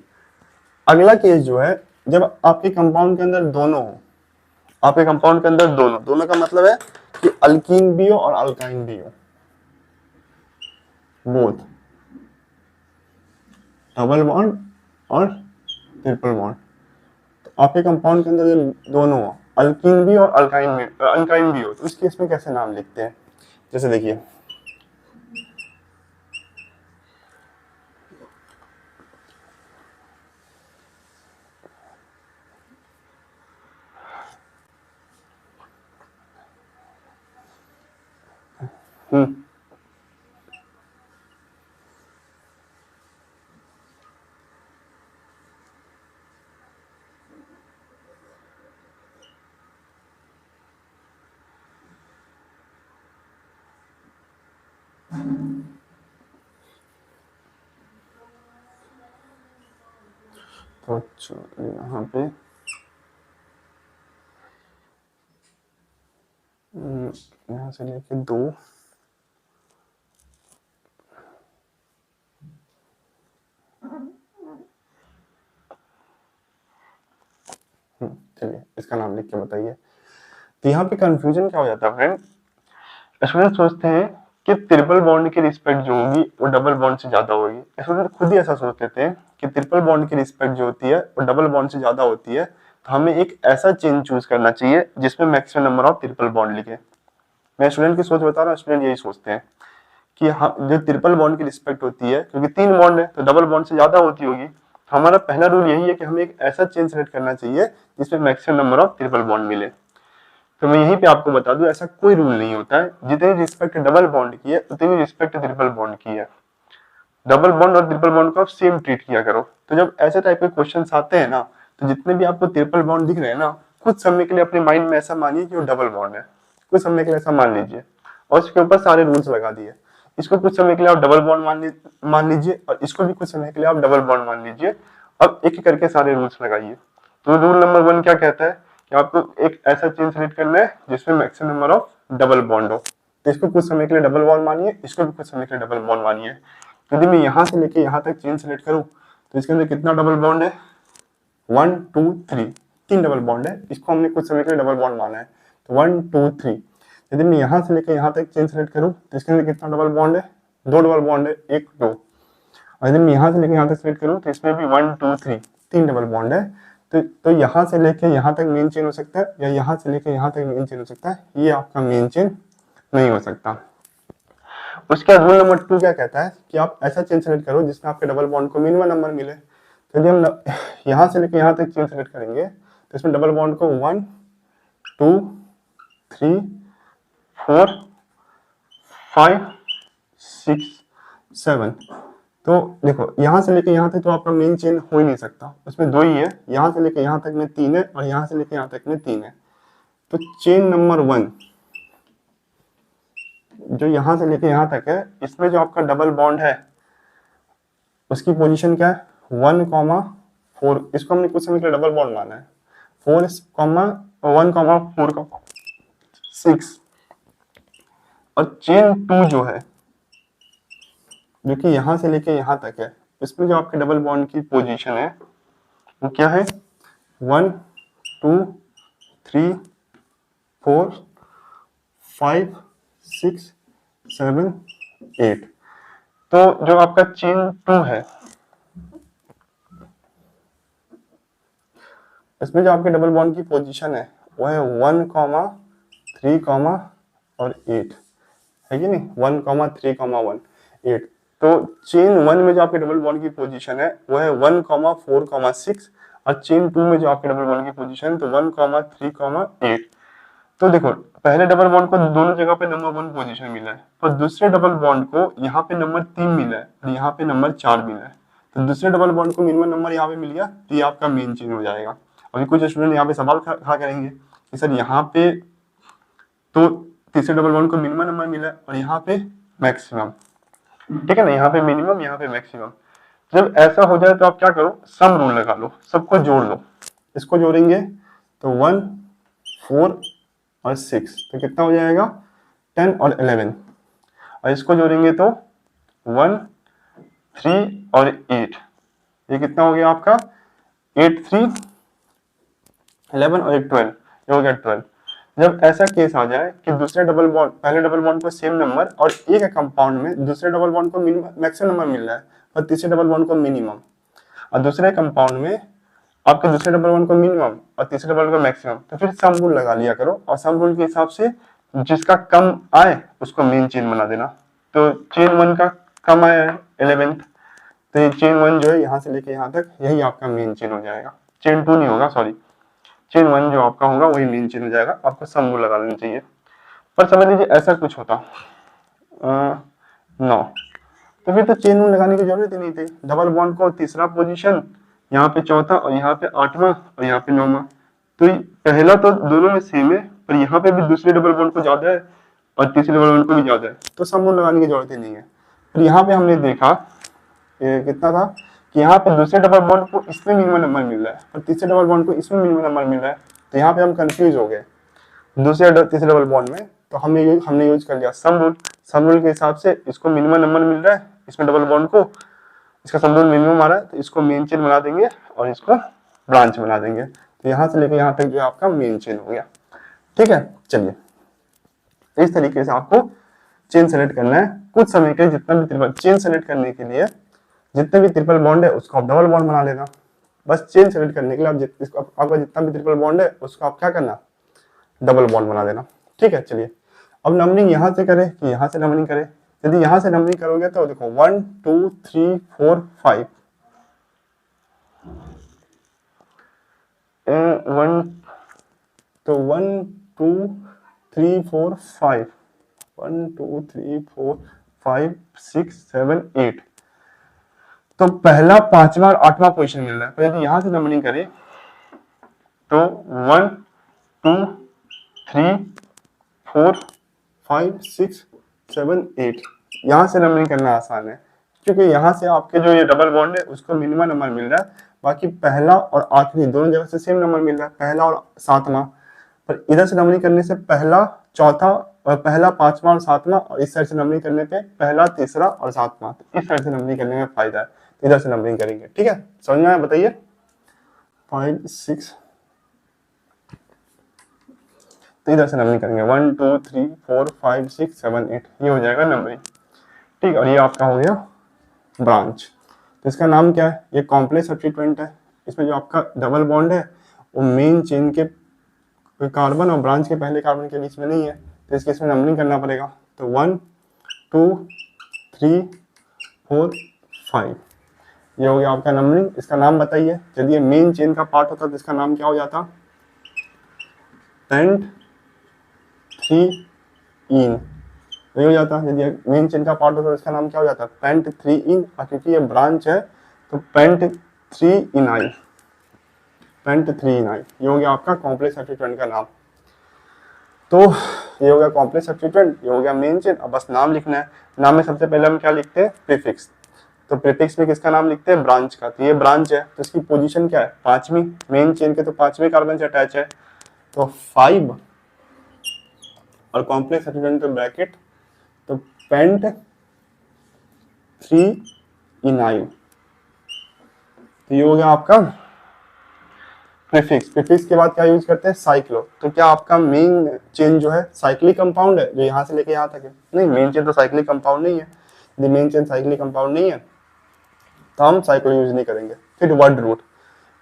A: अगला केस जो है, जब आपके कंपाउंड के अंदर दोनों हो, आपके कंपाउंड के अंदर दोनों का मतलब है कि अल्कीन भी हो और अल्काइन भी हो, बोथ डबल बॉन्ड और ट्रिपल बॉन्ड। तो आपके कंपाउंड के अंदर जब दोनों हो, अल्कीन भी और अल्काइन भी हो, तो इस केस में कैसे नाम लिखते हैं? जैसे देखिए तो यहाँ पे यहाँ से लेके 2 चलिए इसका नाम लिख के बताइए। तो यहाँ पे कंफ्यूजन क्या हो जाता है फ्रेंड, स्टूडेंट सोचते हैं कि ट्रिपल बॉन्ड की रिस्पेक्ट जो होगी वो डबल बॉन्ड से ज्यादा होगी। स्टूडेंट खुद ही ऐसा सोच लेते हैं कि ट्रिपल बॉन्ड की रिस्पेक्ट जो होती है वो डबल बॉन्ड से ज्यादा होती है, तो हमें एक ऐसा चेन चूज करना चाहिए जिसमें maximum number of triple bond लिखे। मैं स्टूडेंट की सोच बता रहा हूँ, स्टूडेंट यही सोचते हैं कि हम जो ट्रिपल बॉन्ड की रिस्पेक्ट होती है, क्योंकि 3 बॉन्ड है तो डबल बॉन्ड से ज्यादा होती होगी, हमारा पहला रूल यही है कि हमें एक ऐसा चेन सेलेक्ट करना चाहिए जिसमें maximum number of triple bond मिले। तो मैं यहीं पे आपको बता दूं, ऐसा कोई रूल नहीं होता है, जितनी रिस्पेक्ट डबल बॉन्ड की है उतनी रिस्पेक्ट ट्रिपल बॉन्ड की है। डबल बॉन्ड और ट्रिपल बॉन्ड को आप सेम ट्रीट किया करो। तो जब ऐसे टाइप के क्वेश्चंस आते हैं ना, तो जितने भी आपको ट्रिपल बॉन्ड दिख रहे हैं ना, कुछ समय के लिए अपने माइंड में ऐसा मानिए कि वो डबल बॉन्ड है, कुछ समय के लिए ऐसा मान लीजिए, और उसके ऊपर सारे रूल्स लगा दिए। इसको कुछ समय के लिए आप डबल बॉन्ड मान लीजिए, और इसको भी कुछ समय के लिए आप डबल बॉन्ड मान लीजिए। अब एक एक करके सारे रूल्स लगाइए। तो रूल नंबर 1 क्या कहता है कि आपको एक ऐसा चेन सेलेक्ट करना है जिसमें maximum number of double bond हो। तो इसको कुछ समय के लिए डबल बॉन्ड मानिए, इसको भी कुछ समय के लिए डबल बॉन्ड मानिए। यदि मैं यहाँ से लेके यहाँ तक चेन सेलेक्ट करूँ तो इसके अंदर कितना डबल बॉन्ड है? 1 2 3, 3 डबल बॉन्ड है। इसको हमने कुछ समय के लिए डबल बॉन्ड माना है, तो 1 2 3। यदि मैं यहाँ से लेके यहाँ तक चेन सेलेक्ट करूँ तो इसके अंदर कितना डबल बॉन्ड है? 2 डबल बॉन्ड है, 1 2। और यदि मैं यहाँ से लेके यहाँ तक सेलेक्ट करूँ तो इसमें भी 1 2 3 3 डबल बॉन्ड है। तो यहाँ से लेके यहाँ तक मेन चेन हो सकता है, या यहाँ से लेके यहाँ तक मेन चेन हो सकता है। ये आपका मेन चेन नहीं हो सकता। उसके बाद रूल नंबर 2 क्या कहता है कि आप ऐसा चेन सेलेक्ट करो जिसमें आपके डबल बॉन्ड को मिनिमम नंबर मिले। तो यदि हम यहाँ से लेके यहाँ तक चेन सेलेक्ट करेंगे तो इसमें डबल बॉन्ड को 1 2 3 4 5 6 7। तो देखो यहाँ से लेके यहाँ तक तो आपका मेन चेन हो ही नहीं सकता, उसमें 2 ही है। यहाँ से लेके यहाँ तक में 3 है, और यहाँ से लेके यहाँ तक में 3 है। तो चेन नंबर 1 जो यहाँ से लेके यहाँ तक है, इसमें जो आपका डबल बॉन्ड है उसकी पोजीशन क्या है? 1 4। इसको हमने कुछ समय के लिए डबल बॉन्ड माना है। 4 1 4 6। और चेन 2 जो है, जो कि यहाँ से लेके यहाँ तक है, इसमें जो आपके डबल बॉन्ड की पोजीशन है वो क्या है? 1 2 3 4 5 6 7 8। तो जो आपका चेन 2 है, इसमें जो आपके डबल बॉन्ड की पोजीशन है वो है 1, 3, और 8, है कि नहीं? 1, 3, 1, 8। तो चेन 1 में जो आपके डबल बॉन्ड की पोजीशन है वो है 1, 4, 6, और चेन 2 में जो आपके डबल बॉन्ड की पोजीशन है तो 1, 3, 8। तो देखो, पहले डबल बॉन्ड को दोनों जगह पे नंबर 1 पोजीशन मिला है, और दूसरे डबल बॉन्ड को यहाँ पे नंबर 3 मिला है और यहाँ पे नंबर 4 मिला है। तो दूसरे डबल बॉन्ड को मिनिमम नंबर यहाँ पे मिल गया, तो ये आपका मेन चेन हो जाएगा। अभी कुछ स्टूडेंट यहाँ पे सवाल खड़ा करेंगे कि सर यहाँ पे तो तीसरे डबल बॉन्ड को मिनिमम नंबर मिला है और यहाँ पे मैक्सिमम, ठीक है ना, यहाँ पे मिनिमम, यहाँ पे मैक्सिमम। जब ऐसा हो जाए तो आप क्या करो, सम रूल लगा लो, सबको जोड़ लो। इसको जोड़ेंगे तो 1, 4 और 6, तो कितना हो जाएगा 10 और 11। और इसको जोड़ेंगे तो 1, 3 और 8, ये कितना हो गया आपका 8, 3, 11 और 1 12, ये हो गया 12। जब ऐसा केस आ जाए कि दूसरे डबल बॉन्ड, पहले डबल बॉन्ड को सेम नंबर और एक कंपाउंड में दूसरे डबल बॉन्ड को मैक्सिमम नंबर मिल रहा है और तीसरे डबल बॉन्ड को मिनिमम, और दूसरे कंपाउंड में आपके दूसरे डबल बॉन्ड को मिनिमम और तीसरे डबल को मैक्सिमम, तो फिर सम रूल लगा लिया करो, और सम रूल के हिसाब से जिसका कम आए उसको मेन चेन बना देना। तो चेन 1 का कम आया है 11th, तो ये चेन 1 जो है यहाँ से लेके यहाँ तक यही आपका मेन चेन हो जाएगा। चेन 2 नहीं होगा, सॉरी, चेन 1 जो आपका होगा वही मेन चेन हो जाएगा। आपको सम रूल लगा देना चाहिए। पर समझ लीजिए ऐसा कुछ होता 9, तो फिर तो चेन रूल लगाने की जरूरत ही नहीं थी। डबल बॉन्ड को तीसरा पोजीशन, यहाँ पे चौथा, और यहाँ पे 8वां, और यहाँ पे 9वां। तो पहला तो दोनों में सेम है, पर यहाँ पे भी दूसरे डबल बॉन्ड को ज्यादा है और तीसरे डबल बॉन्ड को भी ज्यादा है, तो सम रूल लगाने की जरूरत ही नहीं है। फिर यहाँ पे हमने देखा कितना था कि यहाँ पे दूसरे डबल बॉन्ड को इसमें मिनिमम नंबर मिल रहा है और तीसरे डबल बॉन्ड को इसमें मिनिमम नंबर मिल रहा है, तो यहाँ पे हम कंफ्यूज हो गए दूसरे तीसरे डबल बॉन्ड में। तो हमने यूज कर लिया सम रूल। सम रूल के हिसाब से इसको मिनिमम नंबर मिल रहा है, इसमें डबल बॉन्ड को, इसका सम रूल मिनिमम आ रहा है, तो इसको मेन चेन बना देंगे और इसको ब्रांच बना देंगे। तो यहाँ से लेकर यहाँ तक जो आपका मेन चेन हो गया। ठीक है, चलिए इस तरीके से आपको चेन सेलेक्ट करना है। कुछ समय के जितना भी ट्रिपल चेन सेलेक्ट करने के लिए जितने भी ट्रिपल बॉन्ड है उसको आप डबल बॉन्ड बना लेना। बस चेन सेलेक्ट करने के लिए आपका जितना भी ट्रिपल बॉन्ड है उसको आप क्या करना, डबल बॉन्ड बना देना। ठीक है, चलिए अब नंबरिंग यहाँ से करें कि यहाँ से नंबरिंग करें। यदि यहाँ से नंबरिंग करोगे तो देखो 1 2 3 4 5, 1 तो 1 2 3 4 5, 1 2 3 4 5 6 7 8, तो पहला, पांचवा और 8वां पोजीशन मिल रहा है। तो यदि यहाँ से नंबरिंग करें तो 1 2 3 4 5 6 7 8, यहाँ से नंबरिंग करना आसान है क्योंकि यहाँ से आपके जो ये डबल बॉन्ड है उसको मिनिमम नंबर मिल रहा है। बाकी पहला और आखिरी दोनों जगह से सेम नंबर मिल रहा है, पहला और 7वां। पर इधर से नंबरिंग करने से पहला, चौथा और पहला, 5वां और 7वां, और इस साइड से नंबरिंग करने पे पहला, तीसरा और 7वां। तो इस साइड से नंबरिंग करने में फायदा है, इधर से नंबरिंग करेंगे। ठीक है, समझ में आया? बताइए। 5 6, तो इधर से नंबरिंग करेंगे 1 2 3 4 5 6 7 8, ये हो जाएगा नंबरिंग। ठीक, और ये आपका हो गया ब्रांच। तो इसका नाम क्या है? ये कॉम्प्लेक्स सब्स्टिट्यूएंट है। इसमें जो आपका डबल बॉन्ड है वो मेन चेन के कार्बन और ब्रांच के पहले कार्बन के बीच में नहीं है, तो इसके इसमें नंबरिंग करना पड़ेगा। तो 1 2 3 4 5, ये हो गया आपका नंबरिंग। इसका नाम बताइए। यदि ये मेन चेन का पार्ट होता तो इसका नाम क्या हो जाता? पेंट 3 हो जाता। यदि मेन चेन का पार्ट होता तो इसका नाम क्या हो जाता? पेंट 3 और क्योंकि ये ब्रांच है तो पेंट 3 पेंट 3 ये हो गया आपका कॉम्प्लेक्स सब्स्टिट्यूएंट का नाम। तो ये हो गया कॉम्प्लेक्स सब्स्टिट्यूएंट, ये हो गया मेन चेन। अब बस नाम लिखना है। नाम में सबसे पहले हम क्या लिखते हैं? प्रीफिक्स। तो प्रीफिक्स में किसका नाम लिखते हैं? ब्रांच का। तो ये ब्रांच है तो इसकी पोजीशन क्या है? 5वीं। मेन चेन के तो 5वें कार्बन से अटैच है, तो 5 और कॉम्प्लेक्स सब्स्टिट्यूएंट के ब्रैकेट, तो पेंट 3 तो ये हो गया आपका प्रीफिक्स, प्रीफिक्स के बाद क्या यूज करते हैं, साइक्लो। तो क्या आपका मेन चेन जो है साइक्लिक कंपाउंड है जो यहाँ से लेके यहाँ तक है? नहीं, मेन चेन तो साइक्लिक कंपाउंड नहीं है। यदि मेन चेन साइक्लिक कंपाउंड नहीं है तो हम साइक्लो यूज नहीं करेंगे। फिर वर्ड रूट,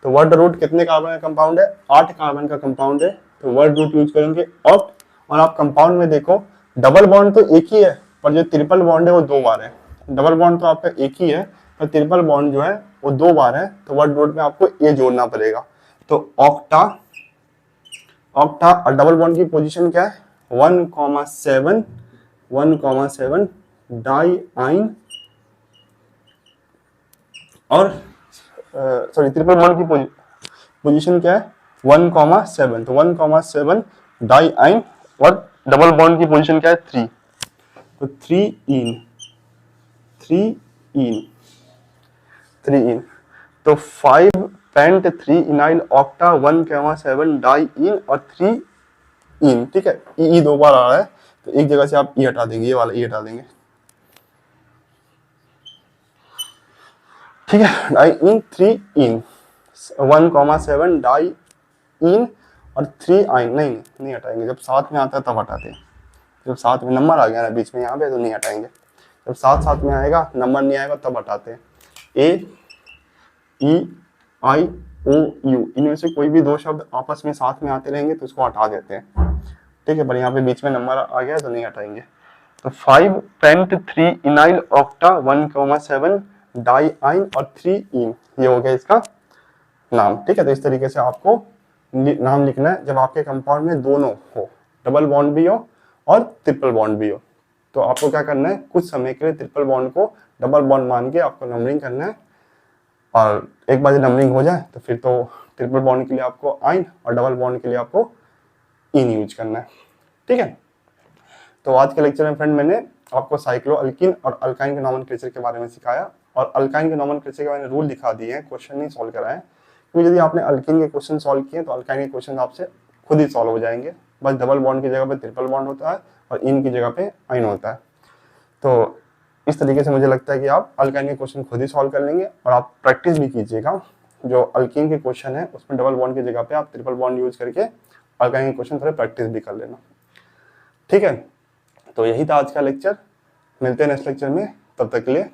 A: तो वर्ड रूट कितने कार्बन का कंपाउंड है, 8 कार्बन का कंपाउंड है, तो वर्ड रूट यूज करेंगे ऑक्ट। और आप कंपाउंड में देखो डबल बॉन्ड तो एक ही है, पर जो ट्रिपल बॉन्ड है वो 2 बार है। डबल बॉन्ड तो आपका एक ही है, पर ट्रिपल बॉन्ड जो है वो 2 बार है, तो वर्ड रूट में आपको ए जोड़ना पड़ेगा। तो ऑक्टा, ऑक्टा और डबल बॉन्ड की पोजीशन क्या है, 1,7 1,7 डाई आइन, और सॉरी ट्रिपल बॉन्ड की पोजीशन क्या है, 1,7, तो 1,7 डाई आइन, और डबल बॉन्ड की पोजीशन क्या है, 3, तो 3 इन, 3 इन, तो 5 पेंट 3 इनाइल ऑक्टा 1,7 डाई इन और 3 इन। ठीक है, ई 2 बार आ रहा है तो एक जगह से आप ई हटा देंगे, ये वाला ई हटा देंगे। ठीक है, डाई इन 3 इन, 1,7 डाई इन और 3 आइन, नहीं हटाएंगे, जब साथ में आता है तब हटाते हैं। जब साथ में नंबर आ गया ना बीच में यहाँ पे तो नहीं हटाएंगे, जब साथ साथ में आएगा नंबर नहीं आएगा तब हटाते हैं। ए ई आई ओ यू, इनमें से कोई भी 2 शब्द आपस में साथ में आते रहेंगे तो इसको हटा देते हैं। ठीक है, पर यहाँ पे बीच में नंबर आ गया तो नहीं हटाएंगे। तो 5 पेंट 3 इनाइल ऑक्टा 1,7 डाई आइन और 3 इन, ये हो गया इसका नाम। ठीक है, तो इस तरीके से आपको नाम लिखना है जब आपके कंपाउंड में दोनों हो, डबल बॉन्ड भी हो और ट्रिपल बॉन्ड भी हो। तो आपको क्या करना है, कुछ समय के लिए ट्रिपल बॉन्ड को डबल बॉन्ड मान के आपको नंबरिंग करना है, और एक बार नंबरिंग हो जाए तो फिर तो ट्रिपल बॉन्ड के लिए आपको आइन और डबल बॉन्ड के लिए आपको इन यूज करना है। ठीक है, तो आज के लेक्चर में फ्रेंड मैंने आपको साइक्लो अल्किन और अल्काइन के नोमेनक्लेचर के बारे में सिखाया, और अल्काइन के नोमेनक्लेचर के मैंने रूल दिखा दिए हैं, क्वेश्चन नहीं सॉल्व कराए, क्योंकि यदि आपने अल्किन के क्वेश्चन सॉल्व किए तो अल्काइन के क्वेश्चन आपसे खुद ही सॉल्व हो जाएंगे। बस डबल बॉन्ड की जगह पे ट्रिपल बॉन्ड होता है और इन की जगह पे आइन होता है। तो इस तरीके से मुझे लगता है कि आप अल्काइन के क्वेश्चन खुद ही सॉल्व कर लेंगे, और आप प्रैक्टिस भी कीजिएगा। जो अल्कीन के क्वेश्चन है उसमें डबल बॉन्ड की जगह पे आप ट्रिपल बॉन्ड यूज करके अल्काइन के क्वेश्चन थोड़े प्रैक्टिस भी कर लेना। ठीक है, तो यही था आज का लेक्चर, मिलते हैं नेक्स्ट लेक्चर में, तब तक के लिए